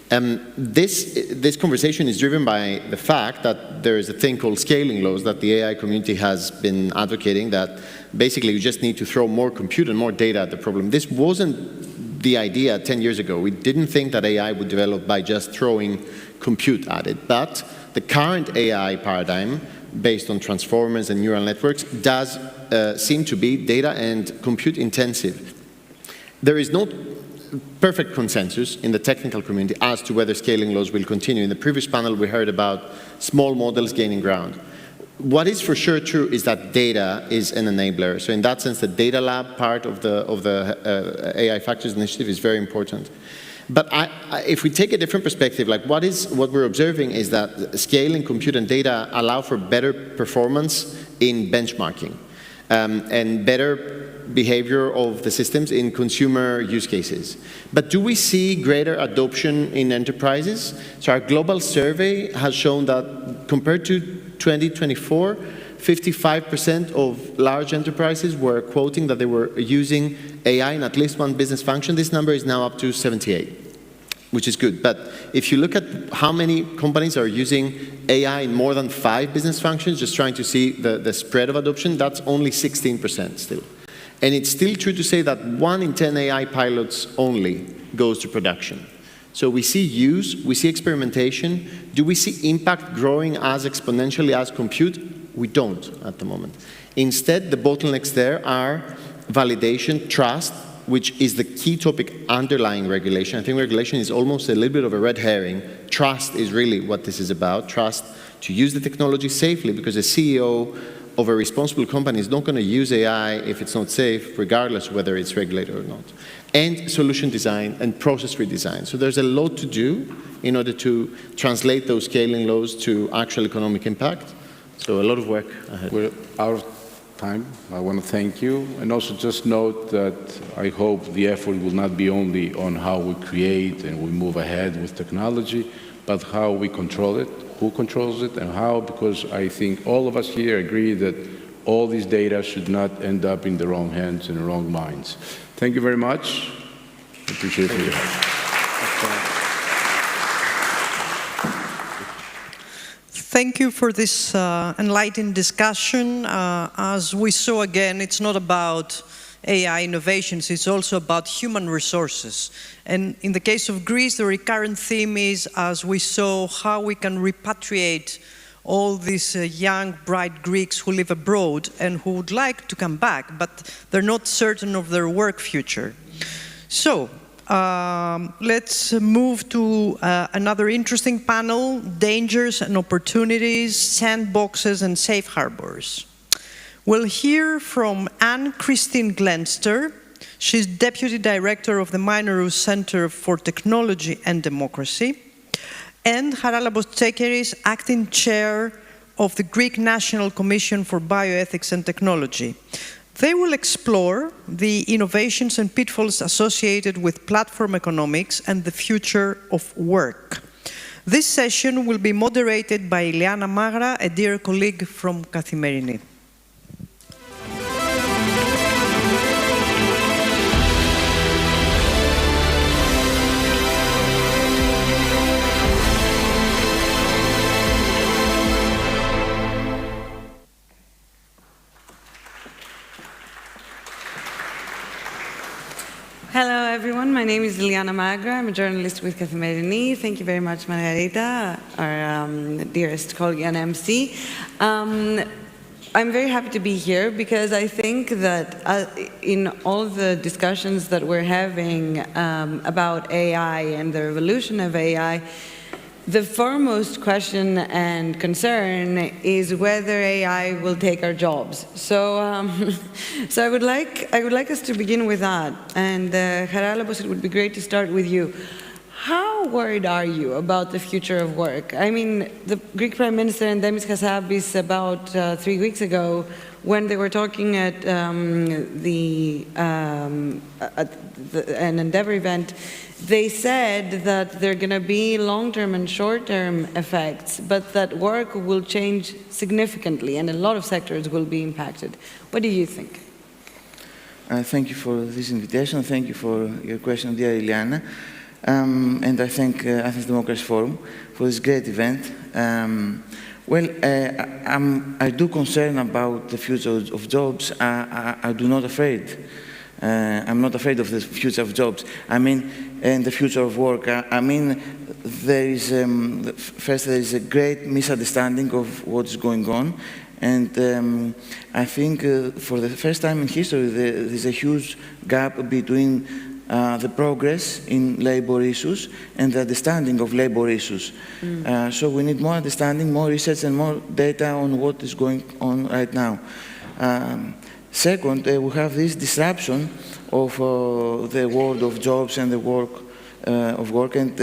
And this conversation is driven by the fact that there is a thing called scaling laws that the AI community has been advocating, that basically you just need to throw more compute and more data at the problem. This wasn't the idea 10 years ago. We didn't think that AI would develop by just throwing compute at it. But the current AI paradigm, based on transformers and neural networks, does seem to be data and compute intensive. There is no perfect consensus in the technical community as to whether scaling laws will continue. In the previous panel, we heard about small models gaining ground. What is for sure true is that data is an enabler. So in that sense, the data lab part of the AI Factories Initiative is very important. But if we take a different perspective, like what we're observing is that scaling, compute, and data allow for better performance in benchmarking and better behavior of the systems in consumer use cases. But do we see greater adoption in enterprises? So our global survey has shown that compared to 2024, 55% of large enterprises were quoting that they were using AI in at least one business function. This number is now up to 78, which is good. But if you look at how many companies are using AI in more than 5 business functions, just trying to see the spread of adoption, that's only 16% still. And it's still true to say that 1 in 10 AI pilots only goes to production. So we see use, we see experimentation. Do we see impact growing as exponentially as compute? We don't at the moment. Instead, the bottlenecks there are validation, trust, which is the key topic underlying regulation. I think regulation is almost a little bit of a red herring. Trust is really what this is about. Trust to use the technology safely, because a CEO of a responsible company is not going to use AI if it's not safe, regardless of whether it's regulated or not. And solution design and process redesign. So there's a lot to do in order to translate those scaling laws to actual economic impact. So a lot of work ahead. We're out of time. I want to thank you. And also just note that I hope the effort will not be only on how we create and we move ahead with technology, but how we control it, who controls it, and how, because I think all of us here agree that all these data should not end up in the wrong hands and the wrong minds. Thank you very much. I appreciate it. Thank you for this enlightening discussion. As we saw again, it's not about AI innovations is also about human resources. And in the case of Greece, the recurrent theme is, as we saw, how we can repatriate all these young, bright Greeks who live abroad and who would like to come back, but they're not certain of their work future. So, let's move to another interesting panel, dangers and opportunities, sandboxes and safe harbors. We'll hear from Anne-Christine Glenster. She's Deputy Director of the Minorous Center for Technology and Democracy, and Charalambos Tsekeris, Acting Chair of the Greek National Commission for Bioethics and Technology. They will explore the innovations and pitfalls associated with platform economics and the future of work. This session will be moderated by Iliana Magra, a dear colleague from Kathimerini. Hello, everyone. My name is Iliana Magra. I'm a journalist with Kathimerini. Thank you very much, Margarita, our dearest colleague and MC. I'm very happy to be here because I think that in all the discussions that we're having about AI and the revolution of AI, the foremost question and concern is whether AI will take our jobs. So I would like us to begin with that. And Charalambos, it would be great to start with you. How worried are you about the future of work? I mean, the Greek Prime Minister Endemis Hassabis about 3 weeks ago, when they were talking at an Endeavor event, they said that there are going to be long-term and short-term effects, but that work will change significantly and a lot of sectors will be impacted. What do you think? Thank you for this invitation. Thank you for your question, dear Iliana. And I thank Athens Democracy Forum for this great event. I do concern about the future of jobs. I do not afraid. I'm not afraid of the future of jobs. I mean, and the future of work. I mean, there is a great misunderstanding of what is going on, and I think for the first time in history there is a huge gap between the progress in labor issues and the understanding of labor issues. So we need more understanding, more research, and more data on what is going on right now. Second, we have this disruption of the world of jobs and the work of work, and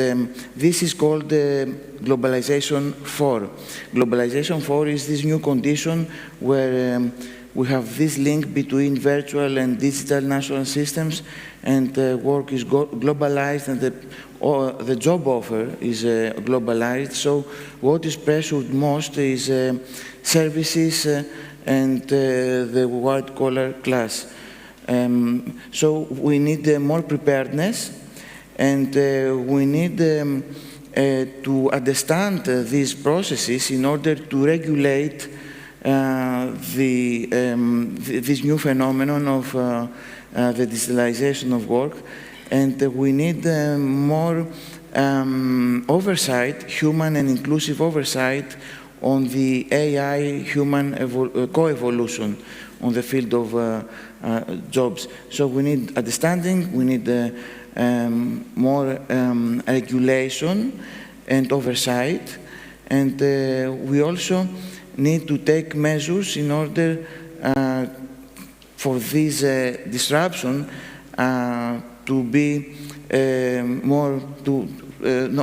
this is called Globalization 4. Globalization 4 is this new condition where we have this link between virtual and digital national systems, and work is globalized, and the job offer is globalized. So what is pressured most is services and the white-collar class. So we need more preparedness, and we need to understand these processes in order to regulate this new phenomenon of the digitalization of work. And we need more oversight, human and inclusive oversight, on the AI-human co-evolution on the field of jobs. So we need understanding, we need more regulation and oversight, and we also need to take measures in order for this disruption to be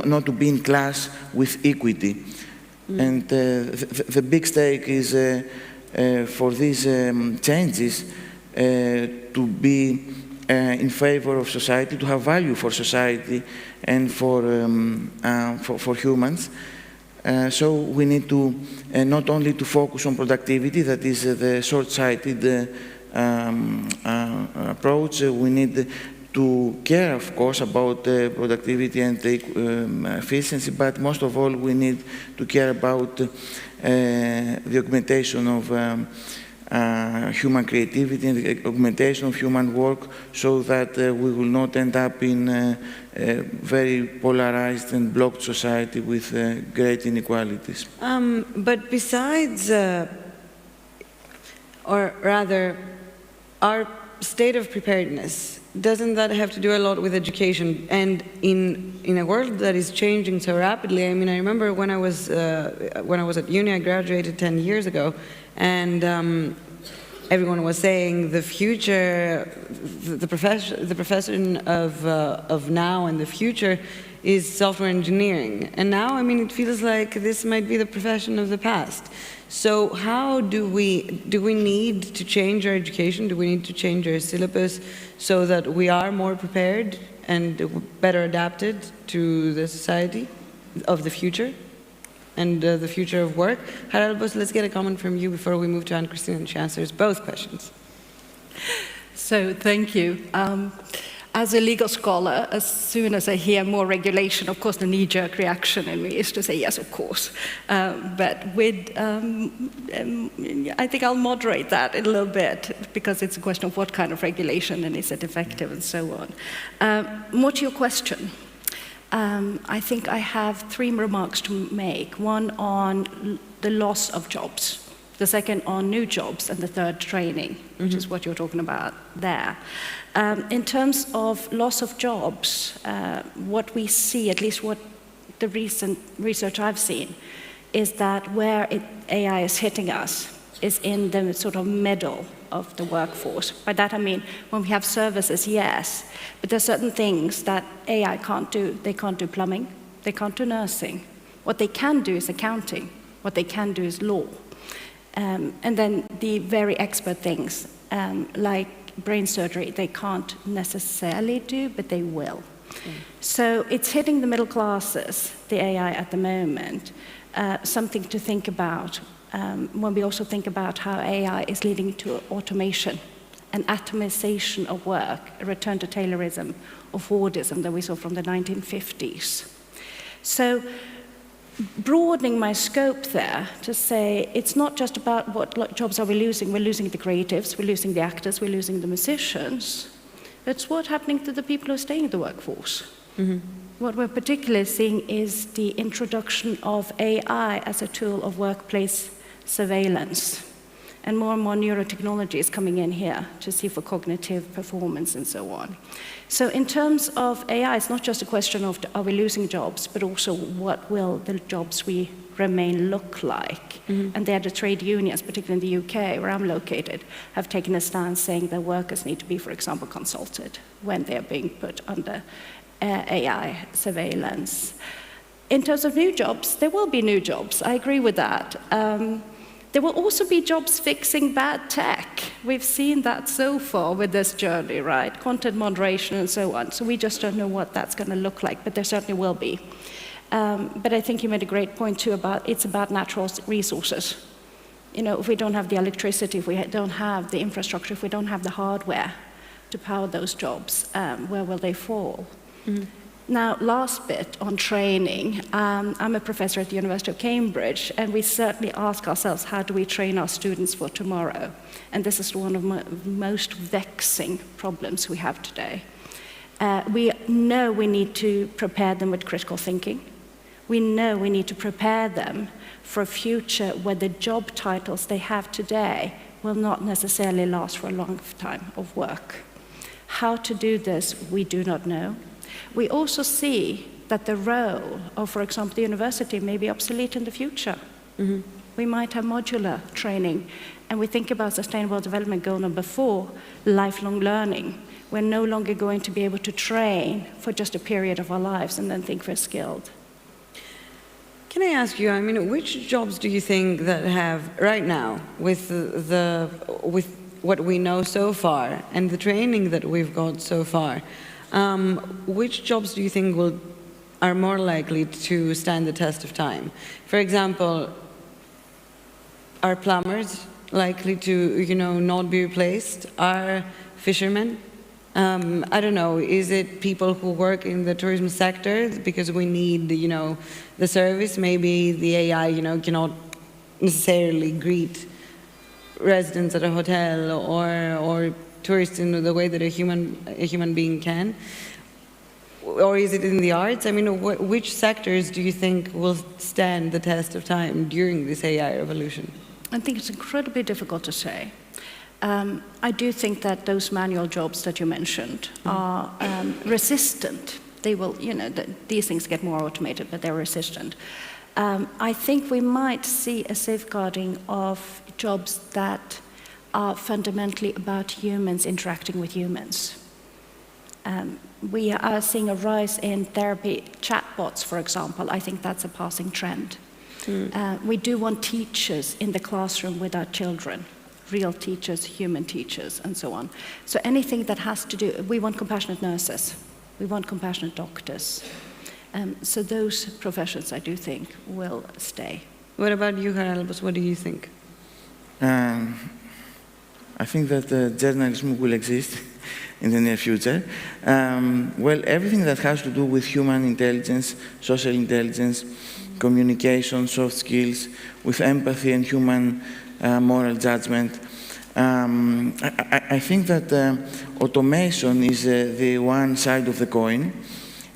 not to be in class with equity. And the big stake is for these changes to be in favor of society, to have value for society and for humans. So we need to not only to focus on productivity, that is the short-sighted approach. We need to care, of course, about productivity and efficiency, but most of all, we need to care about the augmentation of human creativity and the augmentation of human work, so that we will not end up in a very polarized and blocked society with great inequalities. But besides, or rather, our state of preparedness, doesn't that have to do a lot with education? And in a world that is changing so rapidly, I mean, I remember when I was at uni, I graduated 10 years ago, and everyone was saying the future, the profession of now and the future is software engineering. And now, I mean, it feels like this might be the profession of the past. So how do we need to change our education? Do we need to change our syllabus so that we are more prepared and better adapted to the society of the future and the future of work? Haralbos, let's get a comment from you before we move to Anne-Christine, and she answers both questions. So thank you. As a legal scholar, as soon as I hear more regulation, of course, the knee-jerk reaction in me is to say, yes, of course. But I think I'll moderate that a little bit, because it's a question of what kind of regulation and is it effective and so on. More to your question. I think I have 3 remarks to make. One on the loss of jobs, the second on new jobs, and the third training, which is what you're talking about there. In terms of loss of jobs, what we see, at least what the recent research I've seen, is that where AI is hitting us is in the sort of middle of the workforce. By that I mean, when we have services, yes, but there are certain things that AI can't do. They can't do plumbing, they can't do nursing. What they can do is accounting, what they can do is law. And then the very expert things, like brain surgery, they can't necessarily do, but they will. So it's hitting the middle classes, the AI at the moment, something to think about when we also think about how AI is leading to automation, an atomization of work, a return to Taylorism or Fordism that we saw from the 1950s. So broadening my scope there to say it's not just about what jobs are we losing. We're losing the creatives, we're losing the actors, we're losing the musicians. It's what's happening to the people who are staying in the workforce. What we're particularly seeing is the introduction of AI as a tool of workplace surveillance. And more neurotechnology is coming in here to see for cognitive performance and so on. So in terms of AI, it's not just a question of are we losing jobs, but also what will the jobs we remain look like? And there the trade unions, particularly in the UK, where I'm located, have taken a stance saying that workers need to be, for example, consulted when they're being put under AI surveillance. In terms of new jobs, there will be new jobs. I agree with that. There will also be jobs fixing bad tech. We've seen that so far with this journey, right? Content moderation and so on. So we just don't know what that's going to look like, but there certainly will be. But I think you made a great point too about it's about natural resources. You know, if we don't have the electricity, if we don't have the infrastructure, if we don't have the hardware to power those jobs, where will they fall? Now, last bit on training. I'm a professor at the University of Cambridge, and we certainly ask ourselves, how do we train our students for tomorrow? And this is one of the most vexing problems we have today. We know we need to prepare them with critical thinking. We know we need to prepare them for a future where the job titles they have today will not necessarily last for a long time of work. How to do this, we do not know. We also see that the role of, for example, the university may be obsolete in the future. We might have modular training, and we think about Sustainable Development Goal number 4, lifelong learning. We're no longer going to be able to train for just a period of our lives and then think we're skilled. Can I ask you, I mean, which jobs do you think that have, right now, with what we know so far and the training that we've got so far, which jobs do you think are more likely to stand the test of time? For example, are plumbers likely to, not be replaced? Are fishermen? I don't know, is it people who work in the tourism sector because we need, the service? Maybe the AI, cannot necessarily greet residents at a hotel or tourists in the way that a human being can? Or is it in the arts? I mean, which sectors do you think will stand the test of time during this AI revolution? I think it's incredibly difficult to say. I do think that those manual jobs that you mentioned are resistant. They will, these things get more automated, but they're resistant. I think we might see a safeguarding of jobs that are fundamentally about humans interacting with humans. We are seeing a rise in therapy chatbots, for example. I think that's a passing trend. We do want teachers in the classroom with our children, real teachers, human teachers, and so on. So anything that has to do, we want compassionate nurses, we want compassionate doctors. So those professions, I do think, will stay. What about you, Haralbos? What do you think? I think that journalism will exist in the near future. Well, everything that has to do with human intelligence, social intelligence, communication, soft skills, with empathy and human moral judgment. I think that automation is the one side of the coin.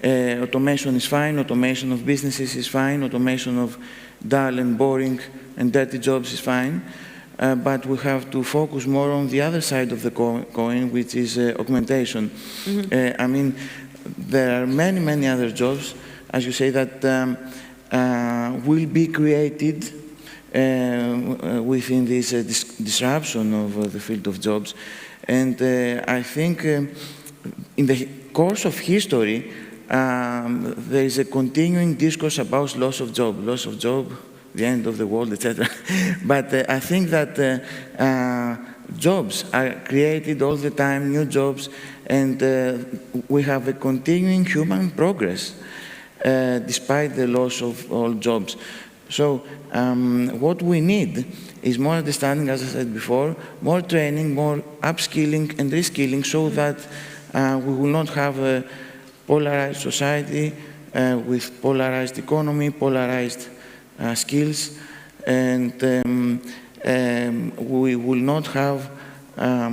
Automation is fine, automation of businesses is fine, automation of dull and boring and dirty jobs is fine. But we have to focus more on the other side of the coin, which is augmentation. I mean, there are many, many other jobs, as you say, that will be created within this disruption of the field of jobs. And I think in the course of history, there is a continuing discourse about loss of job, the end of the world, etc. But I think that jobs are created all the time, new jobs, and we have a continuing human progress despite the loss of all jobs. So what we need is more understanding, as I said before, more training, more upskilling and reskilling, so that we will not have a polarized society with polarized economy, polarized skills, and we will not have a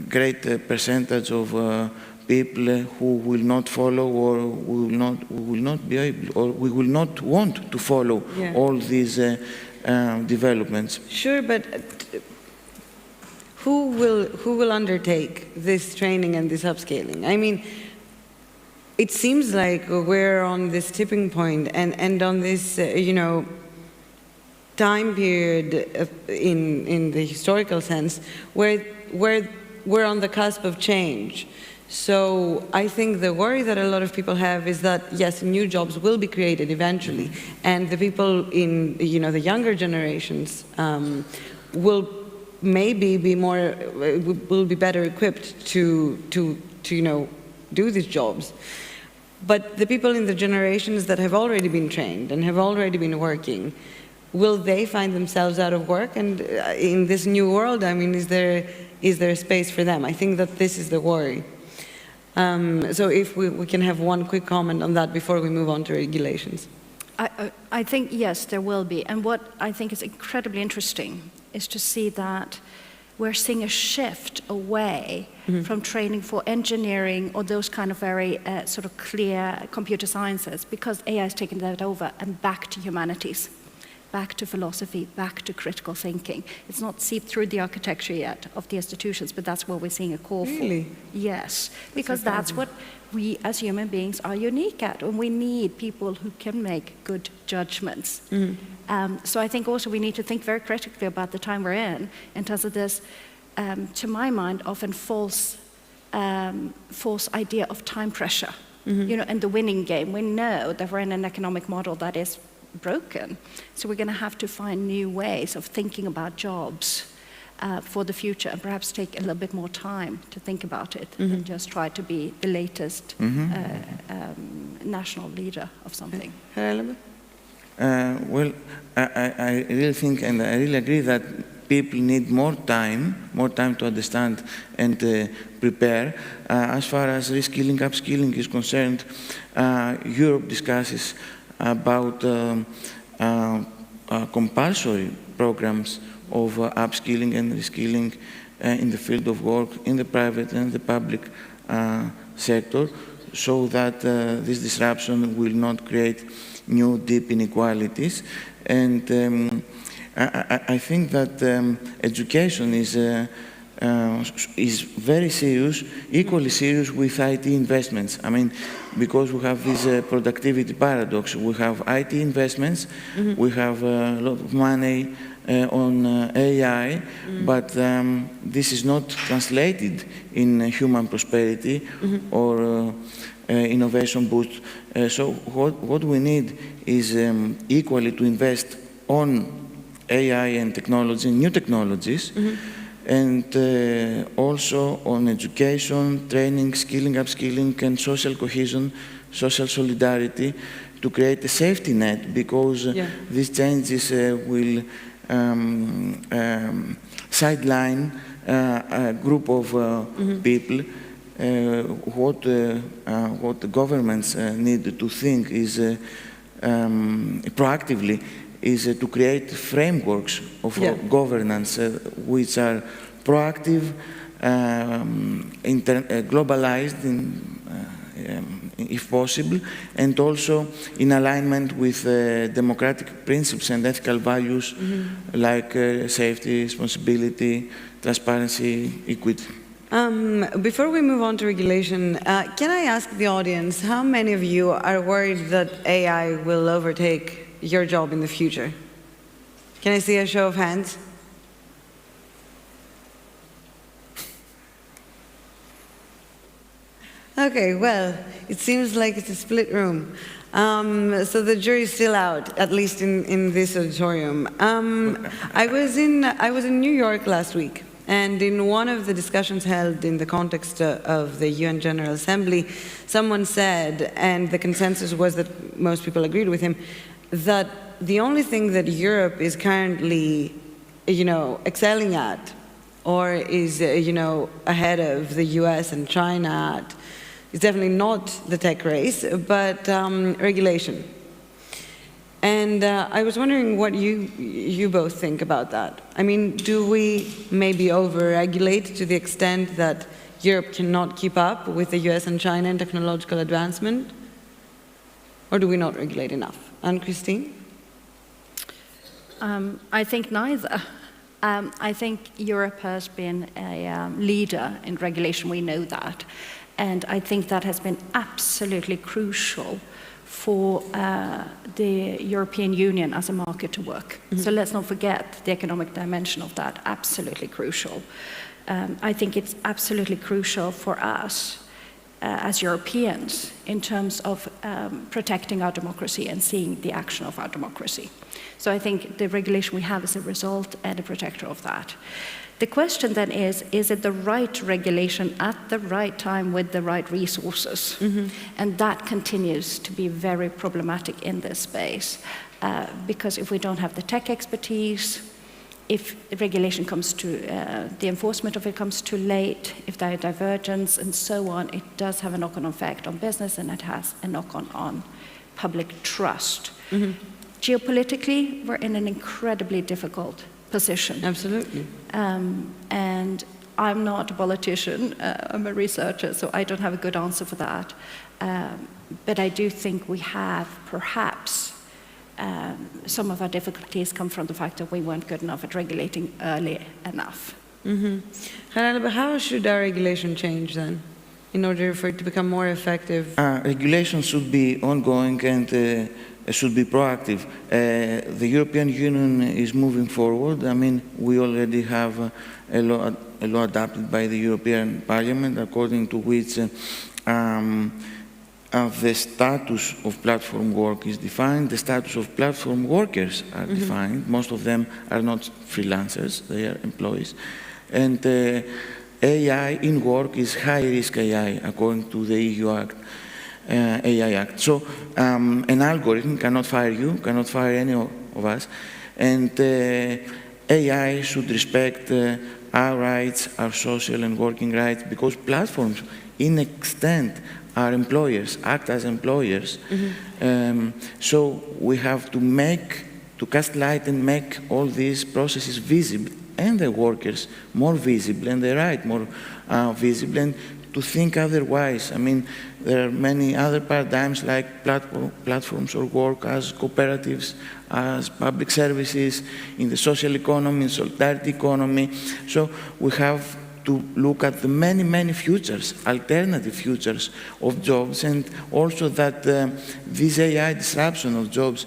great percentage of people who will not follow, or will not be able, or we will not want to follow all these developments. Sure, but who will undertake this training and this upscaling? I mean, it seems like we're on this tipping point and on this, time period in the historical sense where we're on the cusp of change. So I think the worry that a lot of people have is that, yes, new jobs will be created eventually, and the people in, the younger generations will maybe be will be better equipped to do these jobs. But the people in the generations that have already been trained and have already been working, will they find themselves out of work? And in this new world, I mean, is there a space for them? I think that this is the worry. So if we can have one quick comment on that before we move on to regulations. I think, yes, there will be. And what I think is incredibly interesting is to see that we're seeing a shift away from training for engineering or those kind of very sort of clear computer sciences, because AI has taken that over, and back to humanities, back to philosophy, back to critical thinking. It's not seeped through the architecture yet of the institutions, but that's what we're seeing a call for. Really? Yes, because that's what we as human beings are unique at, and we need people who can make good judgments. So I think also we need to think very critically about the time we're in terms of this, to my mind, often false idea of time pressure, and the winning game. We know that we're in an economic model that is broken, so we're going to have to find new ways of thinking about jobs for the future, and perhaps take a little bit more time to think about it and just try to be the latest national leader of something. Well, I really think, and I really agree, that people need more time to understand and prepare. As far as reskilling, upskilling is concerned, Europe discusses about compulsory programs of upskilling and reskilling in the field of work, in the private and the public sector, so that this disruption will not create new deep inequalities. And I think that education is very serious, equally serious with IT investments. I mean, because we have this productivity paradox. We have IT investments, we have a lot of money on AI, but this is not translated in human prosperity or innovation boost. So what we need is equally to invest on AI and technology, new technologies, and also on education, training, skilling, upskilling, and social cohesion, social solidarity, to create a safety net, because these changes will sideline a group of people. What the governments need to think is proactively is to create frameworks of governance which are proactive, globalized, if possible, and also in alignment with democratic principles and ethical values like safety, responsibility, transparency, equity. Before we move on to regulation, can I ask the audience, how many of you are worried that AI will overtake your job in the future? Can I see a show of hands? Okay, well, it seems like it's a split room. So the jury's still out, at least in this auditorium. I was in New York last week, and in one of the discussions held in the context of the UN General Assembly, someone said, and the consensus was that most people agreed with him, that the only thing that Europe is currently, excelling at, or is, ahead of the US and China at, is definitely not the tech race, but regulation. And I was wondering what you both think about that. I mean, do we maybe over-regulate to the extent that Europe cannot keep up with the US and China in technological advancement? Or do we not regulate enough? Anne-Christine? I think neither. I think Europe has been a leader in regulation, we know that. And I think that has been absolutely crucial for the European Union as a market to work. So let's not forget the economic dimension of that, absolutely crucial. I think it's absolutely crucial for us as Europeans in terms of protecting our democracy and seeing the action of our democracy. So I think the regulation we have is a result and a protector of that. The question then is it the right regulation at the right time with the right resources? And that continues to be very problematic in this space, because if we don't have the tech expertise, if regulation comes to, the enforcement of it comes too late, if there are divergence and so on, it does have a knock-on effect on business, and it has a knock-on on public trust. Geopolitically, we're in an incredibly difficult position. Absolutely. And I'm not a politician, I'm a researcher, so I don't have a good answer for that. But I do think we have perhaps some of our difficulties come from the fact that we weren't good enough at regulating early enough. But how should our regulation change then, in order for it to become more effective? Regulation should be ongoing and should be proactive. The European Union is moving forward. I mean, we already have a law adopted by the European Parliament, according to which the status of platform work is defined, the status of platform workers are defined. Most of them are not freelancers, they are employees. And AI in work is high-risk AI, according to the EU Act. AI Act. So an algorithm cannot fire you, cannot fire any of us, and AI should respect our rights, our social and working rights, because platforms, in extent, are employers, act as employers. So we have to make to cast light and make all these processes visible and the workers more visible and the right more visible, and to think otherwise. I mean, there are many other paradigms like platforms or work as cooperatives, as public services, in the social economy, in solidarity economy. So we have to look at the many, many futures, alternative futures of jobs, and also that this AI disruption of jobs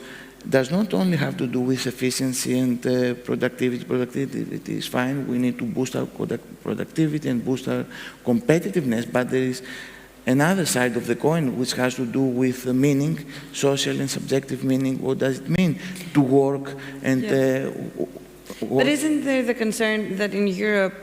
does not only have to do with efficiency and productivity. Productivity is fine. We need to boost our productivity and boost our competitiveness, but there is another side of the coin which has to do with meaning, social and subjective meaning. What does it mean to work? And but isn't there the concern that in Europe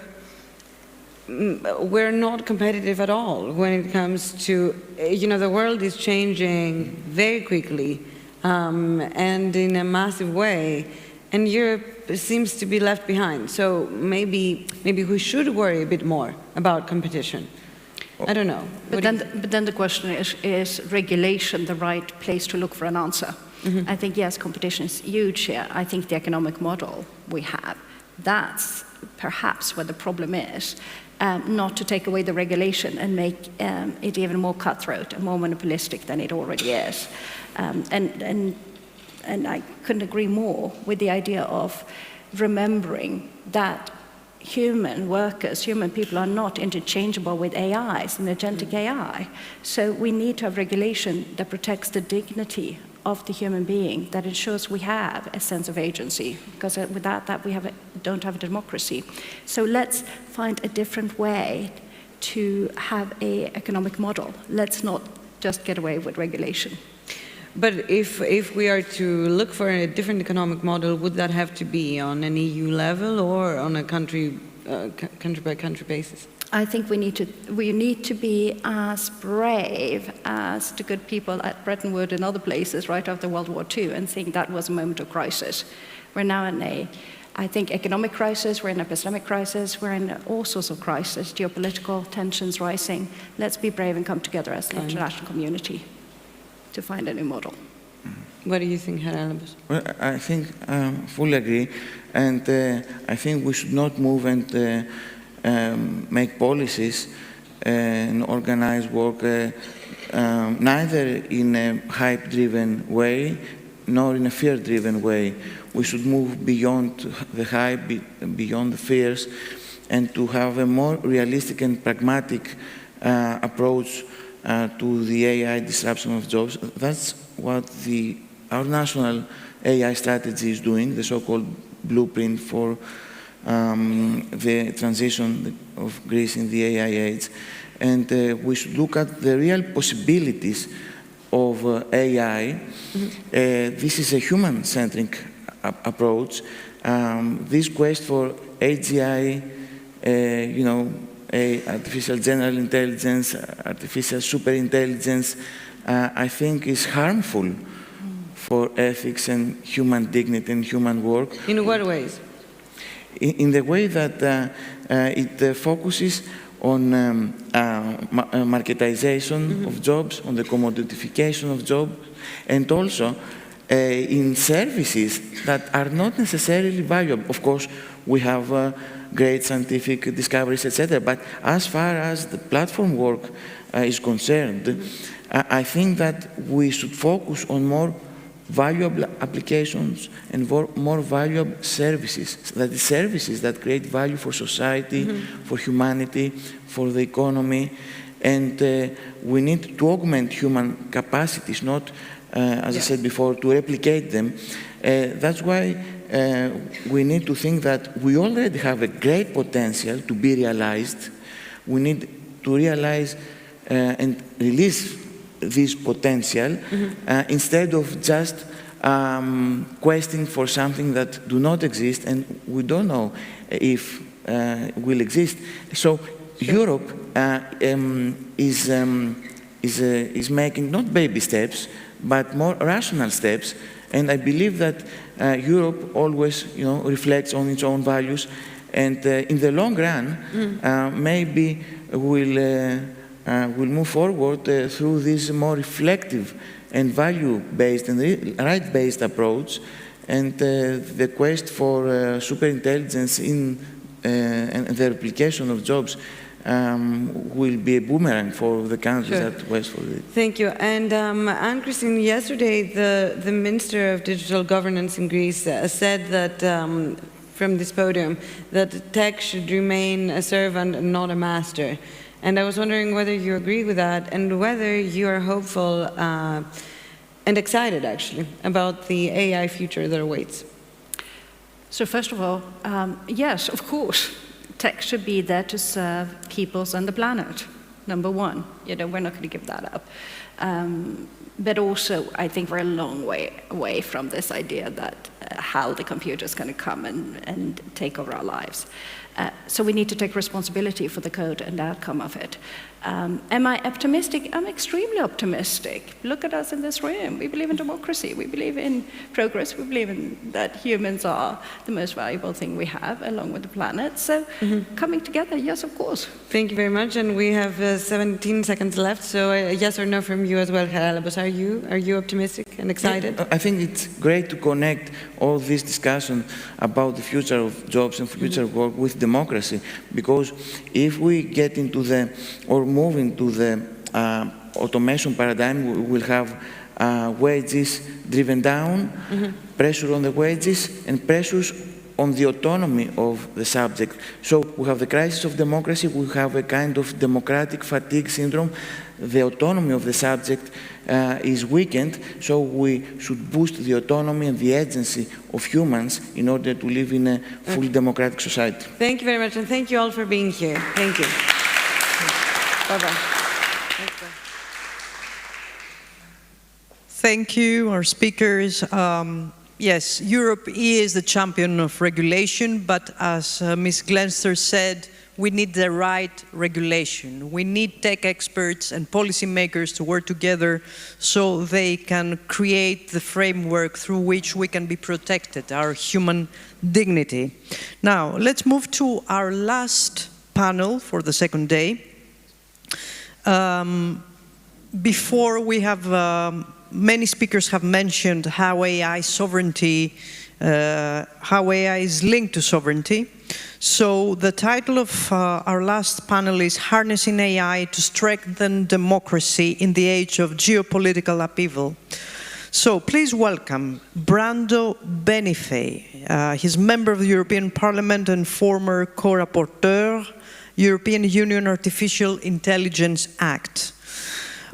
we're not competitive at all when it comes to, the world is changing very quickly and in a massive way, and Europe seems to be left behind. So maybe we should worry a bit more about competition. I don't know. But then the question is regulation the right place to look for an answer? Mm-hmm. I think, yes, competition is huge here. I think the economic model we have, that's perhaps where the problem is. Not to take away the regulation and make it even more cutthroat and more monopolistic than it already is. And I couldn't agree more with the idea of remembering that human workers, human people are not interchangeable with AIs and agentic AI. So we need to have regulation that protects the dignity of the human being, that ensures we have a sense of agency, because without that we don't have a democracy. So let's find a different way to have an economic model. Let's not just get away with regulation. But if we are to look for a different economic model, would that have to be on an EU level or on a country by country basis? I think we need to be as brave as the good people at Bretton Woods and other places right after World War II and think that was a moment of crisis. We're now in I think, economic crisis, we're in an epistemic crisis, we're in all sorts of crises, geopolitical tensions rising. Let's be brave and come together as an international community to find a new model. What do you think, Herr? Well, I think I fully agree, and I think we should not move and make policies and organize work neither in a hype-driven way nor in a fear-driven way. We should move beyond the hype, beyond the fears, and to have a more realistic and pragmatic approach to the AI disruption of jobs. That's what our national AI strategy is doing, the so-called blueprint for the transition of Greece in the AI age. And we should look at the real possibilities of AI. This is a human-centric approach. This quest for AGI, artificial general intelligence, artificial superintelligence, I think is harmful for ethics and human dignity and human work. In what ways? In the way that it focuses on marketization of jobs, on the commoditification of jobs, and also in services that are not necessarily valuable. Of course, we have great scientific discoveries, etc. But as far as the platform work is concerned, I think that we should focus on more valuable applications and more valuable services. That is, services that create value for society, for humanity, for the economy. And we need to augment human capacities, not, as I said before, to replicate them. That's why we need to think that we already have a great potential to be realized. We need to realize and release this potential instead of just questing for something that do not exist and we don't know if will exist. So Europe is making not baby steps but more rational steps, and I believe that Europe always reflects on its own values, and in the long run maybe we'll move forward through this more reflective and value-based and right-based approach, and the quest for superintelligence and the replication of jobs will be a boomerang for the countries that west for it. Thank you. And Anne-Christine, yesterday the Minister of Digital Governance in Greece said that from this podium that tech should remain a servant and not a master. And I was wondering whether you agree with that and whether you are hopeful and excited, actually, about the AI future that awaits. So first of all, yes, of course, tech should be there to serve peoples and the planet, number one. We're not going to give that up. But also, I think we're a long way away from this idea that how the computer is going to come and take over our lives. So we need to take responsibility for the code and the outcome of it. Am I optimistic? I'm extremely optimistic. Look at us in this room. We believe in democracy. We believe in progress. We believe in that humans are the most valuable thing we have, along with the planet. So coming together, yes, of course. Thank you very much. And we have 17 seconds left. So yes or no from you as well, Haralabos. Are you optimistic and excited? I think it's great to connect all this discussion about the future of jobs and future of work with democracy, because if we get into or move into the automation paradigm, we will have wages driven down, pressure on the wages, and pressures on the autonomy of the subject. So we have the crisis of democracy, we have a kind of democratic fatigue syndrome. The autonomy of the subject is weakened, so we should boost the autonomy and the agency of humans in order to live in a fully democratic society. Thank you very much, and thank you all for being here. Thank you. Bye-bye. Thank you, our speakers. Yes, Europe is the champion of regulation, but as Ms. Glenster said, we need the right regulation. We need tech experts and policymakers to work together so they can create the framework through which we can be protected, our human dignity. Now, let's move to our last panel for the second day. Before we have, many speakers have mentioned how AI sovereignty, how AI is linked to sovereignty. So the title of our last panel is Harnessing AI to Strengthen Democracy in the Age of Geopolitical Upheaval. So please welcome Brando Benifei. He's member of the European Parliament and former co-rapporteur, European Union Artificial Intelligence Act.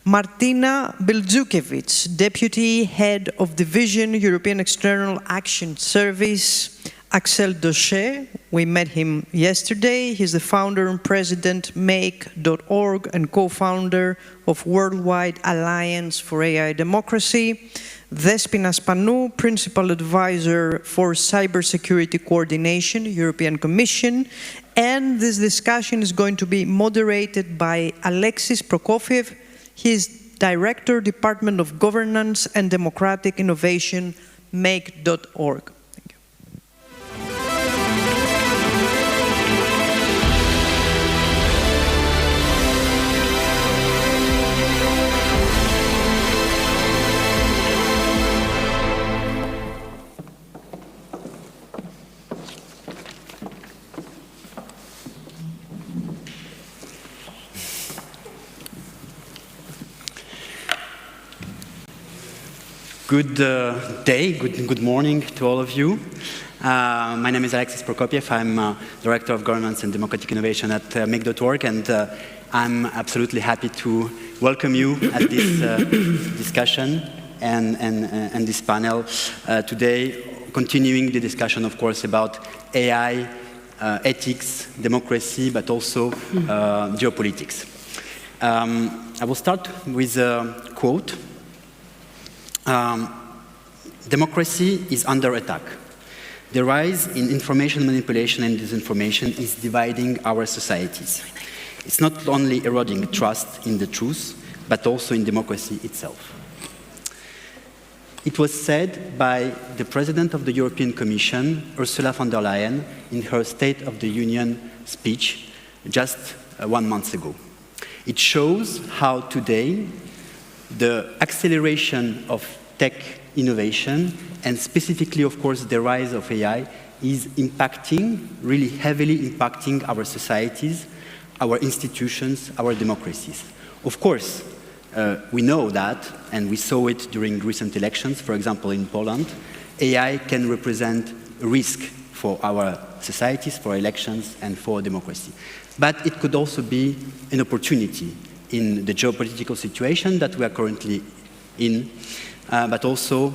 Martina Belzukevich, Deputy Head of Division, European External Action Service. Axel Dochet, we met him yesterday. He's the founder and president Make.org and co-founder of Worldwide Alliance for AI Democracy. Despina Spanou, Principal Advisor for Cybersecurity Coordination, European Commission. And this discussion is going to be moderated by Alexis Prokofiev. He is Director, Department of Governance and Democratic Innovation, Make.org. Good day, good morning to all of you. My name is Alexis Prokopiev. I'm Director of Governance and Democratic Innovation at Make.org, and I'm absolutely happy to welcome you at this discussion and this panel today, continuing the discussion, of course, about AI, ethics, democracy, but also geopolitics. I will start with a quote. Democracy is under attack. The rise in information manipulation and disinformation is dividing our societies. It's not only eroding trust in the truth, but also in democracy itself. It was said by the President of the European Commission, Ursula von der Leyen, in her State of the Union speech just 1 month ago. It shows how today the acceleration of tech innovation, and specifically, of course, the rise of AI is impacting, really heavily impacting our societies, our institutions, our democracies. Of course, we know that, and we saw it during recent elections, for example, in Poland, AI can represent a risk for our societies, for elections, and for democracy. But it could also be an opportunity in the geopolitical situation that we are currently in, but also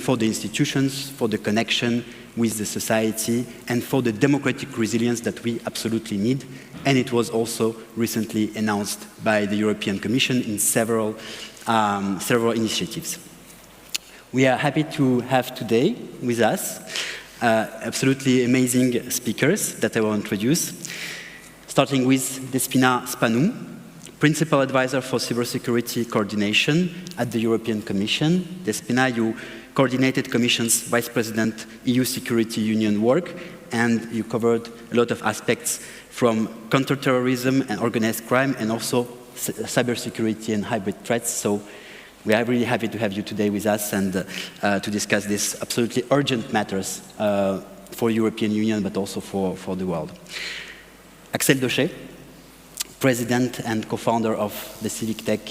for the institutions, for the connection with the society, and for the democratic resilience that we absolutely need. And it was also recently announced by the European Commission in several initiatives. We are happy to have today with us absolutely amazing speakers that I will introduce, starting with Despina Spanu, Principal Advisor for Cybersecurity Coordination at the European Commission. Despina, you coordinated Commission's Vice President EU Security Union work, and you covered a lot of aspects from counterterrorism and organized crime, and also cybersecurity and hybrid threats. So we are really happy to have you today with us and to discuss these absolutely urgent matters for the European Union, but also for the world. Axel Daucher, President and co-founder of the civic tech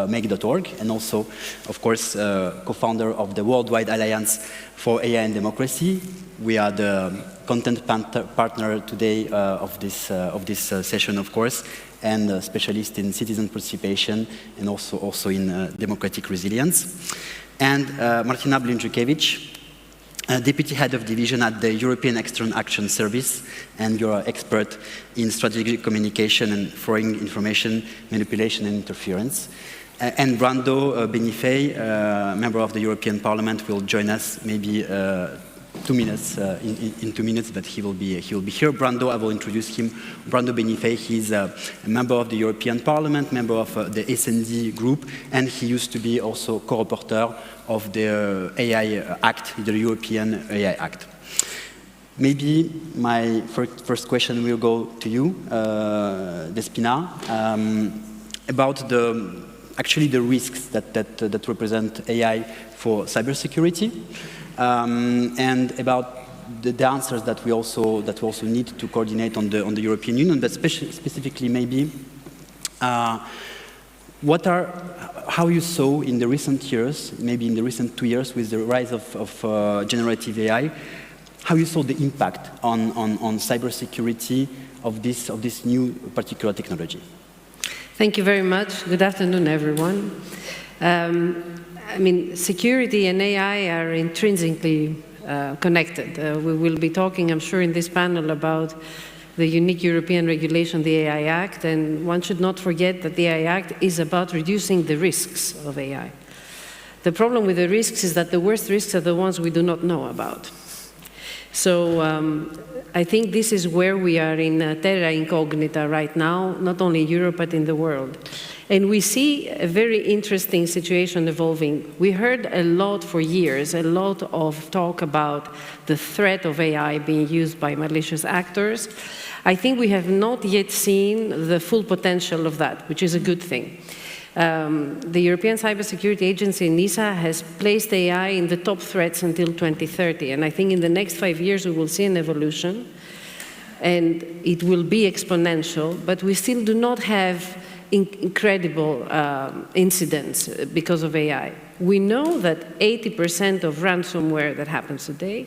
Make.org, and also, of course, co-founder of the Worldwide Alliance for AI and Democracy. We are the content partner today of this session, of course, and a specialist in citizen participation and also in democratic resilience. And Martina Blinjukevich, Deputy Head of Division at the European External Action Service, and you're an expert in strategic communication and foreign information manipulation and interference. And Brando Benifei, member of the European Parliament, will join us maybe 2 minutes, in 2 minutes, but he will be here. Brando, I will introduce him. Brando Benifei, he's a member of the European Parliament, member of the S&D group, and he used to be also co-rapporteur of the AI Act, the European AI Act. Maybe my first question will go to you, Despina, about actually the risks that represent AI for cybersecurity, and about the answers that we also need to coordinate on the European Union, but specifically maybe how you saw in the recent years, maybe in the recent 2 years with the rise of generative AI, how you saw the impact on cybersecurity of this new particular technology. Thank you very much. Good afternoon, everyone. I mean, security and AI are intrinsically connected. We will be talking, I'm sure, in this panel about the unique European regulation, the AI Act, and one should not forget that the AI Act is about reducing the risks of AI. The problem with the risks is that the worst risks are the ones we do not know about. So I think this is where we are in terra incognita right now, not only in Europe, but in the world. And we see a very interesting situation evolving. We heard a lot for years, a lot of talk about the threat of AI being used by malicious actors. I think we have not yet seen the full potential of that, which is a good thing. The European Cybersecurity Agency, NISA, has placed AI in the top threats until 2030. And I think in the next 5 years, we will see an evolution. And it will be exponential. But we still do not have incredible incidents because of AI. We know that 80% of ransomware that happens today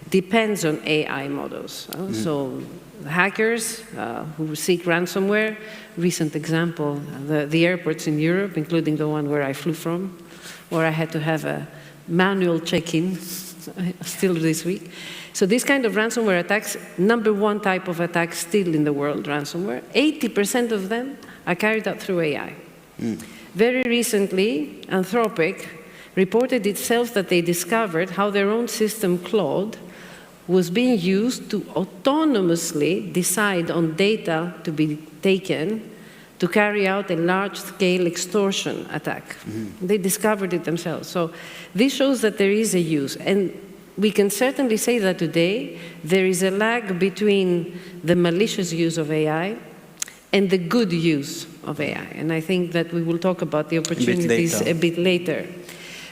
depends on AI models. So hackers who seek ransomware, recent example, the airports in Europe, including the one where I flew from, where I had to have a manual check-in still this week. So this kind of ransomware attacks, #1 type of attack still in the world, ransomware, 80% of them are carried out through AI. Very recently, Anthropic reported itself that they discovered how their own system, Claude, was being used to autonomously decide on data to be taken to carry out a large-scale extortion attack. They discovered it themselves. So this shows that there is a use. And we can certainly say that today there is a lag between the malicious use of AI and the good use of AI. And I think that we will talk about the opportunities a bit later.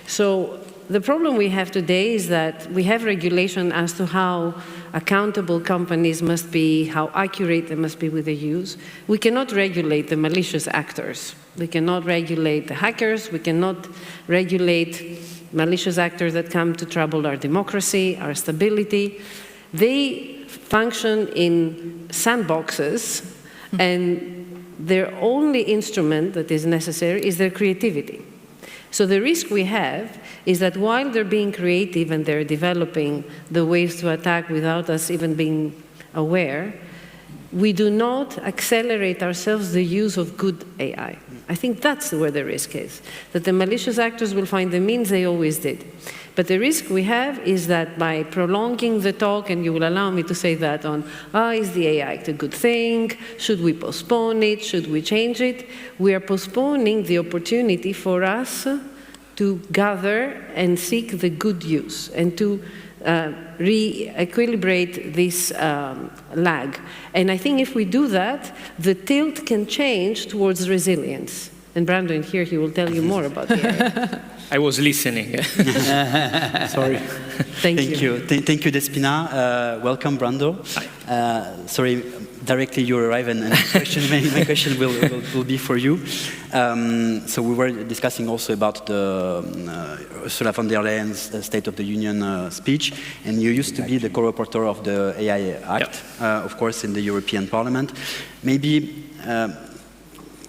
So the problem we have today is that we have regulation as to how accountable companies must be, how accurate they must be with the use. We cannot regulate the malicious actors. We cannot regulate the hackers. We cannot regulate malicious actors that come to trouble our democracy, our stability. They function in sandboxes, and their only instrument that is necessary is their creativity. So the risk we have is that while they're being creative and they're developing the ways to attack without us even being aware, we do not accelerate ourselves the use of good AI. I think that's where the risk is, that the malicious actors will find the means they always did. But the risk we have is that by prolonging the talk, and you will allow me to say that on, is the AI a good thing? Should we postpone it? Should we change it? We are postponing the opportunity for us to gather and seek the good use and to re-equilibrate this lag. And I think if we do that, the tilt can change towards resilience. And Brandon here, he will tell you more about the AI. I was listening. Sorry. Thank you. Thank you, Despina. Welcome, Brando. Sorry, directly you arrive, and my question will be for you. So we were discussing also about the Ursula von der Leyen's State of the Union speech, and you used to be the co-rapporteur of the AI Act, of course, in the European Parliament. Maybe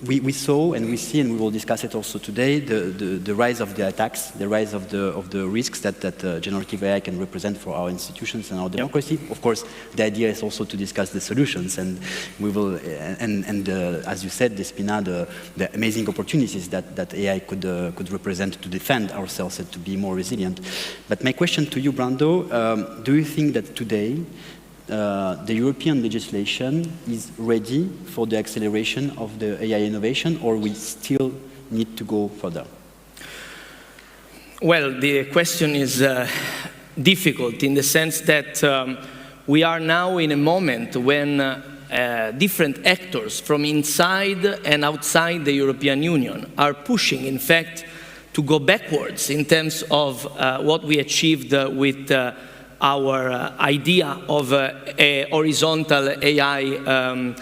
we saw and we see, and we will discuss it also today, the rise of the attacks, the rise of the risks that generative AI can represent for our institutions and our democracy. Of course, the idea is also to discuss the solutions, and we will, as you said, Despina, the amazing opportunities that AI could represent to defend ourselves and to be more resilient. But my question to you, Brando, do you think that today the European legislation is ready for the acceleration of the AI innovation, or we still need to go further? Well, the question is difficult in the sense that we are now in a moment when different actors from inside and outside the European Union are pushing, in fact, to go backwards in terms of what we achieved with our idea of a horizontal AI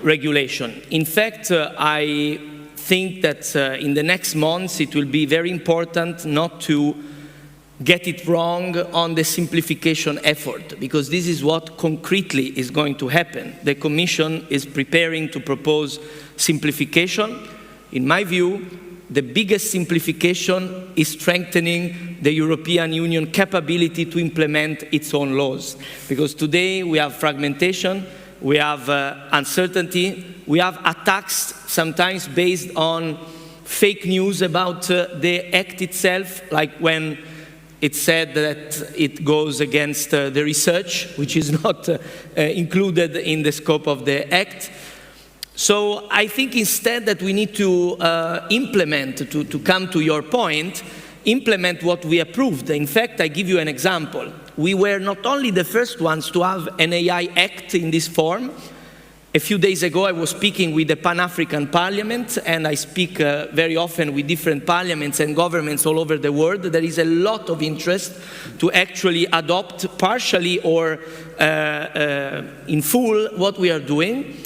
regulation. In fact, I think that in the next months it will be very important not to get it wrong on the simplification effort, because this is what concretely is going to happen. The Commission is preparing to propose simplification. In my view, the biggest simplification is strengthening the European Union capability to implement its own laws. Because today we have fragmentation, we have uncertainty, we have attacks sometimes based on fake news about the act itself, like when it said that it goes against the research, which is not included in the scope of the act. So I think instead that we need to implement, to come to your point, implement what we approved. In fact, I give you an example. We were not only the first ones to have an AI Act in this form. A few days ago, I was speaking with the Pan-African Parliament, and I speak very often with different parliaments and governments all over the world. There is a lot of interest to actually adopt partially or in full what we are doing.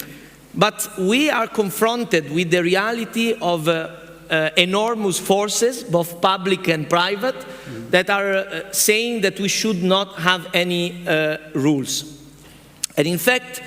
But we are confronted with the reality of enormous forces, both public and private, that are saying that we should not have any rules. And in fact,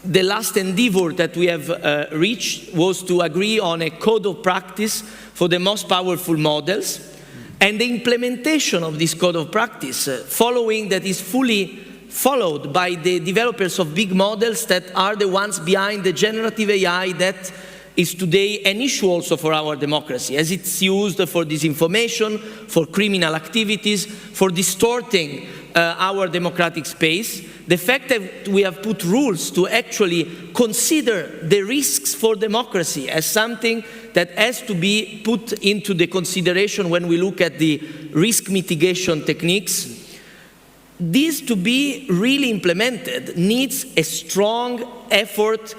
the last endeavor that we have reached was to agree on a code of practice for the most powerful models, and the implementation of this code of practice, following that is fully followed by the developers of big models that are the ones behind the generative AI that is today an issue also for our democracy, as it's used for disinformation, for criminal activities, for distorting our democratic space. The fact that we have put rules to actually consider the risks for democracy as something that has to be put into the consideration when we look at the risk mitigation techniques. This to be really implemented needs a strong effort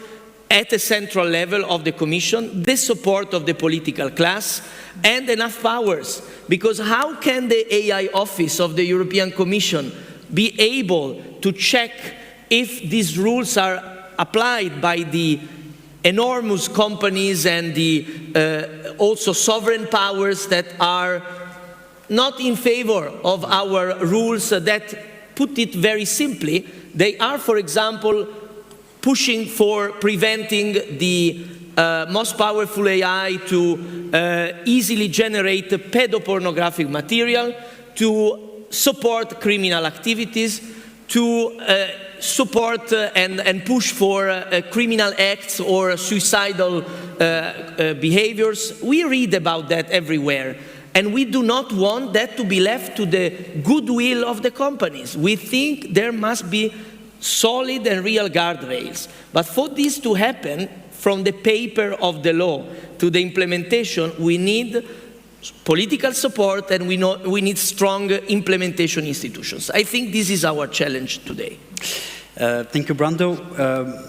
at a central level of the Commission, the support of the political class, and enough powers. because how can the AI office of the European Commission be able to check if these rules are applied by the enormous companies and the also sovereign powers that are not in favor of our rules that, put it very simply, they are, for example, pushing for preventing the most powerful AI to easily generate pedopornographic material, to support criminal activities, to support and push for criminal acts or suicidal behaviors. We read about that everywhere. And we do not want that to be left to the goodwill of the companies. We think there must be solid and real guardrails. But for this to happen, from the paper of the law to the implementation, we need political support and we need strong implementation institutions. I think this is our challenge today. Thank you, Brando.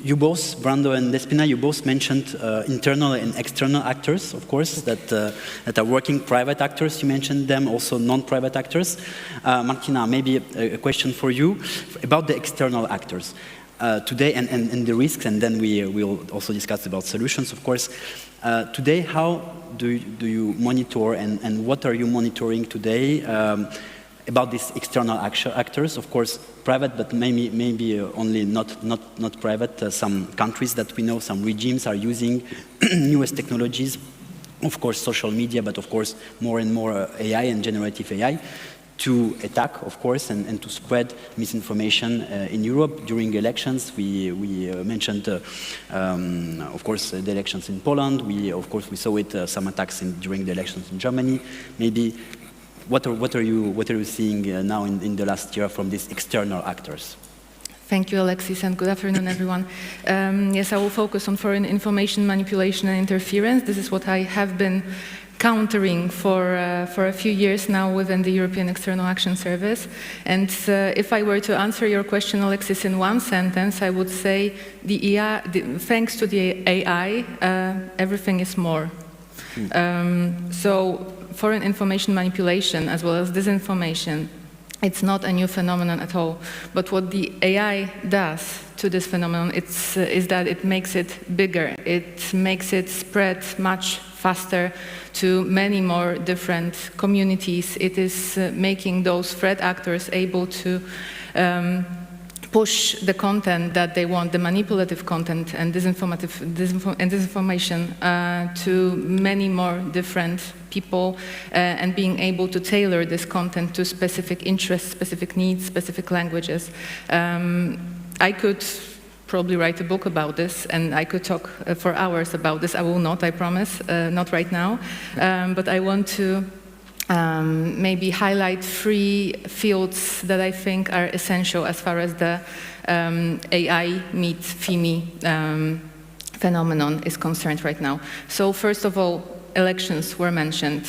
You both, Brando and Despina, you both mentioned internal and external actors, of course, that are working, private actors, you mentioned them, also non-private actors. Martina, maybe a question for you about the external actors. Today, and the risks, and then we will also discuss about solutions, of course. Today, how do you monitor, and what are you monitoring today about these external actors? Of course, private, but maybe only not private. Some countries that we know, some regimes are using newest technologies, of course, social media, but of course, more and more AI and generative AI, to attack, of course, and to spread misinformation in Europe during elections. We mentioned, of course, the elections in Poland. Of course, we saw it, some attacks during the elections in Germany. Maybe, what are you seeing now in the last year from these external actors? Thank you, Alexis, and good afternoon, everyone. Yes, I will focus on foreign information manipulation and interference. This is what I have been countering for a few years now within the European External Action Service. And if I were to answer your question, Alexis, in one sentence, I would say thanks to the AI, everything is more. So foreign information manipulation as well as disinformation, it's not a new phenomenon at all. But what the AI does to this phenomenon is that it makes it bigger. It makes it spread much faster to many more different communities. It is making those threat actors able to push the content that they want, the manipulative content and disinformation to many more different people and being able to tailor this content to specific interests, specific needs, specific languages. I could probably write a book about this, and I could talk for hours about this. I will not, I promise, not right now. But I want to maybe highlight 3 fields that I think are essential as far as the AI meets FIMI phenomenon is concerned right now. So first of all, elections were mentioned.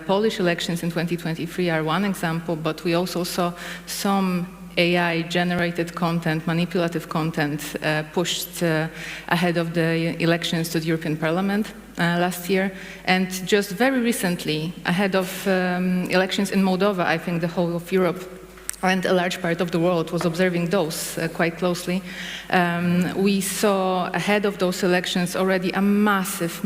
Polish elections in 2023 are one example, but we also saw some AI-generated content, manipulative content, pushed ahead of the elections to the European Parliament last year. And just very recently, ahead of elections in Moldova, I think the whole of Europe and a large part of the world was observing those quite closely. We saw ahead of those elections already a massive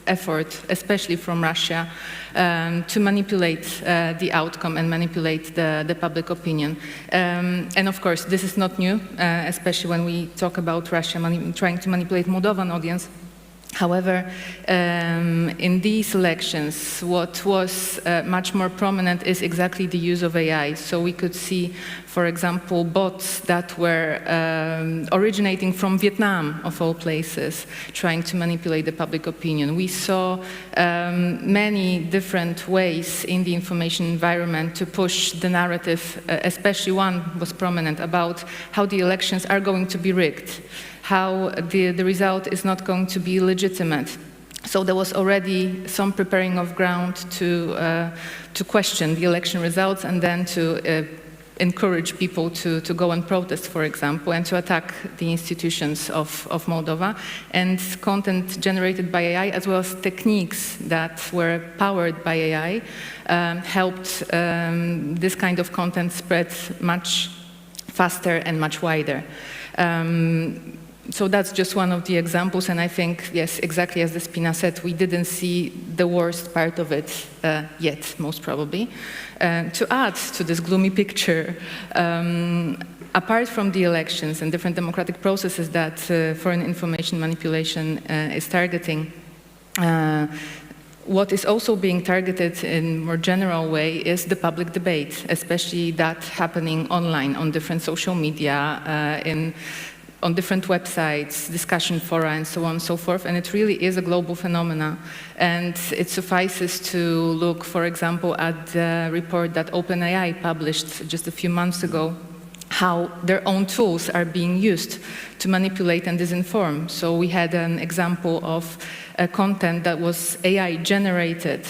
effort, especially from Russia, to manipulate the outcome and manipulate the public opinion. And of course, this is not new, especially when we talk about Russia trying to manipulate Moldovan audience. However, in these elections, what was much more prominent is exactly the use of AI. So we could see, for example, bots that were originating from Vietnam, of all places, trying to manipulate the public opinion. We saw many different ways in the information environment to push the narrative, especially one was prominent about how the elections are going to be rigged, how the result is not going to be legitimate. So there was already some preparing of ground to question the election results and then to encourage people to go and protest, for example, and to attack the institutions of Moldova. And content generated by AI, as well as techniques that were powered by AI, helped this kind of content spread much faster and much wider. So that's just one of the examples, and I think, yes, exactly as Despina said, we didn't see the worst part of it yet, most probably. To add to this gloomy picture, apart from the elections and different democratic processes that foreign information manipulation is targeting, what is also being targeted in a more general way is the public debate, especially that happening online on different social media, on different websites, discussion fora, and so on and so forth. And it really is a global phenomena. And it suffices to look, for example, at the report that OpenAI published just a few months ago, how their own tools are being used to manipulate and disinform. So we had an example of content that was AI generated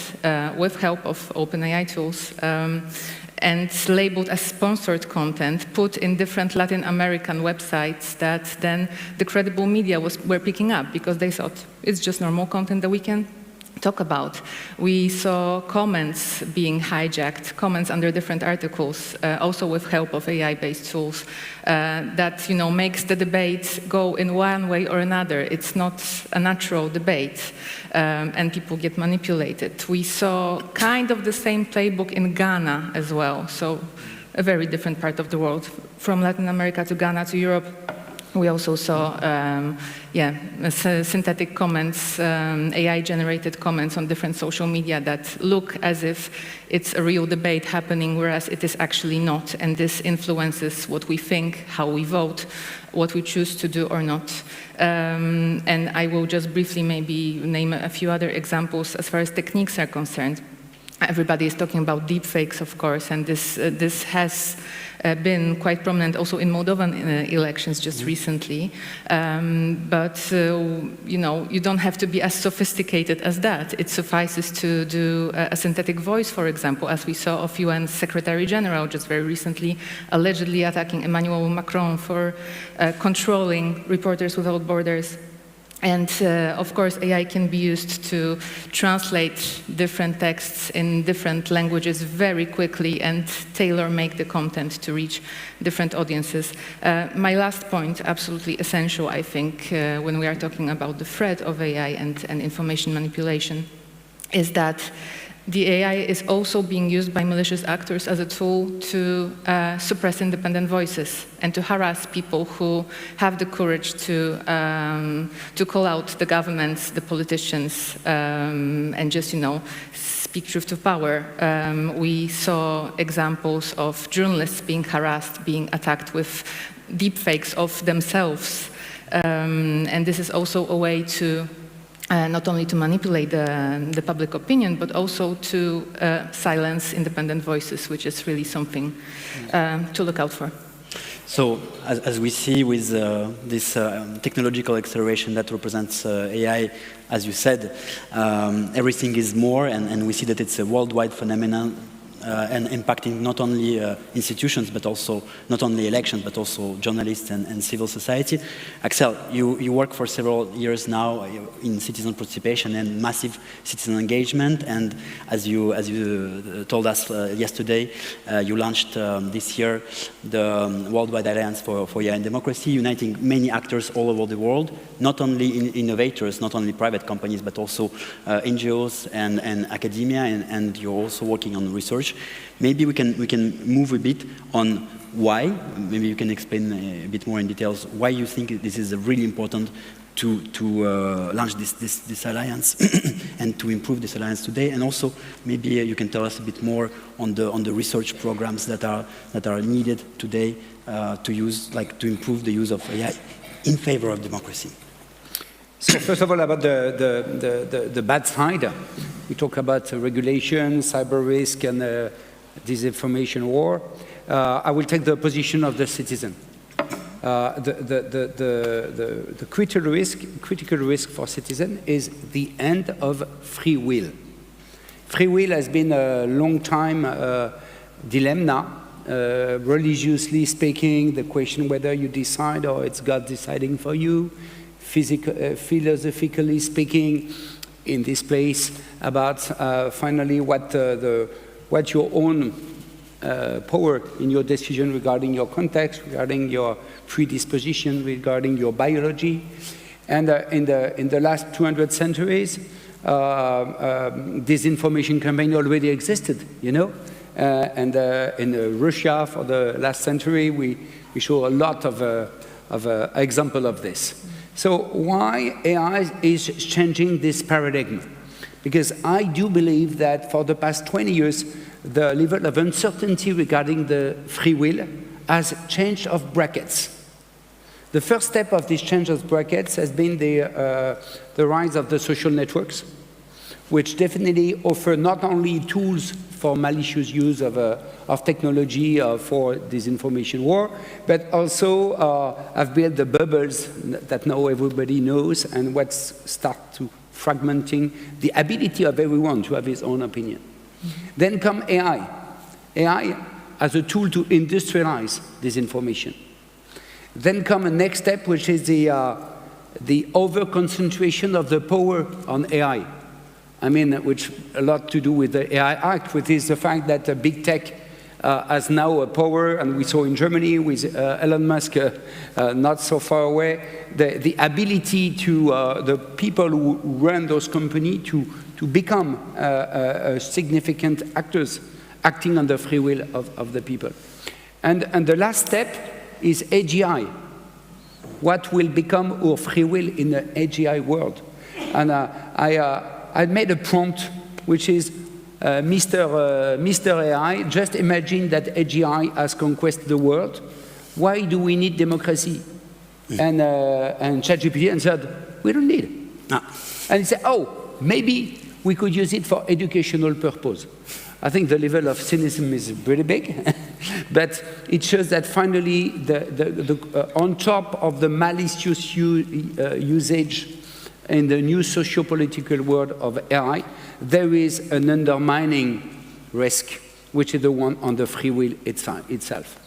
with help of OpenAI tools, and labeled as sponsored content, put in different Latin American websites that then the credible media were picking up because they thought it's just normal content that we can talk about. We saw comments being hijacked, comments under different articles, also with help of AI-based tools, that makes the debate go in one way or another. It's not a natural debate, and people get manipulated. We saw kind of the same playbook in Ghana as well, so a very different part of the world. From Latin America to Ghana to Europe, we also saw synthetic comments, AI-generated comments on different social media that look as if it's a real debate happening, whereas it is actually not. And this influences what we think, how we vote, what we choose to do or not. And I will just briefly maybe name a few other examples as far as techniques are concerned. Everybody is talking about deepfakes, of course, and this has been quite prominent also in Moldovan elections just recently. But you don't have to be as sophisticated as that. It suffices to do a synthetic voice, for example, as we saw of UN Secretary General just very recently, allegedly attacking Emmanuel Macron for controlling Reporters Without Borders. And of course, AI can be used to translate different texts in different languages very quickly and tailor-make the content to reach different audiences. My last point, absolutely essential, I think, when we are talking about the threat of AI and information manipulation, is that the AI is also being used by malicious actors as a tool to suppress independent voices and to harass people who have the courage to call out the governments, the politicians, and just, speak truth to power. We saw examples of journalists being harassed, being attacked with deepfakes of themselves. And this is also a way to not only to manipulate the public opinion, but also to silence independent voices, which is really something to look out for. So, as we see with this technological acceleration that represents AI, as you said, everything is more, and we see that it's a worldwide phenomenon, and impacting not only institutions, but also not only elections, but also journalists and civil society. Axel, you work for several years now in citizen participation and massive citizen engagement, and as you told us yesterday, you launched this year the Worldwide Alliance for AI and Democracy, uniting many actors all over the world, not only innovators, not only private companies, but also NGOs and academia, and you're also working on research. Maybe we can move a bit on why. Maybe you can explain a bit more in details why you think this is really important to launch this alliance and to improve this alliance today. And also maybe you can tell us a bit more on the research programs that are needed today to improve the use of AI in favor of democracy. So first of all, about the bad side, we talk about regulation, cyber risk, and disinformation war. I will take the position of the citizen. The critical risk for citizen is the end of free will. Free will has been a long time dilemma religiously speaking, the question whether you decide or it's God deciding for you, philosophically speaking, in this place, about finally what your own power in your decision regarding your context, regarding your predisposition, regarding your biology. And in the last 200 centuries, disinformation campaign already existed, you know? And in Russia, for the last century, we show a lot of example of this. So why AI is changing this paradigm? Because I do believe that for the past 20 years, the level of uncertainty regarding the free will has changed of brackets. The first step of this change of brackets has been the rise of the social networks, which definitely offer not only tools for malicious use of technology for disinformation war, but also have built the bubbles that now everybody knows and what start to fragmenting the ability of everyone to have his own opinion. Mm-hmm. Then come AI. AI as a tool to industrialize disinformation. Then come a next step, which is the over-concentration of the power on AI. I mean, which a lot to do with the AI Act, which is the fact that big tech has now a power, and we saw in Germany with Elon Musk not so far away, the ability to the people who run those companies to become significant actors acting on the free will of the people. And the last step is AGI. What will become our free will in the AGI world? And I made a prompt, which is Mr. AI, just imagine that AGI has conquered the world. Why do we need democracy? And ChatGPT answered, we don't need it. And he said, oh, maybe we could use it for educational purpose. I think the level of cynicism is pretty big, but it shows that finally, on top of the malicious usage in the new socio-political world of AI, there is an undermining risk, which is the one on the free will itself.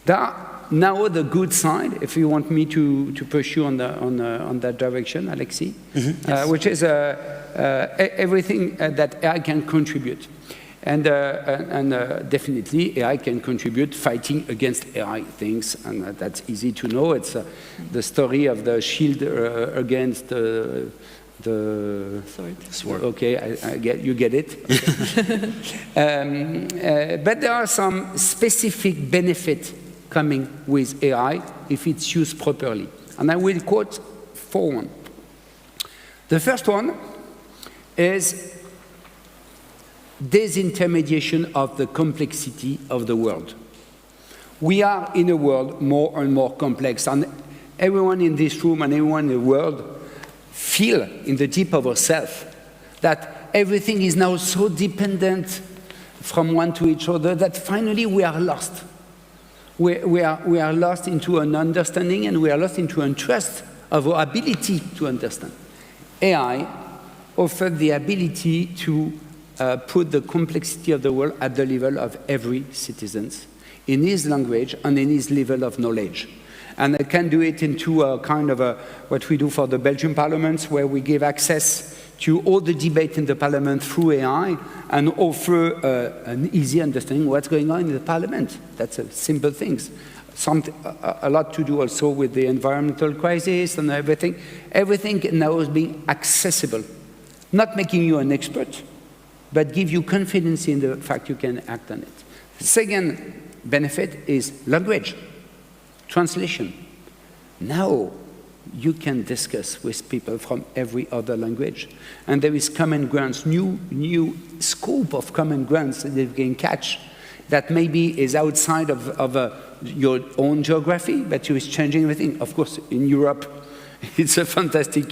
Now the good side, if you want me to pursue on that direction, Alexis, yes. Which is everything that AI can contribute. And definitely AI can contribute fighting against AI things, and that's easy to know. It's the story of the shield against the sword. Okay, you get it. Okay. But there are some specific benefits coming with AI if it's used properly. And I will quote 4. The first one is disintermediation of the complexity of the world. We are in a world more and more complex, and everyone in this room and everyone in the world feel in the deep of ourselves that everything is now so dependent from one to each other that finally we are lost. We are lost into an understanding, and we are lost into a trust of our ability to understand. AI offers the ability to put the complexity of the world at the level of every citizen, in his language and in his level of knowledge. And I can do it into a kind of what we do for the Belgian parliament, where we give access to all the debate in the parliament through AI and offer an easy understanding of what's going on in the parliament. That's a simple thing. A lot to do also with the environmental crisis and everything. Everything now is being accessible, not making you an expert, but give you confidence in the fact you can act on it. The second benefit is language, translation. Now you can discuss with people from every other language, and there is common grounds, new scope of common grounds that you can catch that maybe is outside of your own geography, but you is changing everything. Of course, in Europe, it's a fantastic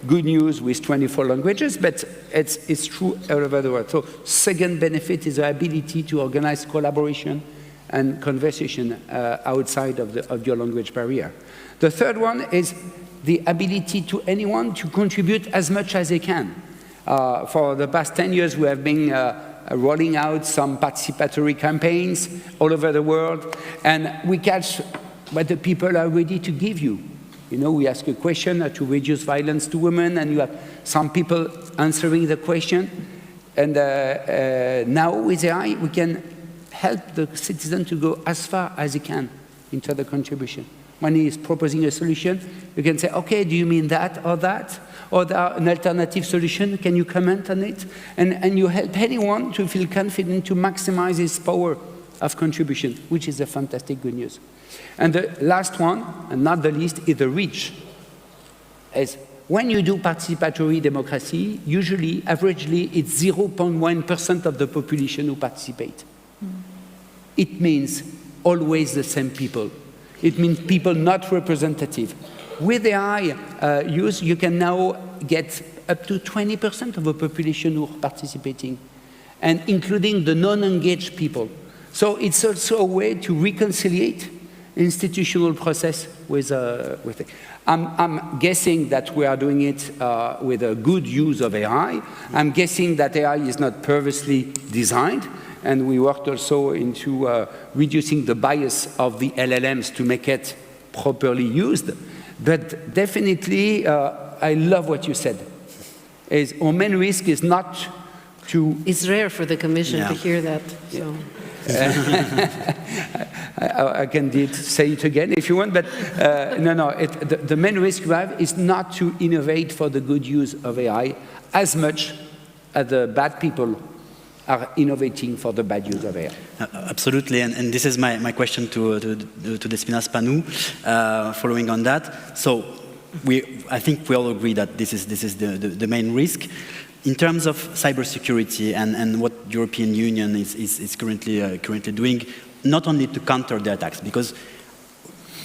good news with 24 languages, but it's true all over the world. So second benefit is the ability to organize collaboration and conversation outside of your language barrier. The third one is the ability to anyone to contribute as much as they can. For the past 10 years, we have been rolling out some participatory campaigns all over the world, and we catch what the people are ready to give you. You know, we ask a question to reduce violence to women, and you have some people answering the question. And now with AI, we can help the citizen to go as far as he can into the contribution. When he is proposing a solution, you can say, okay, do you mean that? Or an alternative solution, can you comment on it? And you help anyone to feel confident to maximize his power of contribution, which is a fantastic good news. And the last one, and not the least, is the reach. As when you do participatory democracy, usually, averagely, it's 0.1% of the population who participate. It means always the same people. It means people not representative. With AI use, you can now get up to 20% of the population who are participating, and including the non-engaged people. So it's also a way to reconciliate institutional process with it. I'm guessing that we are doing it with a good use of AI. I'm guessing that AI is not purposely designed, and we worked also into reducing the bias of the LLMs to make it properly used. But definitely, I love what you said. Our main risk is not to... It's rare for the Commission to hear that. So. I can say it again if you want, but the main risk you have is not to innovate for the good use of AI as much as the bad people are innovating for the bad use of AI. Absolutely, and this is my question to Despina Spanou, following on that. So I think we all agree that this is the main risk. In terms of cybersecurity and what the European Union is currently doing, not only to counter the attacks, because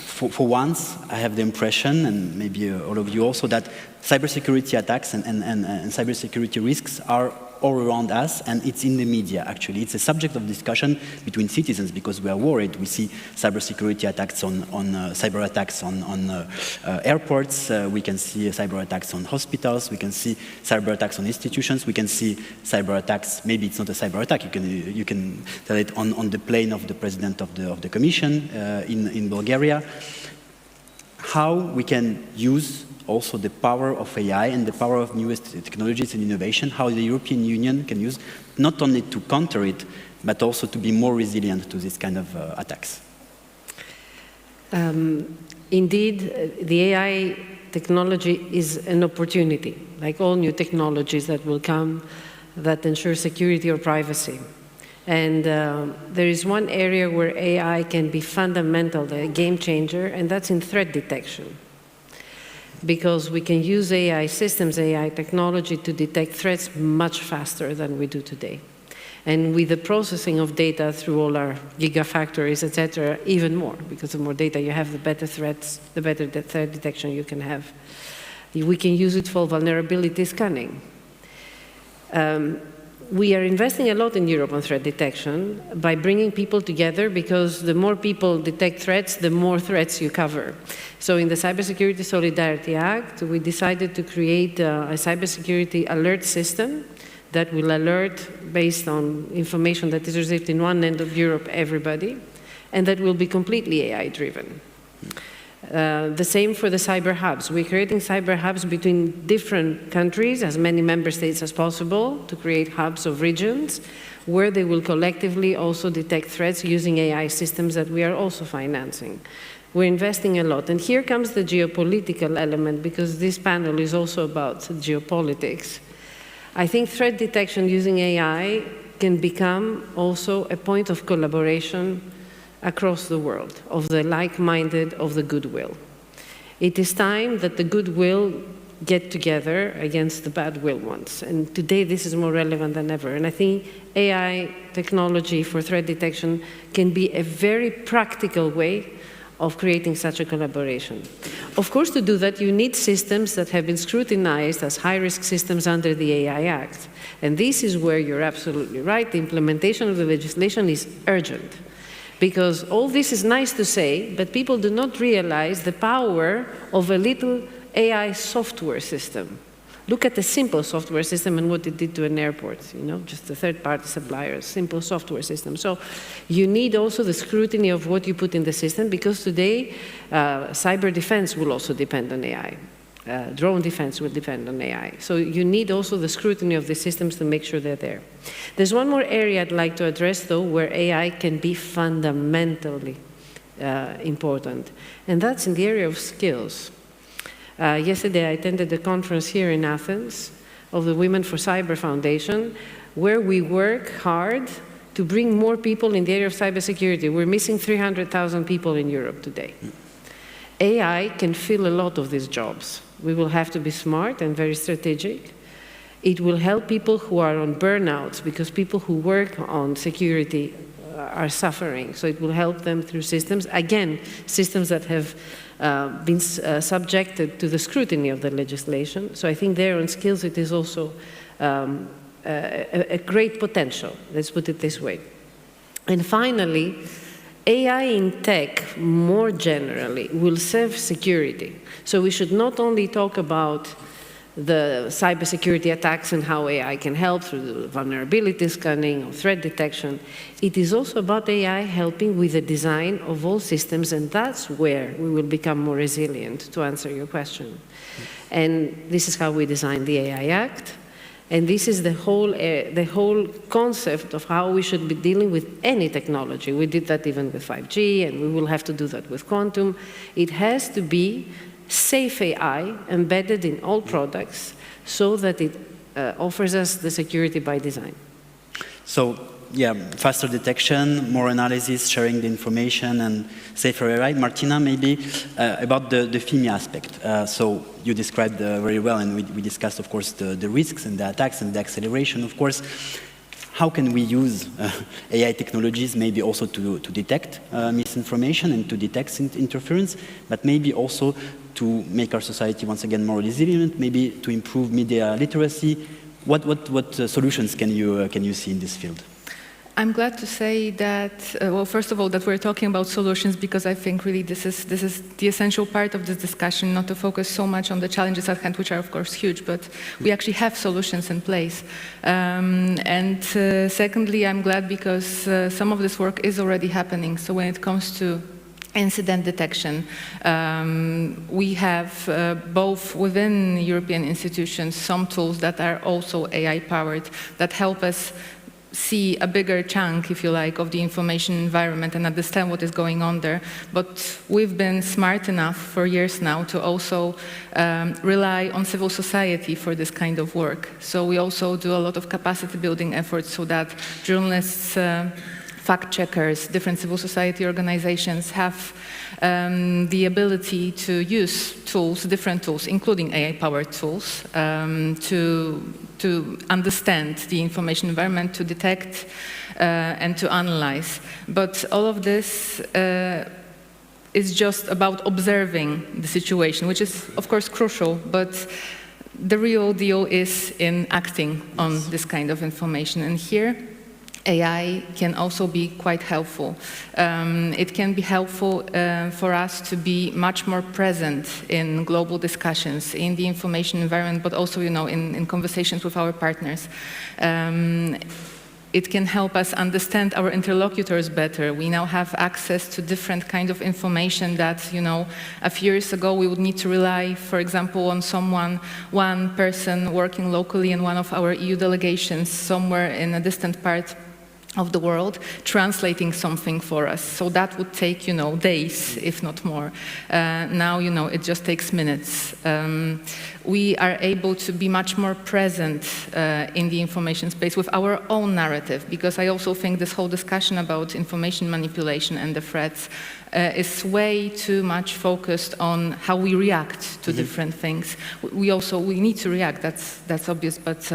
for once I have the impression, and maybe all of you also, that cybersecurity attacks and cybersecurity risks are all around us, and it's in the media, actually. It's a subject of discussion between citizens because we are worried. We see cybersecurity attacks cyber attacks on airports. We can see cyber attacks on hospitals. We can see cyber attacks on institutions. We can see cyber attacks. Maybe it's not a cyber attack. You can tell it on the plane of the president of the Commission in Bulgaria. How we can use also the power of AI and the power of newest technologies and innovation, how the European Union can use not only to counter it, but also to be more resilient to this kind of attacks. Indeed, the AI technology is an opportunity, like all new technologies that will come that ensure security or privacy. And there is one area where AI can be fundamental, a game changer, and that's in threat detection. Because we can use AI systems, AI technology to detect threats much faster than we do today. And with the processing of data through all our gigafactories, et cetera, even more, because the more data you have, the better threats, the better threat detection you can have. We can use it for vulnerability scanning. We are investing a lot in Europe on threat detection by bringing people together, because the more people detect threats, the more threats you cover. So in the Cybersecurity Solidarity Act, we decided to create a cybersecurity alert system that will alert based on information that is received in one end of Europe, everybody, and that will be completely AI-driven. The same for the cyber hubs. We're creating cyber hubs between different countries, as many member states as possible, to create hubs of regions where they will collectively also detect threats using AI systems that we are also financing. We're investing a lot. And here comes the geopolitical element, because this panel is also about geopolitics. I think threat detection using AI can become also a point of collaboration across the world, of the like-minded, of the goodwill. It is time that the goodwill get together against the bad will ones. And today this is more relevant than ever. And I think AI technology for threat detection can be a very practical way of creating such a collaboration. Of course, to do that, you need systems that have been scrutinized as high-risk systems under the AI Act. And this is where you're absolutely right. The implementation of the legislation is urgent. Because all this is nice to say, but people do not realize the power of a little AI software system. Look at the simple software system and what it did to an airport, just a third-party supplier, simple software system. So you need also the scrutiny of what you put in the system, because today cyber defense will also depend on AI. Drone defense will depend on AI. So you need also the scrutiny of the systems to make sure they're there. There's one more area I'd like to address, though, where AI can be fundamentally important, and that's in the area of skills. Yesterday, I attended a conference here in Athens of the Women for Cyber Foundation, where we work hard to bring more people in the area of cybersecurity. We're missing 300,000 people in Europe today. AI can fill a lot of these jobs. We will have to be smart and very strategic. It will help people who are on burnouts, because people who work on security are suffering. So it will help them through systems, again, systems that have been subjected to the scrutiny of the legislation. So I think there on skills it is also a great potential, let's put it this way. And finally, AI in tech, more generally, will serve security. So we should not only talk about the cybersecurity attacks and how AI can help through the vulnerability scanning or threat detection. It is also about AI helping with the design of all systems, and that's where we will become more resilient, to answer your question. And this is how we designed the AI Act. And this is the whole concept of how we should be dealing with any technology. We did that even with 5G, and we will have to do that with quantum. It has to be safe AI embedded in all products so that it offers us the security by design. So, yeah, faster detection, more analysis, sharing the information, and safer AI. Martina, maybe about the FIMI aspect. So you described very well, and we discussed, of course, the risks and the attacks and the acceleration, of course. How can we use AI technologies maybe also to detect misinformation and to detect interference, but maybe also to make our society once again more resilient, maybe to improve media literacy? What solutions can you see in this field? I'm glad to say that, well, first of all, that we're talking about solutions, because I think really this is the essential part of this discussion, not to focus so much on the challenges at hand, which are of course huge, but we actually have solutions in place. Secondly, I'm glad because some of this work is already happening. So when it comes to incident detection, we have both within European institutions some tools that are also AI-powered that help us see a bigger chunk, if you like, of the information environment and understand what is going on there. But we've been smart enough for years now to also rely on civil society for this kind of work. So we also do a lot of capacity building efforts so that journalists, fact checkers, different civil society organizations have the ability to use tools, different tools, including AI-powered tools, to understand the information environment, to detect and to analyze. But all of this is just about observing the situation, which is, of course, crucial, but the real deal is in acting on this kind of information. And here, AI can also be quite helpful. It can be helpful for us to be much more present in global discussions, in the information environment, but also, in conversations with our partners. It can help us understand our interlocutors better. We now have access to different kinds of information that, a few years ago we would need to rely, for example, on one person working locally in one of our EU delegations somewhere in a distant part of the world, translating something for us. So that would take, days, if not more. Now, it just takes minutes. We are able to be much more present in the information space with our own narrative, because I also think this whole discussion about information manipulation and the threats is way too much focused on how we react to different things. We need to react, that's obvious, but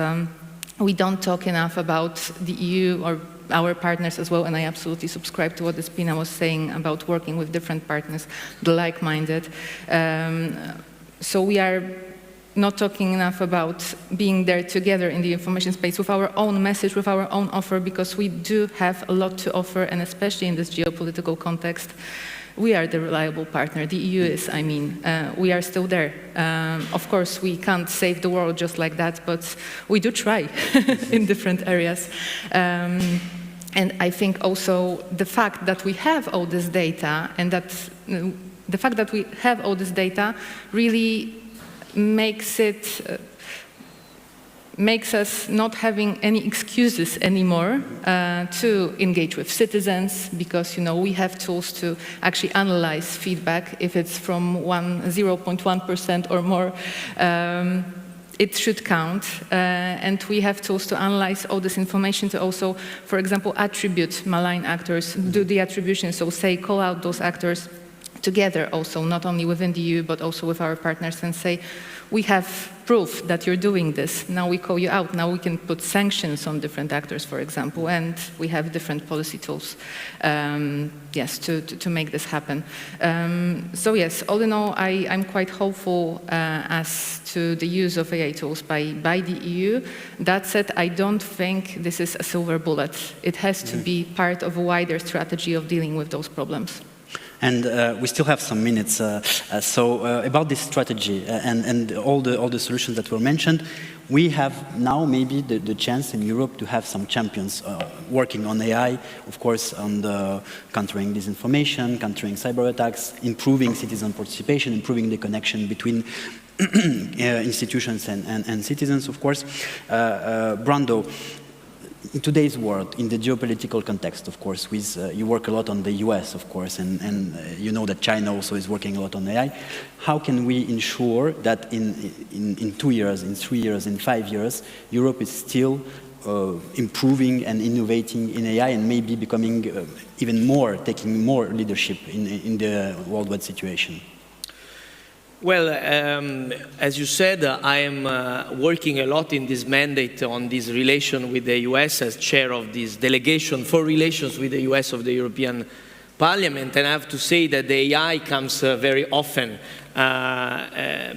we don't talk enough about the EU or our partners as well, and I absolutely subscribe to what Despina was saying about working with different partners, the like-minded. So we are not talking enough about being there together in the information space with our own message, with our own offer, because we do have a lot to offer, and especially in this geopolitical context, We are the reliable partner. The EU is, I mean, we are still there. Of course, we can't save the world just like that, but we do try in different areas. And I think also the fact that we have all this data and that the fact that we have all this data really makes us not having any excuses anymore to engage with citizens, because we have tools to actually analyze feedback. If it's from 0.1% or more, it should count, and we have tools to analyze all this information to also, for example, attribute malign actors, do the attribution, so say, call out those actors together also, not only within the EU, but also with our partners, and say, we have proof that you're doing this, now we call you out, now we can put sanctions on different actors, for example, and we have different policy tools, yes, to make this happen. So yes, all in all, I'm quite hopeful as to the use of AI tools by the EU. That said, I don't think this is a silver bullet. It has to be part of a wider strategy of dealing with those problems. And we still have some minutes. About this strategy and all the solutions that were mentioned, we have now maybe the chance in Europe to have some champions working on AI, of course, on the countering disinformation, countering cyber attacks, improving citizen participation, improving the connection between institutions and citizens, of course. Brando, in today's world, in the geopolitical context, of course, with, you work a lot on the US, of course, and you know that China also is working a lot on AI. How can we ensure that in 2 years, in 3 years, in 5 years, Europe is still improving and innovating in AI and maybe becoming even more, taking more leadership in the worldwide situation? Well, as you said, I am working a lot in this mandate on this relation with the US as chair of this delegation for relations with the US of the European Parliament. And I have to say that the AI comes very often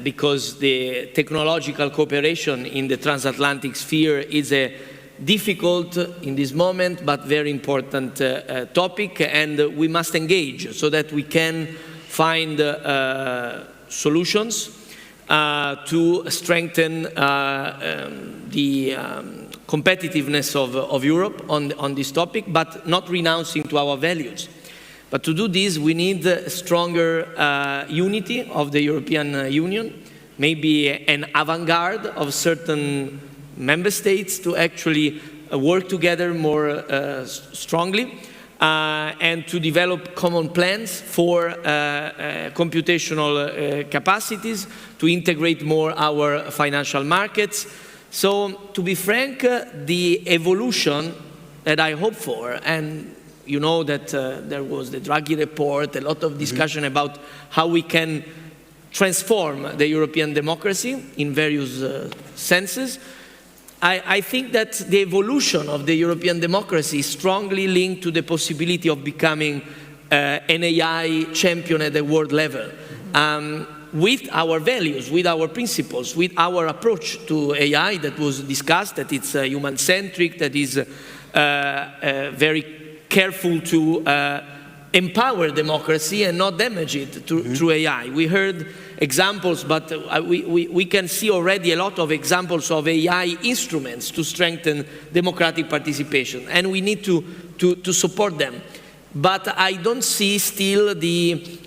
because the technological cooperation in the transatlantic sphere is a difficult in this moment but very important topic, and we must engage so that we can find solutions to strengthen the competitiveness of Europe on this topic, but not renouncing to our values. But to do this, we need a stronger unity of the European Union, maybe an avant-garde of certain member states to actually work together more strongly. And to develop common plans for computational capacities, to integrate more our financial markets. So, to be frank, the evolution that I hope for, and you know that there was the Draghi report, a lot of discussion about how we can transform the European democracy in various senses. I think that the evolution of the European democracy is strongly linked to the possibility of becoming an AI champion at the world level. With our values, with our principles, with our approach to AI that was discussed, that it's human-centric, that is very careful to empower democracy and not damage it through AI. We heard examples, but we can see already a lot of examples of AI instruments to strengthen democratic participation, and we need to support them. But I don't see still the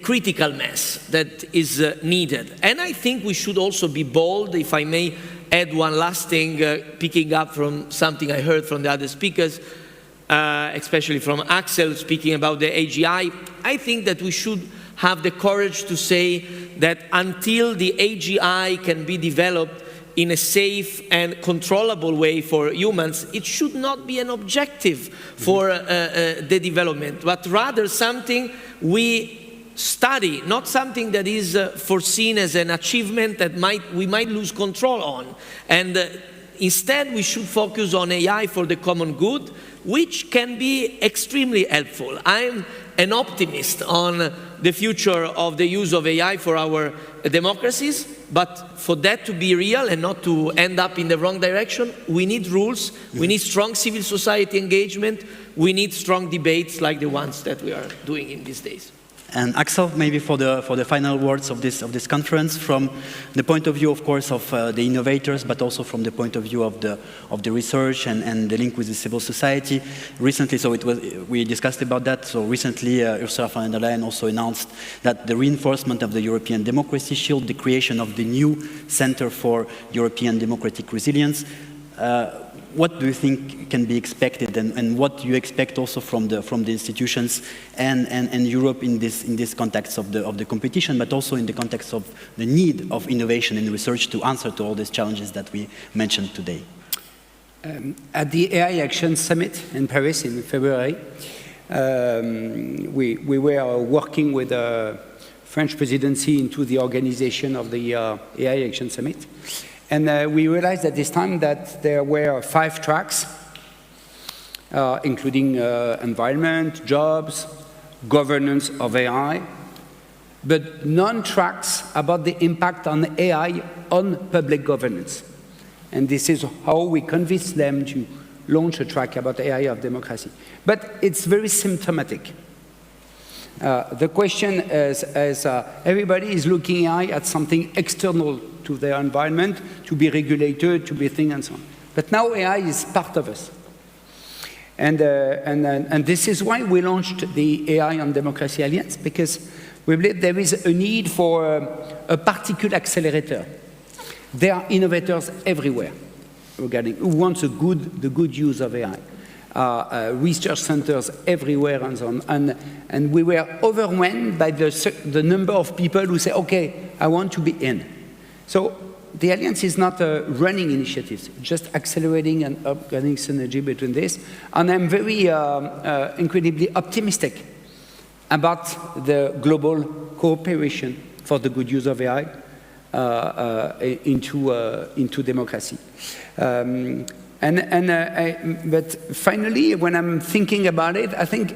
critical mass that is needed. And I think we should also be bold, if I may add one last thing, picking up from something I heard from the other speakers, especially from Axel speaking about the AGI. I think that we should have the courage to say that until the AGI can be developed in a safe and controllable way for humans, it should not be an objective for the development, but rather something we study, not something that is foreseen as an achievement that we might lose control on. And instead, we should focus on AI for the common good, which can be extremely helpful. I'm an optimist on the future of the use of AI for our democracies, but for that to be real and not to end up in the wrong direction, we need rules, we need strong civil society engagement, we need strong debates like the ones that we are doing in these days. And Axel, maybe for the final words of this conference, from the point of view, of course, of the innovators, but also from the point of view of the research and the link with the civil society. Recently, we discussed about that. So recently, Ursula von der Leyen also announced that the reinforcement of the European Democracy Shield, the creation of the new Center for European Democratic Resilience. What do you think can be expected, and what do you expect also from the institutions and Europe in this context of the competition, but also in the context of the need of innovation and research to answer to all these challenges that we mentioned today? At the AI Action Summit in Paris in February, we were working with the French presidency into the organization of the AI Action Summit. And we realized at this time that there were 5 tracks, including environment, jobs, governance of AI, but none tracks about the impact on AI on public governance. And this is how we convinced them to launch a track about AI of democracy. But it's very symptomatic. The question is, everybody is looking at something external to their environment, to be regulated, to be thing and so on. But now AI is part of us. And this is why we launched the AI on Democracy Alliance, because we believe there is a need for a particular accelerator. There are innovators everywhere regarding who wants the good use of AI. Research centers everywhere and so on. And we were overwhelmed by the number of people who say, okay, I want to be in. So the Alliance is not running initiatives, just accelerating and getting synergy between this. And I'm very incredibly optimistic about the global cooperation for the good use of AI into democracy. But finally, when I'm thinking about it, I think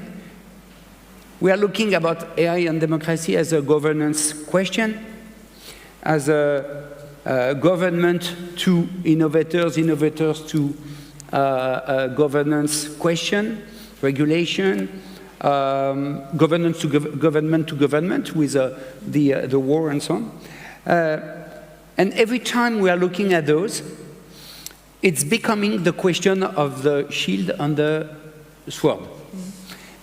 we are looking about AI and democracy as a governance question, as a government to innovators, innovators to governance question, regulation, governance to government with the war and so on. And every time we are looking at those, it's becoming the question of the shield and the sword.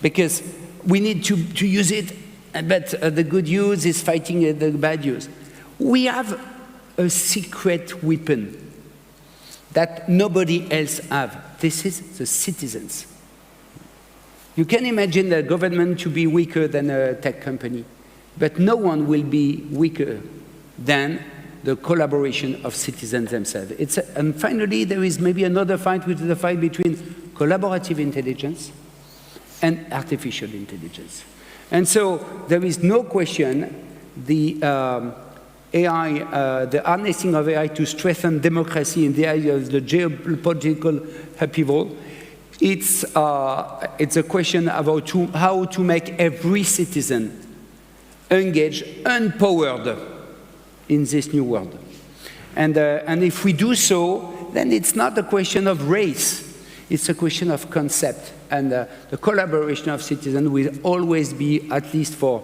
Because we need to use it, but the good use is fighting the bad use. We have a secret weapon that nobody else has. This is the citizens. You can imagine the government to be weaker than a tech company, but no one will be weaker than the collaboration of citizens themselves. And finally, there is maybe another fight, which is the fight between collaborative intelligence and artificial intelligence. And so there is no question the AI, the harnessing of AI to strengthen democracy in the area of the geopolitical upheaval, it's a question about how to make every citizen engaged, empowered in this new world. And if we do so, then it's not a question of race, it's a question of concept. And the collaboration of citizens will always be, at least for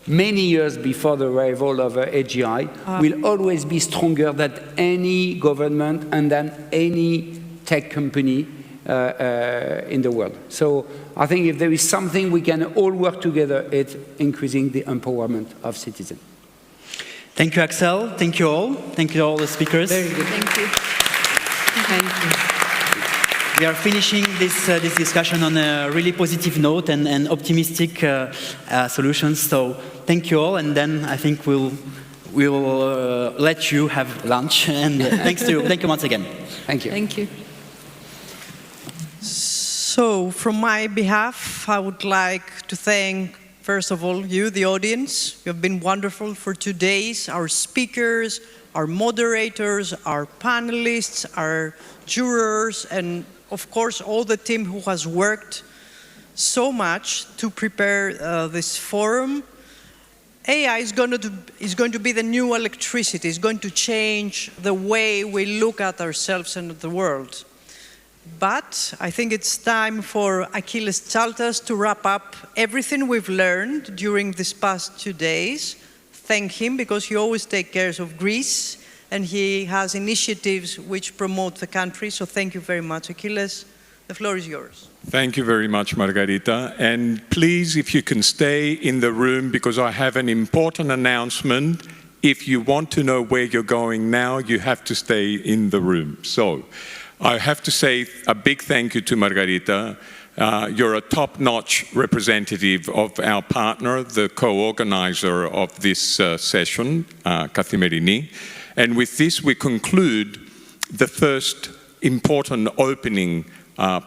many years before the arrival of AGI, will always be stronger than any government and than any tech company in the world. So I think if there is something we can all work together, it's increasing the empowerment of citizens. Thank you, Axel. Thank you all. Thank you to all the speakers. Very good. Thank you. Thank you. We are finishing this discussion on a really positive note and optimistic solutions. So thank you all, and then I think we'll let you have lunch. And thank you once again. Thank you. Thank you. So, from my behalf, I would like to thank, first of all, you, the audience. You have been wonderful for 2 days. Our speakers, our moderators, our panelists, our jurors, and of course, all the team who has worked so much to prepare this forum. AI is going to be the new electricity. It's going to change the way we look at ourselves and at the world. But I think it's time for Achilles Chaltas to wrap up everything we've learned during these past 2 days. Thank him, because he always takes care of Greece, and he has initiatives which promote the country. So thank you very much, Achilles. The floor is yours. Thank you very much, Margarita. And please, if you can stay in the room, because I have an important announcement. If you want to know where you're going now, you have to stay in the room. So I have to say a big thank you to Margarita. You're a top-notch representative of our partner, the co-organizer of this session, Kathimerini. And with this, we conclude the first important opening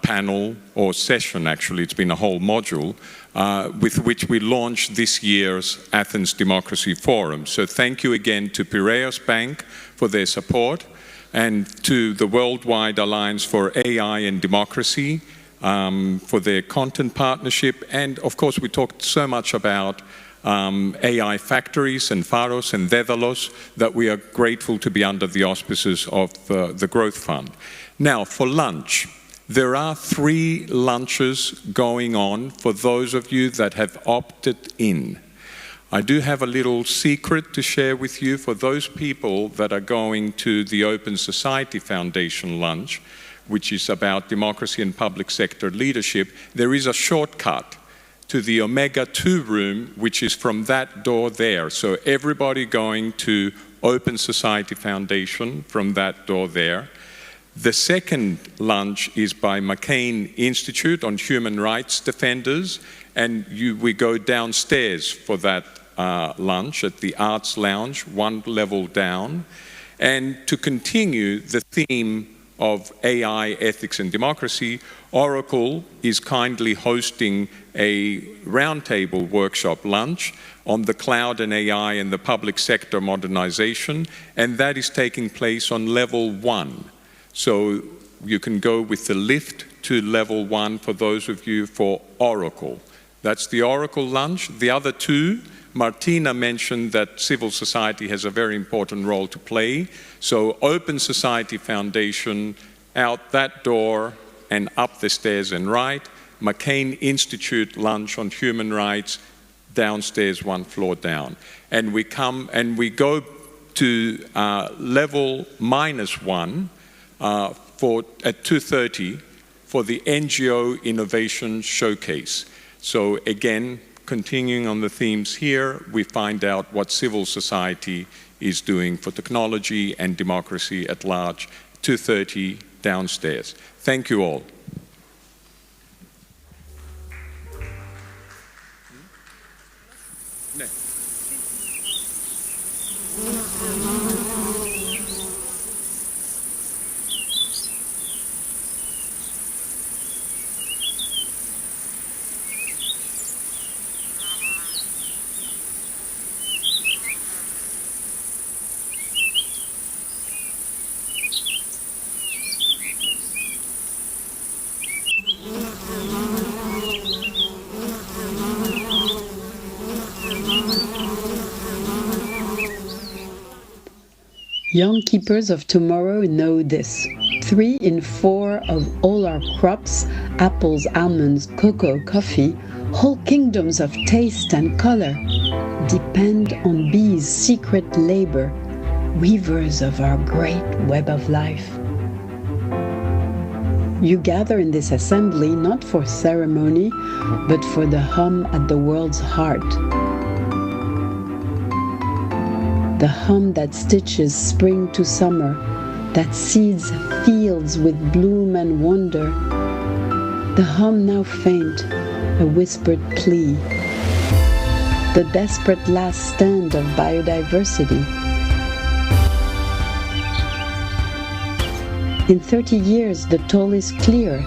panel, or session actually, it's been a whole module, with which we launched this year's Athens Democracy Forum. So thank you again to Piraeus Bank for their support, and to the Worldwide Alliance for AI and Democracy for their content partnership. And of course, we talked so much about AI factories and Pharos and Daedalus that we are grateful to be under the auspices of the Growth Fund. Now, for lunch. There are 3 lunches going on for those of you that have opted in. I do have a little secret to share with you. For those people that are going to the Open Society Foundation lunch, which is about democracy and public sector leadership, there is a shortcut to the Omega 2 room, which is from that door there. So everybody going to Open Society Foundation from that door there. The second lunch is by McCain Institute on Human Rights Defenders, and we go downstairs for that lunch at the Arts Lounge, 1 level down. And to continue the theme of AI, ethics and democracy, Oracle is kindly hosting a roundtable workshop lunch on the cloud and AI and the public sector modernization, and that is taking place on level 1. So you can go with the lift to level 1 for those of you for Oracle. That's the Oracle lunch. The other 2, Martina mentioned that civil society has a very important role to play. So Open Society Foundation, out that door and up the stairs and right. McCain Institute lunch on human rights, downstairs 1 floor down. And we come and we go to level -1, at 2:30 for the NGO Innovation Showcase. So again, continuing on the themes here, we find out what civil society is doing for technology and democracy at large, 2:30 downstairs. Thank you all. Young keepers of tomorrow know this. 3 in 4 of all our crops, apples, almonds, cocoa, coffee, whole kingdoms of taste and color, depend on bees' secret labor, weavers of our great web of life. You gather in this assembly not for ceremony, but for the hum at the world's heart. The hum that stitches spring to summer, that seeds fields with bloom and wonder. The hum now faint, a whispered plea. The desperate last stand of biodiversity. In 30 years, the toll is clear.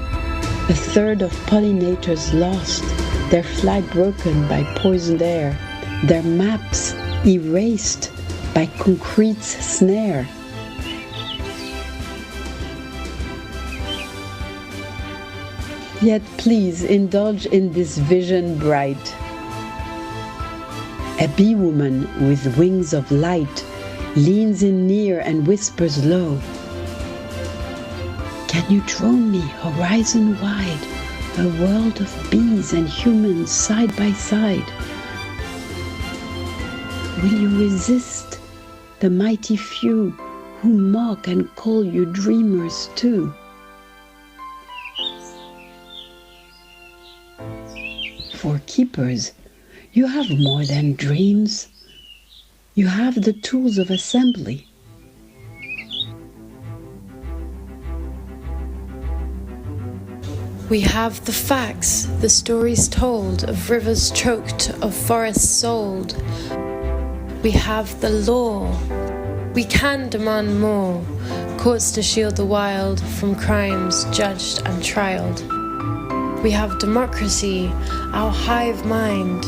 1/3 of pollinators lost, their flight broken by poisoned air, their maps erased by concrete's snare. Yet please indulge in this vision bright. A bee woman with wings of light leans in near and whispers low, "Can you drone me horizon wide, a world of bees and humans side by side? Will you resist the mighty few who mock and call you dreamers too?" For keepers, you have more than dreams. You have the tools of assembly. We have the facts, the stories told, of rivers choked, of forests sold. We have the law. We can demand more. Courts to shield the wild from crimes judged and trialed. We have democracy, our hive mind.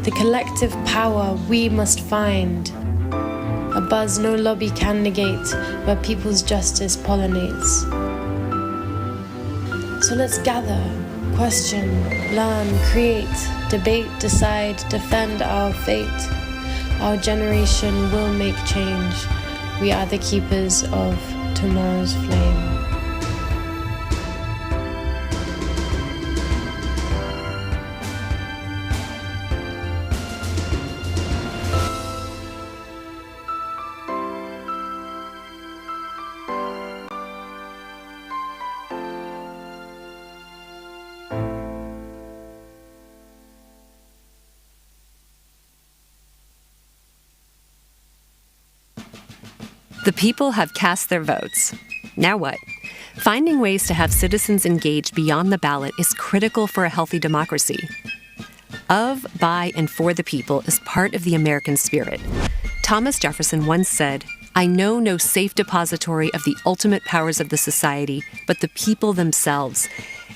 The collective power we must find. A buzz no lobby can negate, where people's justice pollinates. So let's gather, question, learn, create, debate, decide, defend our fate. Our generation will make change. We are the keepers of tomorrow's flame. The people have cast their votes. Now what? Finding ways to have citizens engage beyond the ballot is critical for a healthy democracy. Of, by, and for the people is part of the American spirit. Thomas Jefferson once said, "I know no safe depository of the ultimate powers of the society, but the people themselves.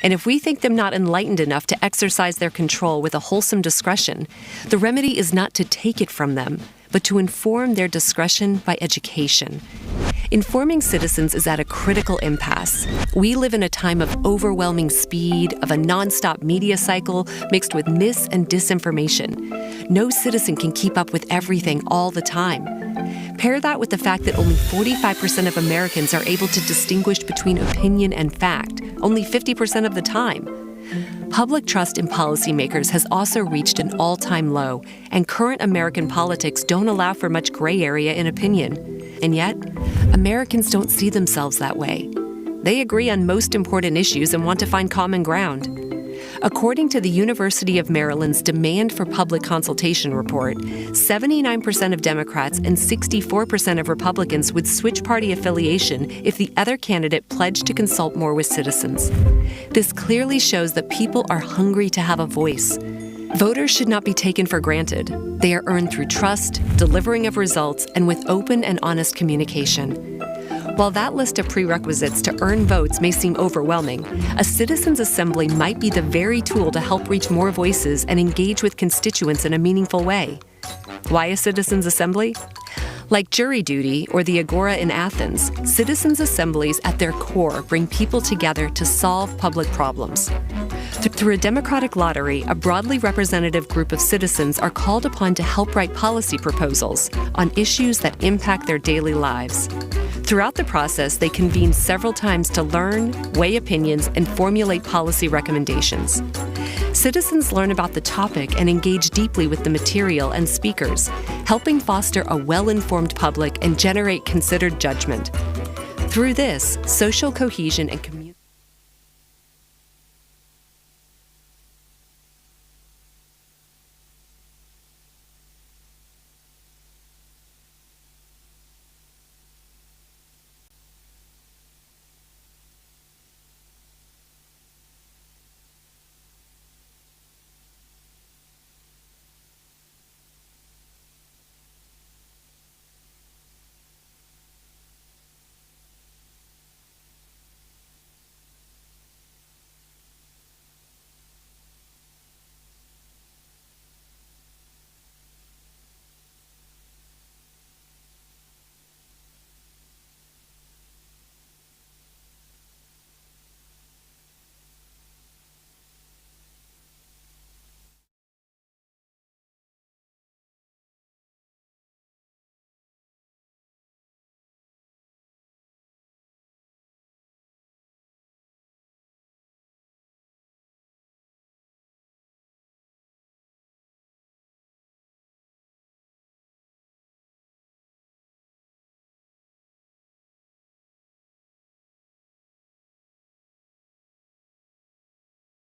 And if we think them not enlightened enough to exercise their control with a wholesome discretion, the remedy is not to take it from them, but to inform their discretion by education." Informing citizens is at a critical impasse. We live in a time of overwhelming speed, of a nonstop media cycle mixed with mis- and disinformation. No citizen can keep up with everything all the time. Pair that with the fact that only 45% of Americans are able to distinguish between opinion and fact, only 50% of the time. Public trust in policymakers has also reached an all-time low, and current American politics don't allow for much gray area in opinion. And yet, Americans don't see themselves that way. They agree on most important issues and want to find common ground. According to the University of Maryland's Demand for Public Consultation report, 79% of Democrats and 64% of Republicans would switch party affiliation if the other candidate pledged to consult more with citizens. This clearly shows that people are hungry to have a voice. Voters should not be taken for granted. They are earned through trust, delivering of results, and with open and honest communication. While that list of prerequisites to earn votes may seem overwhelming, a citizens' assembly might be the very tool to help reach more voices and engage with constituents in a meaningful way. Why a citizens' assembly? Like jury duty or the Agora in Athens, citizens' assemblies at their core bring people together to solve public problems. Through a democratic lottery, a broadly representative group of citizens are called upon to help write policy proposals on issues that impact their daily lives. Throughout the process, they convene several times to learn, weigh opinions, and formulate policy recommendations. Citizens learn about the topic and engage deeply with the material and speakers, helping foster a well-informed public and generate considered judgment. Through this, social cohesion and